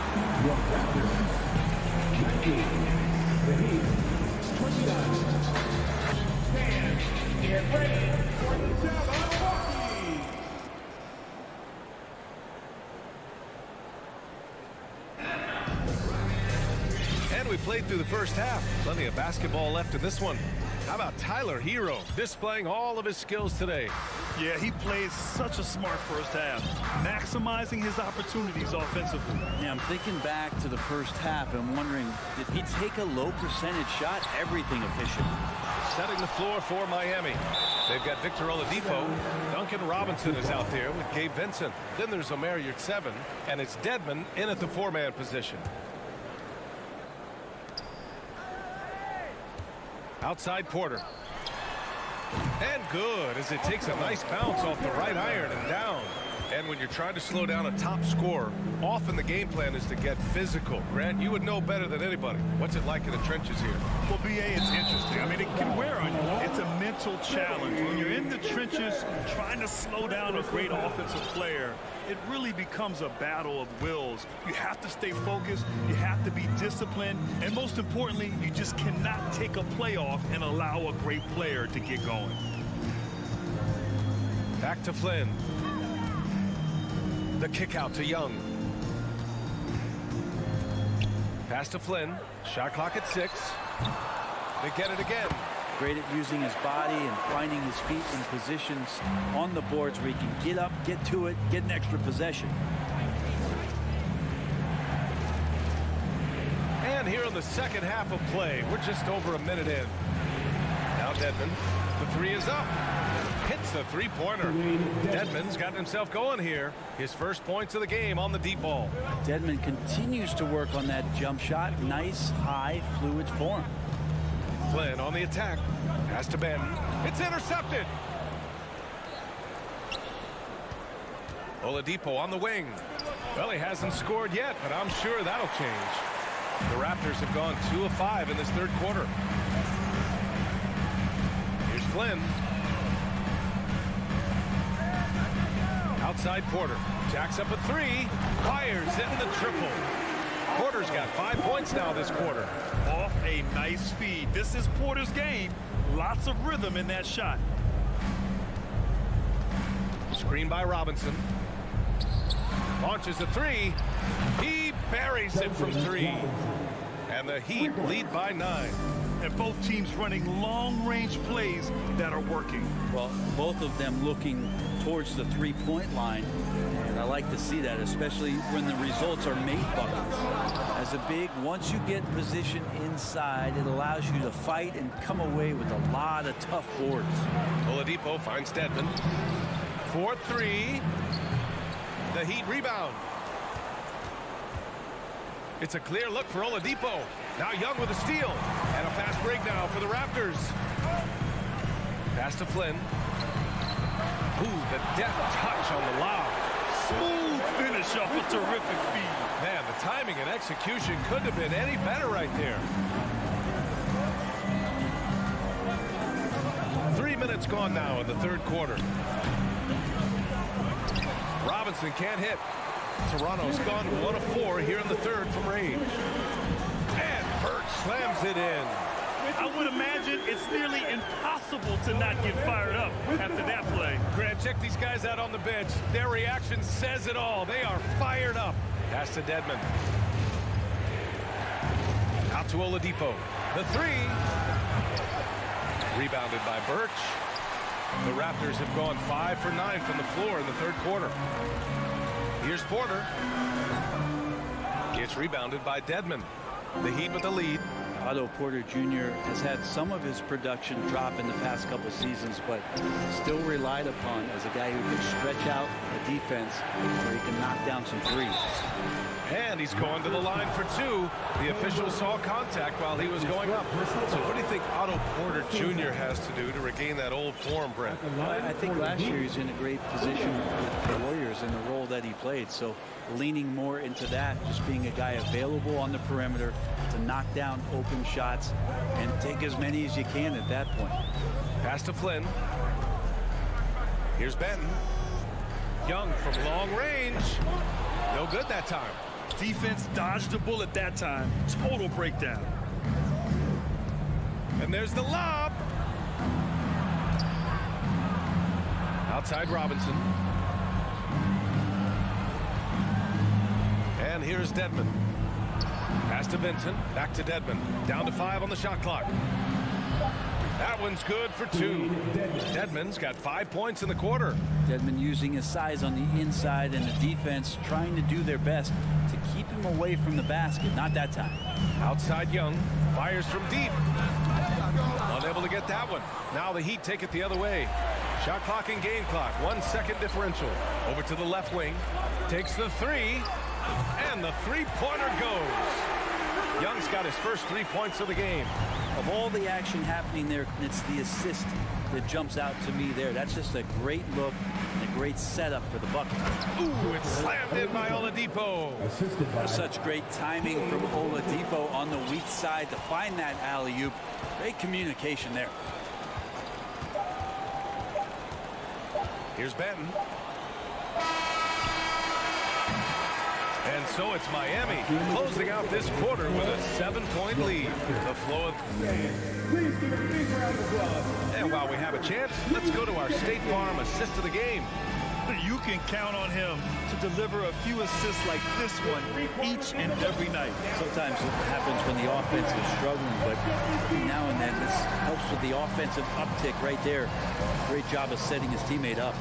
D: The Heat, 29. Fans, get ready for the Milwaukee.
A: And we played through the first half. Plenty of basketball left in this one. How about Tyler Hero displaying all of his skills today?
B: Yeah, he played such a smart first half, maximizing his opportunities offensively.
C: Yeah, I'm thinking back to the first half and wondering, did he take a low percentage shot? Everything efficient.
A: Setting the floor for Miami. They've got Victor Oladipo. Duncan Robinson is out there with Gabe Vincent. Then there's Omer at 7, and it's Dedmon in at the 4-man position. Outside Porter. And good, as it takes a nice bounce off the right iron and down. And when you're trying to slow down a top scorer, often the game plan is to get physical. Grant, you would know better than anybody. What's it like in the trenches here?
B: Well, BA, it's interesting. I mean, it can wear on you. It's a mental challenge. When you're in the trenches trying to slow down a great offensive player, it really becomes a battle of wills. You have to stay focused. You have to be disciplined. And most importantly, you just cannot take a play off and allow a great player to get going.
A: Back to Flynn. The kick out to Young. Pass to Flynn. Shot clock at 6. They get it again.
C: Great at using his body and finding his feet in positions on the boards where he can get up, get to it, get an extra possession.
A: And here in the second half of play, we're just over a minute in. Now Dedmon. The 3 is up. Hits the 3-pointer. Dedmon's gotten himself going here. His first points of the game on the deep ball.
C: Dedmon continues to work on that jump shot. Nice, high, fluid form.
A: Flynn on the attack. Pass to Ben. It's intercepted. Oladipo on the wing. Well, he hasn't scored yet, but I'm sure that'll change. The Raptors have gone 2 of 5 in this third quarter. Here's Flynn. Outside Porter. Jacks up a 3. Fires in the triple. Porter's got 5 points now this quarter.
B: Off a nice feed. This is Porter's game. Lots of rhythm in that shot.
A: Screen by Robinson. Launches a 3. He buries it from 3. And the Heat lead by 9.
B: And both teams running long-range plays that are working.
C: Well, both of them looking towards the 3-point line. And I like to see that, especially when the results are made buckets. As a big, once you get position inside, it allows you to fight and come away with a lot of tough boards.
A: Oladipo finds Dedmon. 4-3. The Heat rebound. It's a clear look for Oladipo. Now Young with a steal. And a fast break now for the Raptors. Pass to Flynn. Ooh, the deft touch on the lob.
B: Smooth finish off a terrific feed.
A: Man, the timing and execution couldn't have been any better right there. 3 minutes gone now in the third quarter. Robinson can't hit. Toronto's gone 1 of 4 here in the third from range. And Burt slams it in.
B: I would imagine it's nearly impossible to not get fired up after that play.
A: Grant, check these guys out on the bench. Their reaction says it all. They are fired up. Pass to Dedmon. Out to Oladipo. The 3. Rebounded by Birch. The Raptors have gone 5 for 9 from the floor in the third quarter. Here's Porter. It's rebounded by Dedmon. The Heat with the lead.
C: Otto Porter Jr. has had some of his production drop in the past couple seasons, but still relied upon as a guy who can stretch out the defense where he can knock down some threes.
A: And he's going to the line for 2. The official saw contact while he was going up. So what do you think Otto Porter Jr. has to do to regain that old form, Brent?
C: I think last year he's in a great position with the Warriors in the role that he played. So leaning more into that, just being a guy available on the perimeter to knock down open shots and take as many as you can at that point.
A: Pass to Flynn. Here's Benton. Young from long range. No good that time.
B: Defense dodged the bullet that time. Total breakdown.
A: And there's the lob. Outside Robinson. And here's Dedmon. Pass to Vincent. Back to Dedmon. Down to 5 on the shot clock. That one's good for 2. Dedmon's got 5 points in the quarter.
C: Dedmon using his size on the inside and the defense trying to do their best to keep him away from the basket. Not that time.
A: Outside Young. Fires from deep. Unable to to get that one. Now the Heat take it the other way. Shot clock and game clock. 1 second differential. Over to the left wing. Takes the three. And the three-pointer goes. Young's got his first 3 points of the game.
C: Of all the action happening there, it's the assist that jumps out to me there. That's just a great look and a great setup for the bucket.
A: Ooh, it's slammed in by Oladipo.
C: Such great timing from Oladipo on the weak side to find that alley-oop. Great communication there.
A: Here's Benton. And so it's Miami closing out this quarter with a 7-point lead. The flow of... And while we have a chance, let's go to our State Farm assist of the game.
B: You can count on him to deliver a few assists like this one each and every night.
C: Sometimes it happens when the offense is struggling, but now and then this helps with the offensive uptick right there. Great job of setting his teammate up.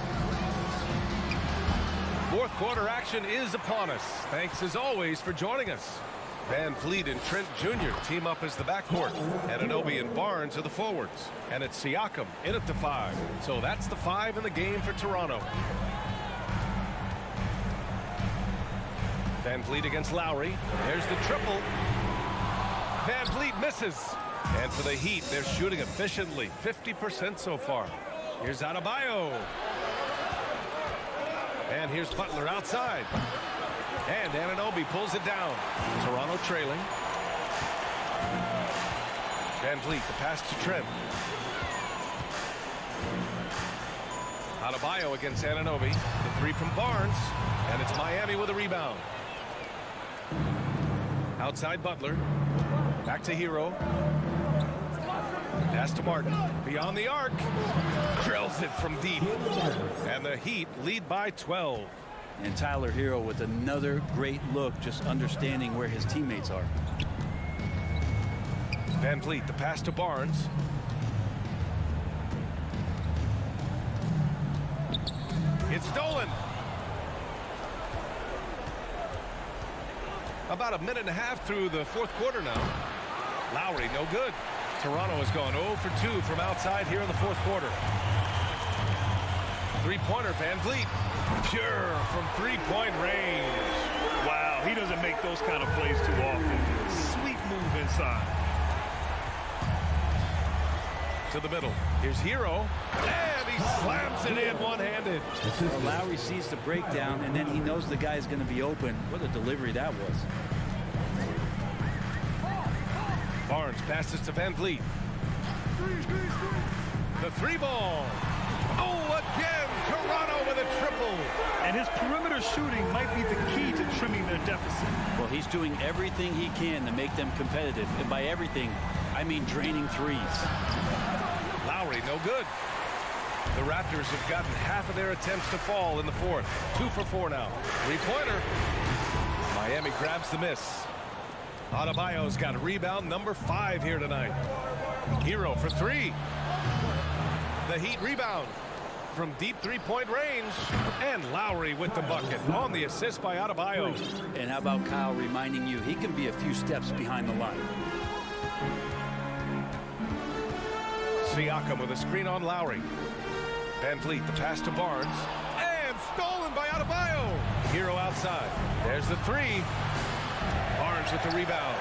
A: Fourth quarter action is upon us. Thanks as always for joining us. Van Vliet and Trent Jr. team up as the backcourt. Anunoby and Barnes are the forwards. And it's Siakam in at the 5. So that's the 5 in the game for Toronto. Van Vliet against Lowry. There's the triple. Van Vliet misses. And for the Heat, they're shooting efficiently. 50% so far. Here's Adebayo. And here's Butler outside. And Anunoby pulls it down. Toronto trailing. Van Vliet, the pass to Trent. Adebayo against Anunoby. The 3 from Barnes. And it's Miami with a rebound. Outside Butler. Back to Hero. Pass to Martin. Beyond the arc. Drills it from deep. And the Heat lead by 12.
C: And Tyler Hero with another great look, just understanding where his teammates are.
A: Van Vliet, the pass to Barnes. It's stolen. About a minute and a half through the fourth quarter now. Lowry, no good. Toronto has gone 0 for 2 from outside here in the fourth quarter. Three-pointer, Van Vliet. Pure from three-point range.
B: Wow, he doesn't make those kind of plays too often. Sweet move inside.
A: To the middle. Here's Hero. And he slams it in one-handed.
C: Well, Lowry sees the breakdown, and then he knows the guy's going to be open. What a delivery that was.
A: Barnes passes to Van Vliet. The 3-ball. Oh, again, Toronto with a triple.
B: And his perimeter shooting might be the key to trimming their deficit.
C: Well, he's doing everything he can to make them competitive. And by everything, I mean draining threes.
A: Lowry, no good. The Raptors have gotten half of their attempts to fall in the fourth. 2 for 4 now. Three-pointer. Miami grabs the miss. Adebayo's got rebound number 5 here tonight. Hero for 3. The Heat rebound from deep three-point range. And Lowry with the bucket on the assist by Adebayo.
C: And how about Kyle reminding you, he can be a few steps behind the line.
A: Siakam with a screen on Lowry. Van Vliet, the pass to Barnes. And stolen by Adebayo. Hero outside. There's the 3. Barnes with the rebound.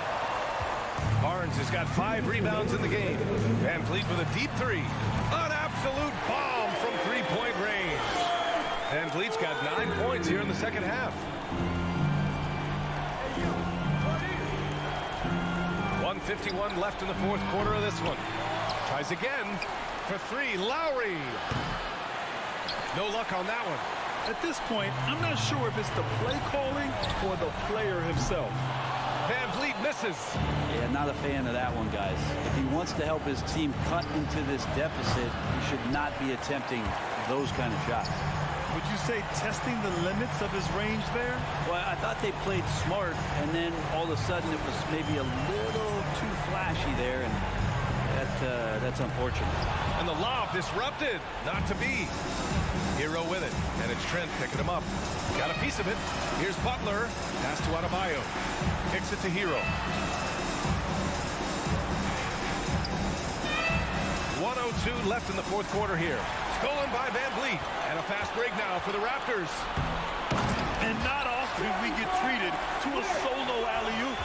A: Barnes has got 5 rebounds in the game. Van Vliet with a deep 3. An absolute bomb from three-point range. Van Vliet's got 9 points here in the second half. 1:51 left in the fourth quarter of this one. Tries again for 3. Lowry. No luck on that one.
B: At this point, I'm not sure if it's the play calling or the player himself.
A: Van Vliet misses.
C: Yeah, not a fan of that one, guys. If he wants to help his team cut into this deficit, he should not be attempting those kind of shots.
B: Would you say testing the limits of his range there?
C: Well, I thought they played smart, and then all of a sudden it was maybe a little too flashy there, and that's unfortunate.
A: And the lob disrupted. Not to be. Hero with it. And it's Trent picking him up. Got a piece of it. Here's Butler. Pass to Adebayo. Kicks it to Hero. 1:02 left in the fourth quarter here. Stolen by Van Vliet. And a fast break now for the Raptors.
B: And not often we get treated to a solo alley-oop.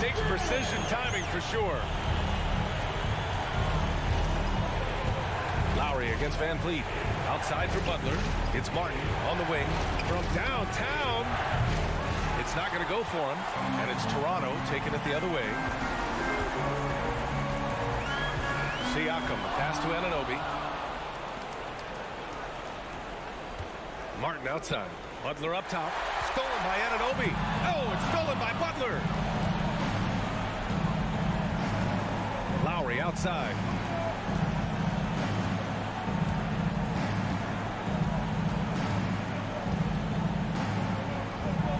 A: Takes precision timing for sure. Lowry against Van Vliet. Outside for Butler. It's Martin on the wing from downtown. It's not going to go for him. And it's Toronto taking it the other way. Siakam, pass to Anunoby. Martin outside. Butler up top. Stolen by Anunoby. Oh, it's stolen by Butler. Lowry outside.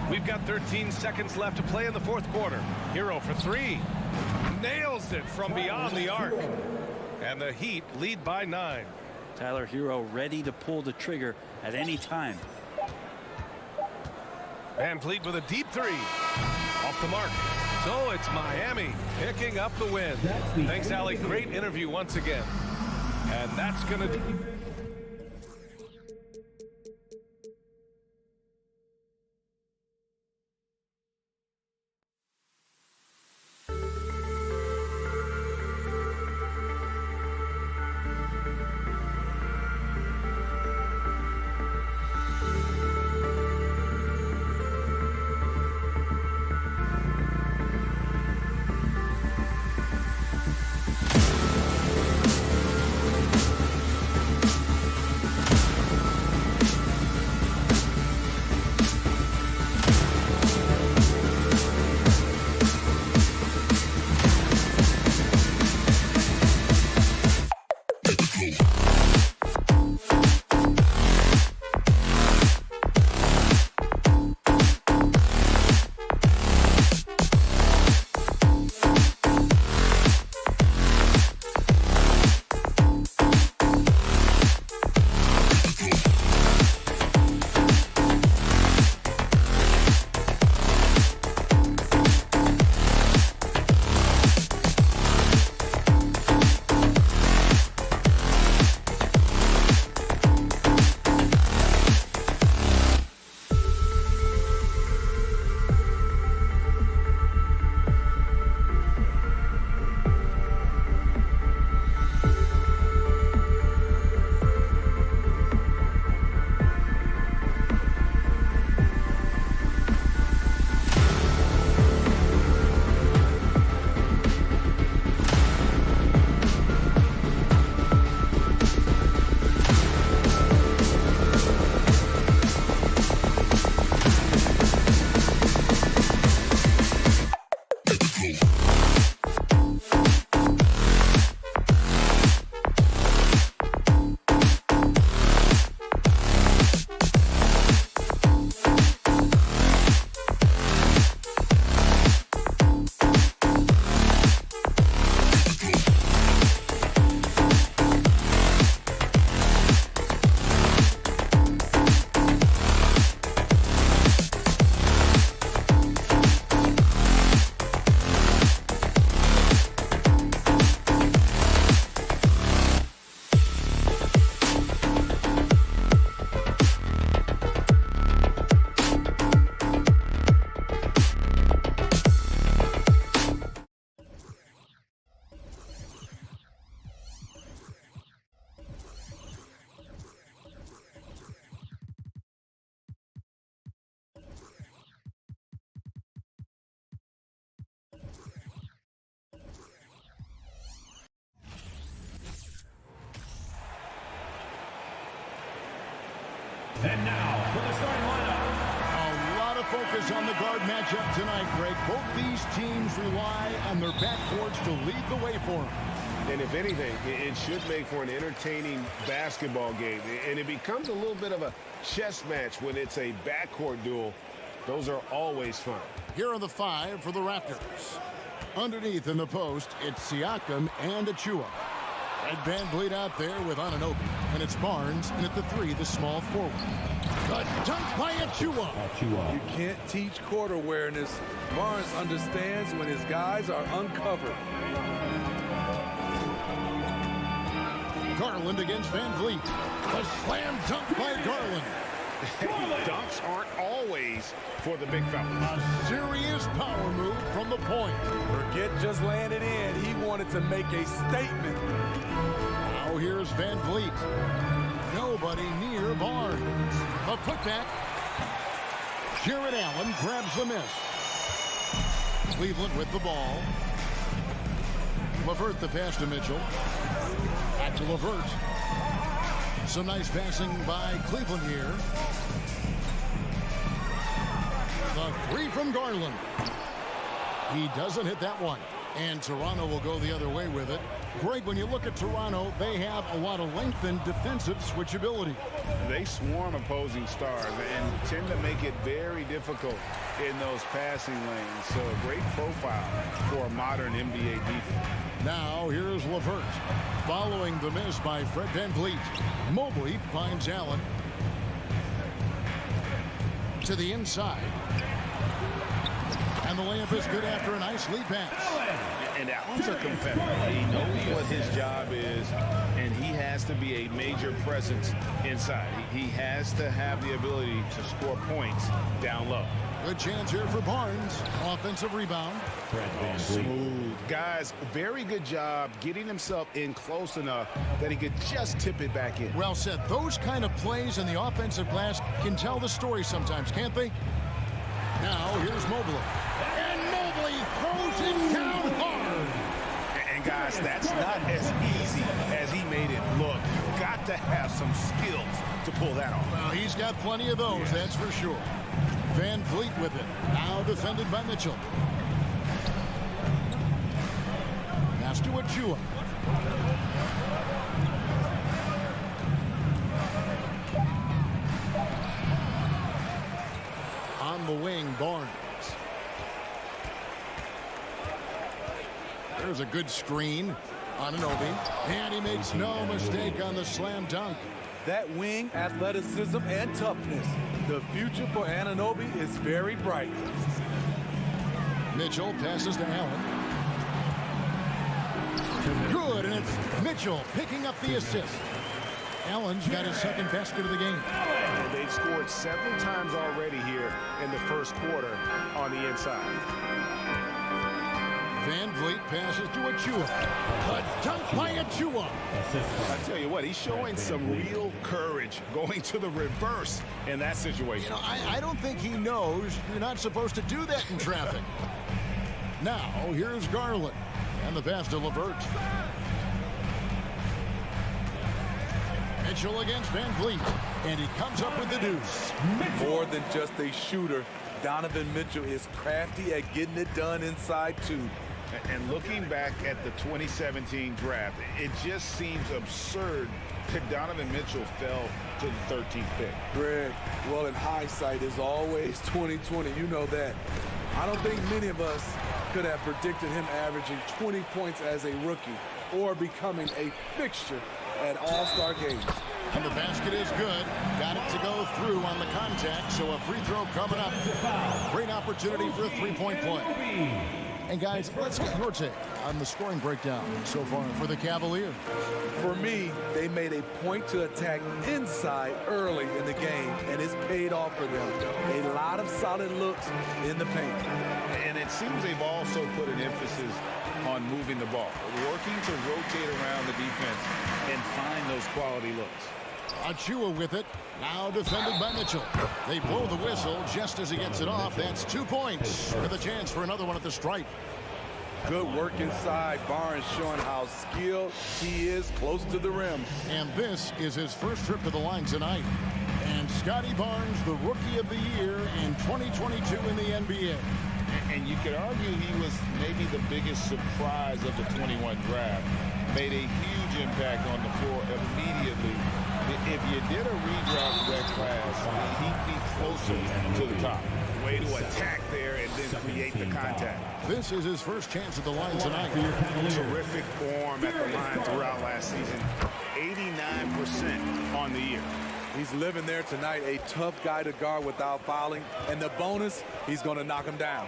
A: We've got 13 seconds left to play in the fourth quarter. Hero for three. Nails it from beyond the arc. And the Heat lead by 9.
C: Tyler Hero ready to pull the trigger at any time.
A: Van Vliet with a deep three. Off the mark. So it's Miami picking up the win. Thanks, Allie. Great interview once again. And that's going to...
D: And now for the starting lineup.
E: A lot of focus on the guard matchup tonight, Greg. Both these teams rely on their backcourts to lead the way for them.
F: And if anything, it should make for an entertaining basketball game. And it becomes a little bit of a chess match when it's a backcourt duel. Those are always fun.
E: Here are the five for the Raptors. Underneath in the post, it's Siakam and Achua. Ed Van Vliet out there with Anunoby. And it's Barnes, and at the three, the small forward. The dunk by Achua.
G: You can't teach court awareness. Barnes understands when his guys are uncovered.
E: Garland against Van Vliet. A slam dunk by Garland.
F: Dunks aren't always for the big fellas.
E: A serious power move from the point.
G: Forget just laying it in. He wanted to make a statement.
E: Now here's Van Vliet. Nobody near Barnes. A putback. Jared Allen grabs the miss. Cleveland with the ball. LeVert the pass to Mitchell. Back to LeVert. Some nice passing by Cleveland here. The three from Garland. He doesn't hit that one. And Toronto will go the other way with it. Greg, when you look at Toronto, they have a lot of length and defensive switchability.
F: They swarm opposing stars and tend to make it very difficult in those passing lanes. So a great profile for a modern NBA defense.
E: Now here's LeVert. Following the miss by Fred VanVleet. Mobley finds Allen. To the inside. And the layup is good after a nice lead pass.
F: And Allen's a competitor. He knows what his job is, and he has to be a major presence inside. He has to have the ability to score points down low.
E: Good chance here for Barnes. Offensive rebound.
F: Smooth. Guys, very good job getting himself in close enough that he could just tip it back in.
E: Well said. Those kind of plays in the offensive glass can tell the story sometimes, can't they? Now here's Mobley. And Mobley throws it down hard.
F: And guys, that's not as easy as he made it look. You've got to have some skills to pull that off.
E: Well, he's got plenty of those, that's for sure. Van Vliet with it. Now defended by Mitchell. Pass to Achua. On the wing, Barnes. There's a good screen on Anunoby. And he makes no mistake on the slam dunk.
G: That wing athleticism and toughness. The future for Anunoby is very bright.
E: Mitchell passes to Allen. Good, and it's Mitchell picking up the assist. Allen's got his second basket of the game.
F: And they've scored several times already here in the first quarter on the inside.
E: Van Vliet passes to Achua. A dunk by Achua.
F: I tell you what, he's showing some real courage going to the reverse in that situation.
E: You know, I don't think he knows you're not supposed to do that in traffic. Now, here's Garland. And the pass to LeVert. Mitchell against Van Vliet. And he comes up with the deuce.
G: More than just a shooter, Donovan Mitchell is crafty at getting it done inside too.
F: And looking back at the 2017 draft, it just seems absurd that Donovan Mitchell fell to the 13th pick.
G: Greg, well, in hindsight is always 20/20. You know that. I don't think many of us could have predicted him averaging 20 points as a rookie or becoming a fixture at All-Star games.
E: And the basket is good. Got it to go through on the contact, so a free throw coming up. Great opportunity for a three-point play. And guys, let's get your take on the scoring breakdown so far for the Cavaliers.
G: For me, they made a point to attack inside early in the game, and it's paid off for them. A lot of solid looks in the paint.
F: And it seems they've also put an emphasis on moving the ball, working to rotate around the defense and find those quality looks.
E: Achua with it. Now defended by Mitchell. They blow the whistle just as he gets it off. That's 2 points with a chance for another one at the stripe.
G: Good work inside. Barnes showing how skilled he is close to the rim.
E: And this is his first trip to the line tonight. And Scotty Barnes, the Rookie of the Year in 2022 in the NBA.
F: And you could argue he was maybe the biggest surprise of the 21 draft. Made a huge impact on the floor immediately. If you did a redraft of that class, he'd be closer to the top. Way to attack there and then create the contact.
E: This is his first chance at the line tonight.
F: Terrific form at the line throughout last season. 89% on the year.
G: He's living there tonight, a tough guy to guard without fouling. And the bonus, he's going to knock him down.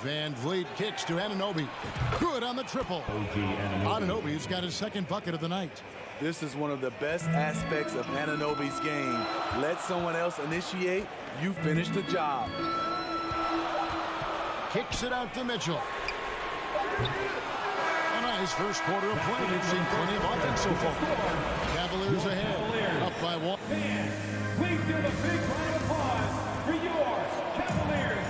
E: Van Vliet kicks to Anunoby. Good on the triple. Anunoby's got his second bucket of the night.
G: This is one of the best aspects of Anunoby's game. Let someone else initiate, you finish the job.
E: Kicks it out to Mitchell. A nice first quarter of play. We've seen plenty of offense so far. Cavaliers ahead, up by 1.
D: Please give a big round of applause for your Cavaliers.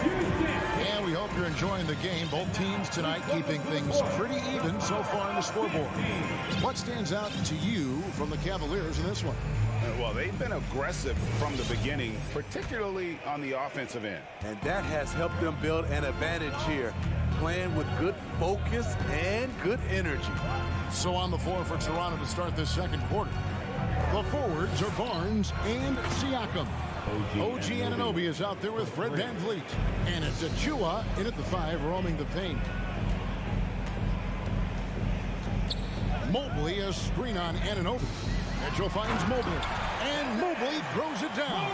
E: And we hope you're enjoying the game. Both teams tonight keeping things pretty even so far on the scoreboard. What stands out to you from the Cavaliers in this one?
F: Well, they've been aggressive from the beginning, particularly on the offensive end.
G: And that has helped them build an advantage here, playing with good focus and good energy.
E: So on the floor for Toronto to start this second quarter. The forwards are Barnes and Siakam. OG Anunoby is out there with Fred Van Vliet. And it's Achua in at the 5, roaming the paint. Mobley a screen on Anunoby. Mitchell finds Mobley. And Mobley throws it down.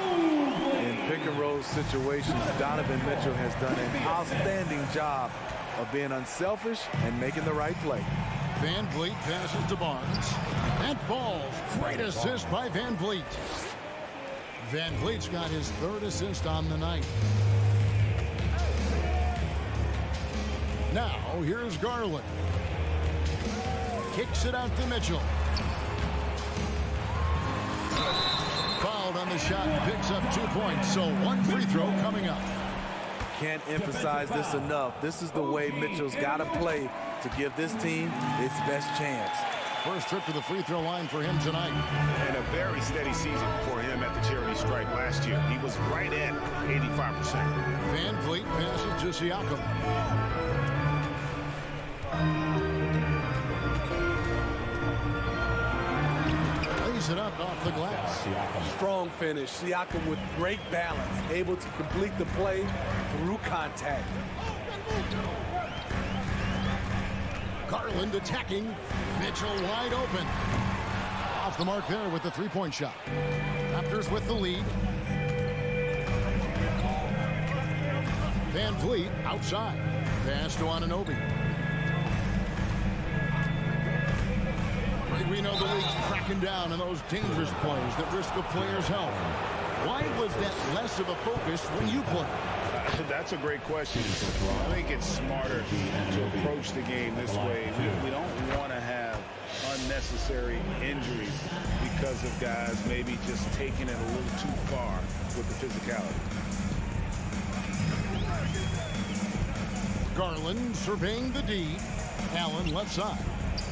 G: In pick-and-roll situations, Donovan Mitchell has done an outstanding job of being unselfish and making the right play.
E: Van Vliet passes to Barnes. That falls. Great assist by Van Vliet. Van Vliet's got his third assist on the night. Now, here's Garland. Kicks it out to Mitchell. Fouled on the shot, picks up 2 points, so one free throw coming up.
G: Can't emphasize this enough. This is the way Mitchell's got to play to give this team its best chance.
E: First trip to the free throw line for him tonight.
F: And a very steady season for him at the charity stripe last year. He was right at 85%.
E: Van Vliet passes to Siakam. Lays it up off the glass.
G: Strong finish. Siakam with great balance, able to complete the play through contact.
E: Garland attacking. Mitchell wide open. Off the mark there with the three-point shot. Raptors with the lead. Van Vliet outside. Pass to Anunoby. We know the league's cracking down on those dangerous plays that risk a player's health. Why was that less of a focus when you play?
F: That's a great question. I think it's smarter to approach the game this way. We don't want to have unnecessary injuries because of guys maybe just taking it a little too far with the physicality.
E: Garland surveying the D. Allen left side.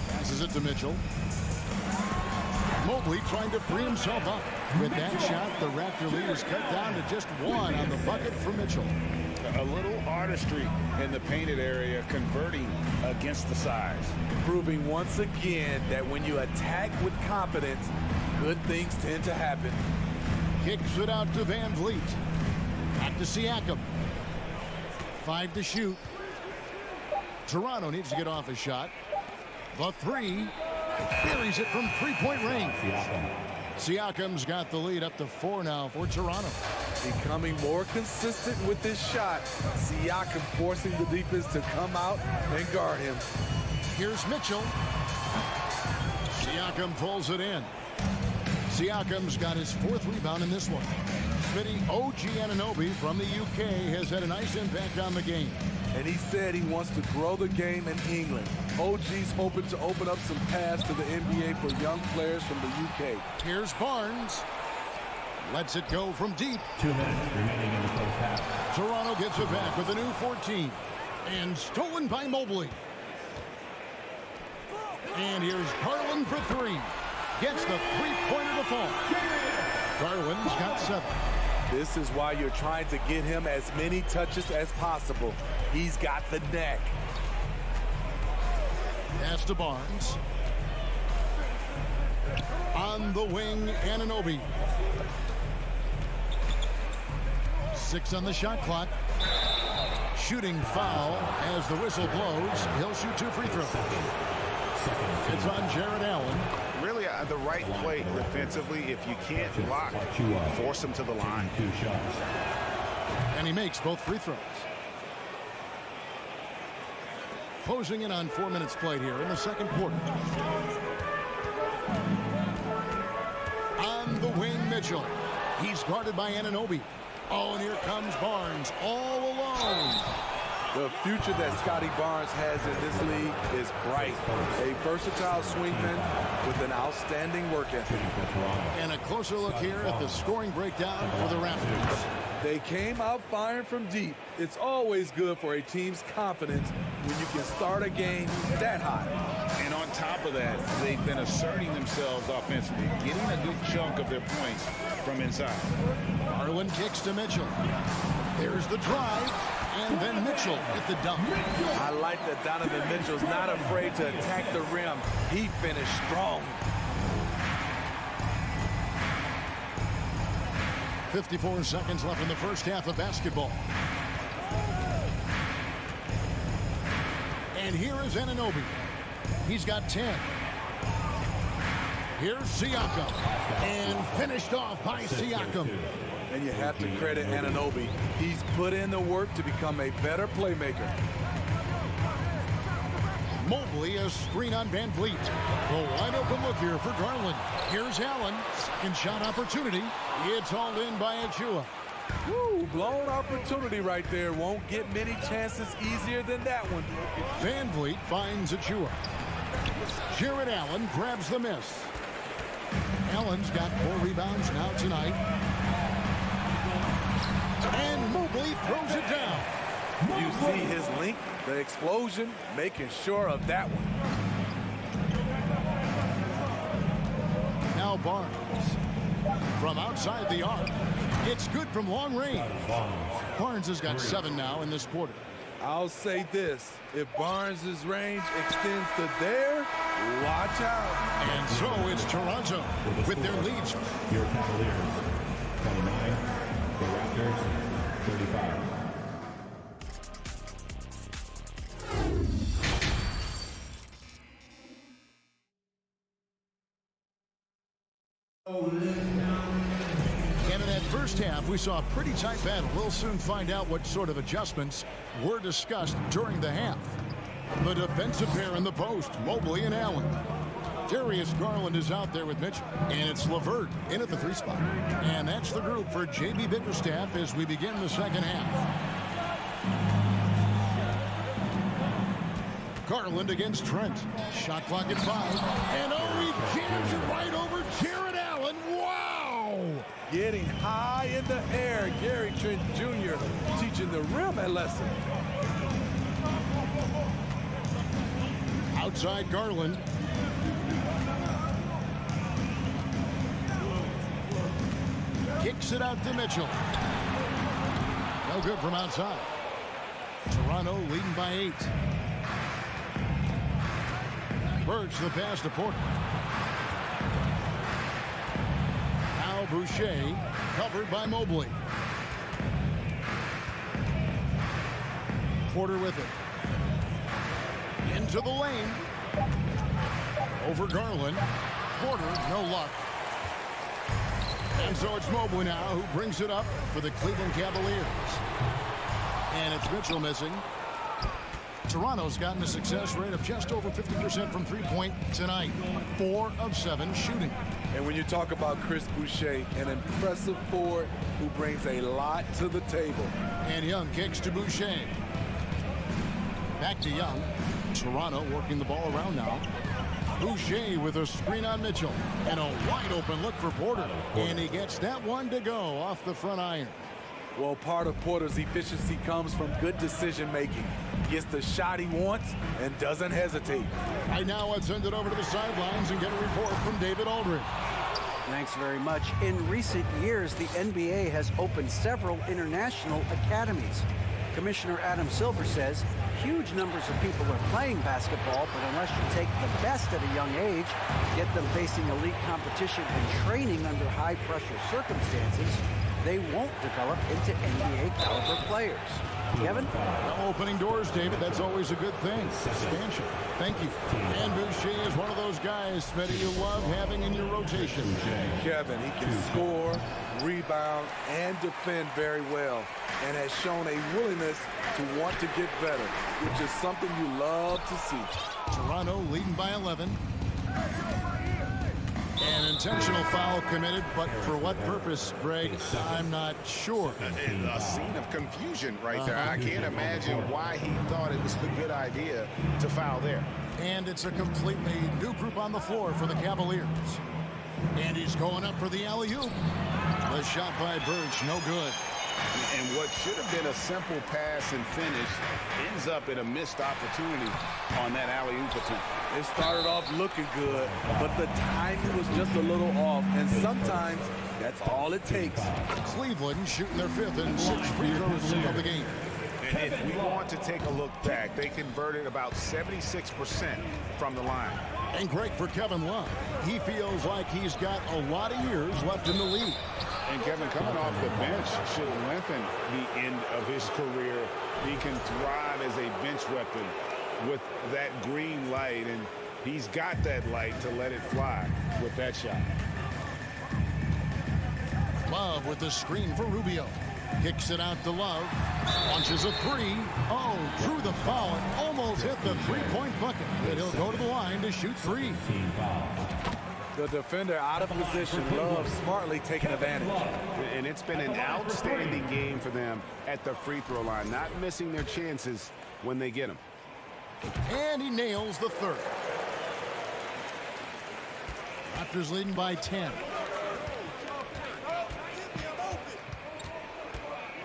E: Passes it to Mitchell. Mobley trying to free himself up. With that shot, the Raptor lead is cut down to just 1 on the bucket for Mitchell.
F: A little artistry in the painted area, converting against the size.
G: Proving once again that when you attack with confidence, good things tend to happen.
E: Kicks it out to Van Vliet. Back to Siakam. 5 to shoot. Toronto needs to get off a shot. The 3. Buries it from three-point range. Siakam's got the lead up to 4 now for Toronto.
G: Becoming more consistent with this shot. Siakam forcing the defense to come out and guard him.
E: Here's Mitchell. Siakam pulls it in. Siakam's got his 4th rebound in this one. Smitty, OG Anunoby from the UK has had a nice impact on the game.
G: And he said he wants to grow the game in England. OG's hoping to open up some paths to the NBA for young players from the UK.
E: Here's Barnes. Lets it go from deep.
D: 2 minutes remaining in the first half.
E: Toronto gets it back with a new 14. And stolen by Mobley. And here's Garland for 3. Gets the three-pointer to fall. Garland's got 7.
G: This is why you're trying to get him as many touches as possible. He's got the knack.
E: Pass to Barnes. On the wing, Anunoby. 6 on the shot clock. Shooting foul as the whistle blows. He'll shoot 2 free throws. It's on Jared Allen.
F: Really the right play defensively. If you can't block, force him to the line.
E: And he makes both free throws. Closing in on 4 minutes played here in the second quarter. On the wing, Mitchell. He's guarded by Anunoby. Oh, and here comes Barnes all alone.
G: The future that Scotty Barnes has in this league is bright. A versatile swingman with an outstanding work ethic.
E: And a closer look here at the scoring breakdown for the Raptors.
G: They came out firing from deep. It's always good for a team's confidence when you can start a game that hot.
F: And on top of that, they've been asserting themselves offensively, getting a good chunk of their points from inside.
E: Garland kicks to Mitchell. There's the drive, and then Mitchell at the dunk.
G: I like that Donovan Mitchell's not afraid to attack the rim. He finished strong.
E: 54 seconds left in the first half of basketball. And here is Anunoby. He's got 10. Here's Siakam. And finished off by Siakam.
G: And you have to credit Anunoby. He's put in the work to become a better playmaker.
E: Mobley, a screen on Van Vliet. A wide open look here for Garland. Here's Allen. Second shot opportunity. It's hauled in by Achua.
G: Woo, blown opportunity right there. Won't get many chances easier than that one.
E: Van Vliet finds Achua. Jared Allen grabs the miss. Allen's got 4 rebounds now tonight. And Mobley throws it down.
G: You see his length, the explosion, making sure of that one.
E: Now Barnes. From outside the arc. It's good from long range. Barnes has got 7 now in this quarter.
G: I'll say this. If Barnes' range extends to there, watch out.
E: And so it's Toronto with their leads.
D: Your Cavaliers, 29. The Raptors, 35.
E: And in that first half, we saw a pretty tight battle. We'll soon find out what sort of adjustments were discussed during the half. The defensive pair in the post, Mobley and Allen. Darius Garland is out there with Mitchell. And it's LeVert in at the 3 spot. And that's the group for J.B. Bickerstaff as we begin the second half. Garland against Trent. Shot clock at 5. And oh, he jams it right over Jared Allen. Wow!
G: Getting high in the air. Gary Trent Jr. teaching the rim a lesson.
E: Outside Garland. Kicks it out to Mitchell. No good from outside. Toronto leading by 8. Birch the pass to Porter. Now Boucher covered by Mobley. Porter with it. Into the lane. Over Garland. Porter, no luck. And so it's Mobley now who brings it up for the Cleveland Cavaliers. And it's Mitchell missing. Toronto's gotten a success rate of just over 50% from three-point tonight. 4 of 7 shooting.
G: And when you talk about Chris Boucher, an impressive forward who brings a lot to the table.
E: And Young kicks to Boucher. Back to Young. Toronto working the ball around now. Boucher with a screen on Mitchell. And a wide open look for Porter. And he gets that one to go off the front iron.
G: Well, part of Porter's efficiency comes from good decision-making. Gets the shot he wants and doesn't hesitate.
E: Right now, let's send it over to the sidelines and get a report from David Aldridge.
K: Thanks very much. In recent years, the NBA has opened several international academies. Commissioner Adam Silver says huge numbers of people are playing basketball, but unless you take the best at a young age, get them facing elite competition and training under high-pressure circumstances, they won't develop into NBA-caliber players. Kevin?
E: Well, opening doors, David. That's always a good thing. Expansion. Thank you. And Boucher is one of those guys, Smitty, you love having in your rotation.
G: Kevin, he can score, rebound, and defend very well, and has shown a willingness to want to get better, which is something you love to see.
E: Toronto leading by 11. An intentional foul committed, but for what purpose, Greg? I'm not sure.
F: A scene of confusion right there. I can't imagine why he thought it was a good idea to foul there.
E: And it's a completely new group on the floor for the Cavaliers. And he's going up for the alley-oop. The shot by Birch, no good.
F: And what should have been a simple pass and finish ends up in a missed opportunity on that alley-oop attempt.
G: It started off looking good, but the timing was just a little off, and sometimes that's all it takes.
E: Cleveland shooting their 5th and 6th free throws of the game.
F: And if we want to take a look back, they converted about 76% from the line.
E: And great for Kevin Love. He feels like he's got a lot of years left in the league.
F: And Kevin, coming off the bench should lengthen the end of his career. He can thrive as a bench weapon with that green light, and he's got that light to let it fly with that shot.
E: Love with the screen for Rubio. Kicks it out to Love. Launches a 3. Oh, drew the foul and almost hit the three-point bucket. But he'll go to the line to shoot 3.
G: The defender out of position. Love smartly taking advantage.
F: And it's been an outstanding game for them at the free throw line, not missing their chances when they get them.
E: And he nails the 3rd. Raptors leading by 10.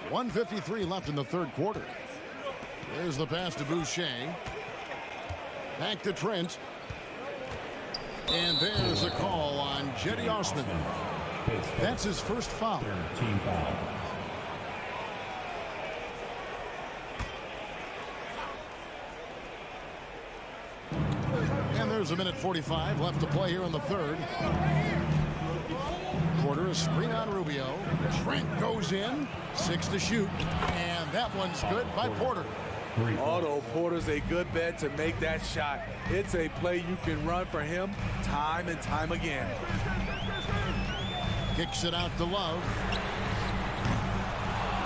E: 1:53 left in the 3rd quarter. There's the pass to Boucher. Back to Trent. And there's a call on Jetty Osman. That's his first foul.
D: Team foul.
E: And there's 1:45 left to play here in the 3rd. Quarter, a screen on Rubio. Trent goes in. 6 to shoot. And that one's good by Porter.
G: Although Porter's a good bet to make that shot, it's a play you can run for him time and time again.
E: Kicks it out to Love.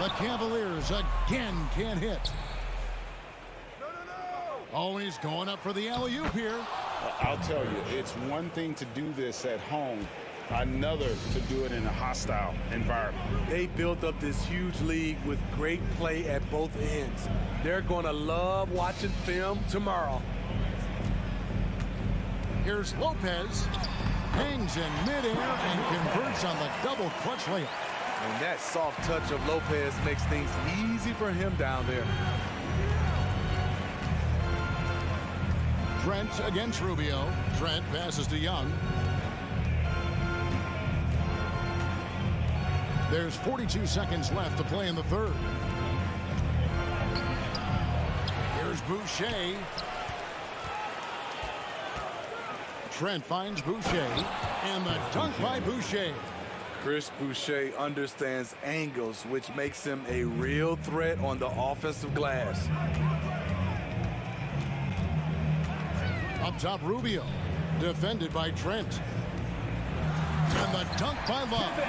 E: The Cavaliers again can't hit. Oh, he's going up for the alley-oop here.
F: I'll tell you, it's one thing to do this at home, another to do it in a hostile environment.
G: They built up this huge league with great play at both ends. They're going to love watching film tomorrow.
E: Here's Lopez. Hangs in midair and converts on the double clutch layup.
G: And that soft touch of Lopez makes things easy for him down there.
E: Trent against Rubio. Trent passes to Young. There's 42 seconds left to play in the 3rd. Here's Boucher. Trent finds Boucher. And the dunk by Boucher.
G: Chris Boucher understands angles, which makes him a real threat on the offensive glass.
E: Up top, Rubio. Defended by Trent. And the dunk by Love.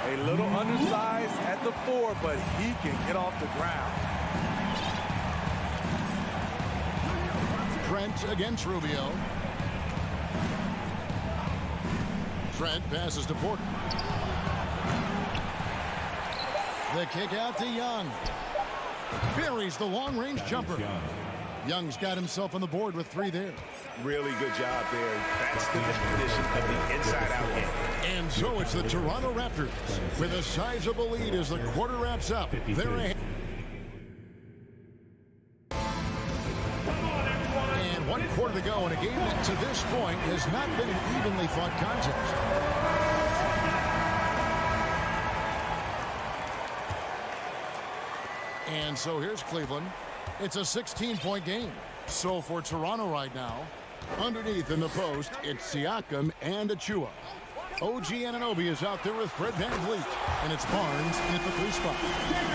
G: A little undersized at the 4, but he can get off the ground.
E: Trent against Rubio. Trent passes to Porter. The kick out to Young. Buries the long-range jumper. Young's got himself on the board with 3 there.
F: Really good job there. That's the definition of the inside-out game.
E: And so it's the Toronto Raptors with a sizable lead as the quarter wraps up. They're ahead. And 1 quarter to go in a game that to this point has not been an evenly fought contest. And so here's Cleveland. It's a 16-point game. So for Toronto right now, underneath in the post, it's Siakam and Achua. OG Anunoby is out there with Fred VanVleet, and it's Barnes in at the 3 spot.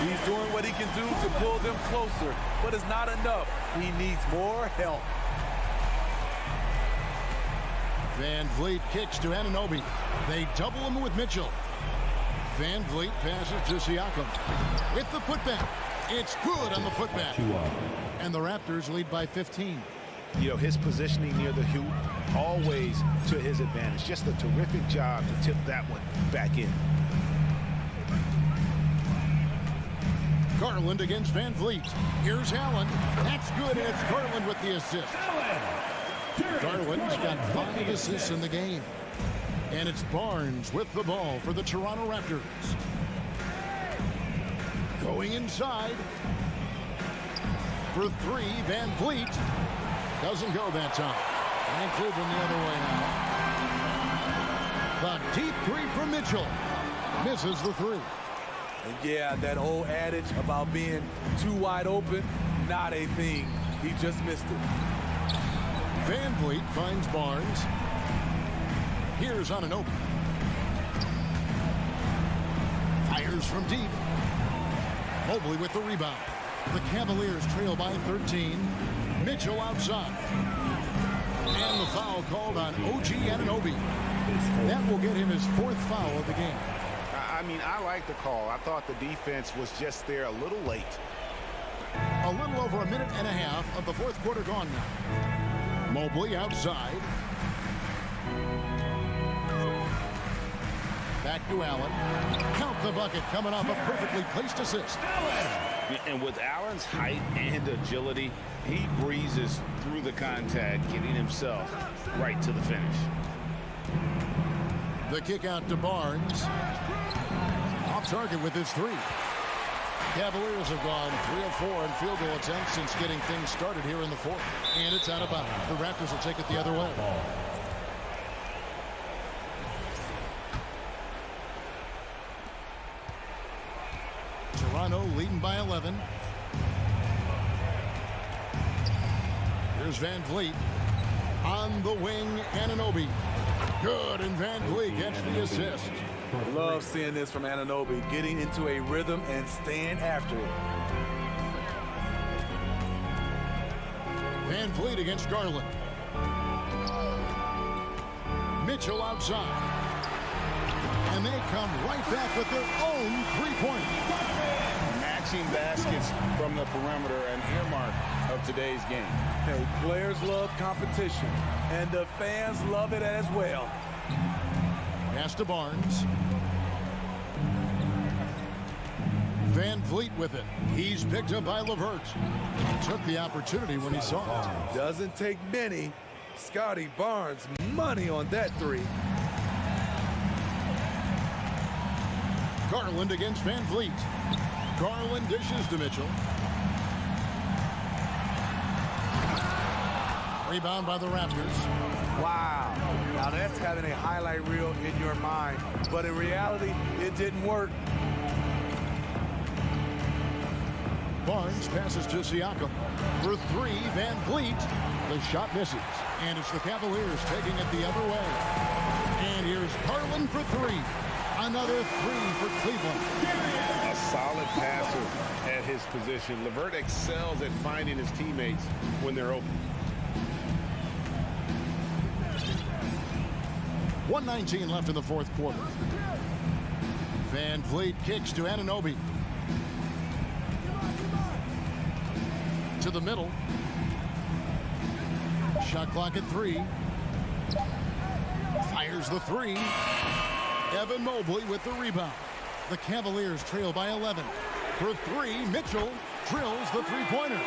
G: He's doing what he can do to pull them closer, but it's not enough. He needs more help.
E: VanVleet kicks to Anunoby. They double him with Mitchell. VanVleet passes to Siakam. With the putback. It's good on the putback. And the Raptors lead by 15.
F: You know, his positioning near the hoop, always to his advantage. Just a terrific job to tip that one back in.
E: Garland against VanVleet. Here's Allen. That's good, and it's Garland with the assist. Garland's got 5 assists in the game. And it's Barnes with the ball for the Toronto Raptors. Going inside. For 3, VanVleet. Doesn't go that time. And Cleveland the other way now. The deep 3 from Mitchell. Misses the 3.
G: And yeah, that old adage about being too wide open, not a thing. He just missed it.
E: VanVleet finds Barnes. Here's Anunoby. Fires from deep. Mobley with the rebound. The Cavaliers trail by 13. Mitchell outside. And the foul called on OG Anunoby. That will get him his 4th foul of the game.
F: I mean, I like the call. I thought the defense was just there a little late.
E: A little over a minute and a half of the 4th quarter gone now. Mobley outside. Back to Allen. Count the bucket coming off a perfectly placed assist.
F: And with Allen's height and agility, he breezes through the contact, getting himself right to the finish.
E: The kick out to Barnes. Off target with his 3. Cavaliers have gone 3 of 4 in field goal attempts since getting things started here in the 4th. And it's out of bounds. The Raptors will take it the other way. Toronto leading by 11. Here's VanVleet. On the wing, Anunoby. Good, and VanVleet gets the assist.
G: Love seeing this from Anunoby, getting into a rhythm and staying after it.
E: VanVleet against Garland. Mitchell outside. And they come right back with their own 3-pointer.
F: Matching baskets from the perimeter, an earmark of today's game.
G: Hey, players love competition, and the fans love it as well.
E: Pass to Barnes. VanVleet with it. He's picked up by LeVert. Took the opportunity when he saw it.
G: Doesn't take many. Scotty Barnes, money on that 3.
E: Garland against VanVleet. Garland dishes to Mitchell. Rebound by the Raptors.
G: Wow. Now that's having a highlight reel in your mind. But in reality, it didn't work.
E: Barnes passes to Siakam. For 3, VanVleet. The shot misses. And it's the Cavaliers taking it the other way. And here's Garland for 3. Another 3 for Cleveland.
F: A solid passer at his position. LeVert excels at finding his teammates when they're open.
E: 1:19 left in the 4th quarter. VanVleet kicks to Anunoby. To the middle. Shot clock at 3. Fires the 3. Evan Mobley with the rebound. The Cavaliers trail by 11. For 3, Mitchell drills the 3-pointer.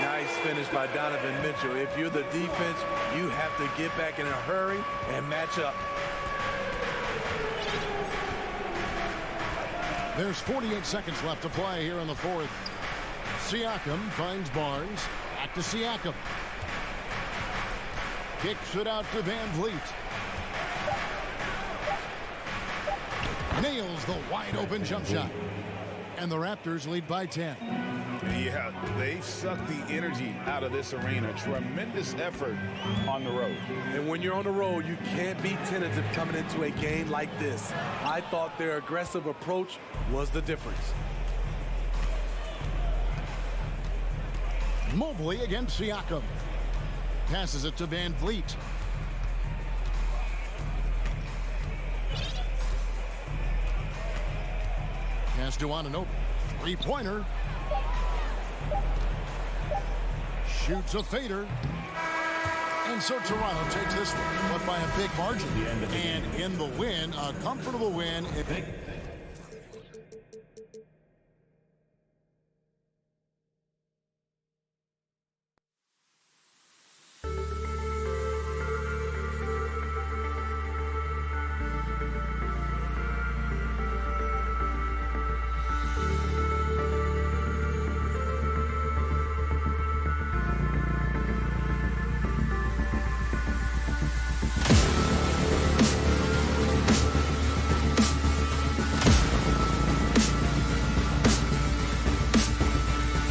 G: Nice finish by Donovan Mitchell. If you're the defense, you have to get back in a hurry and match up.
E: There's 48 seconds left to play here in the 4th. Siakam finds Barnes. Back to Siakam. Kicks it out to VanVleet. Nails the wide open jump shot. And the Raptors lead by 10.
F: Yeah, they sucked the energy out of this arena. Tremendous effort on the road.
G: And when you're on the road, you can't be tentative coming into a game like this. I thought their aggressive approach was the difference.
E: Mobley against Siakam. Passes it to Van Vliet. Pass to Anunoby. Three-pointer. Shoots a fader. And so Toronto takes this one, but by a big margin. And in the win, a comfortable win.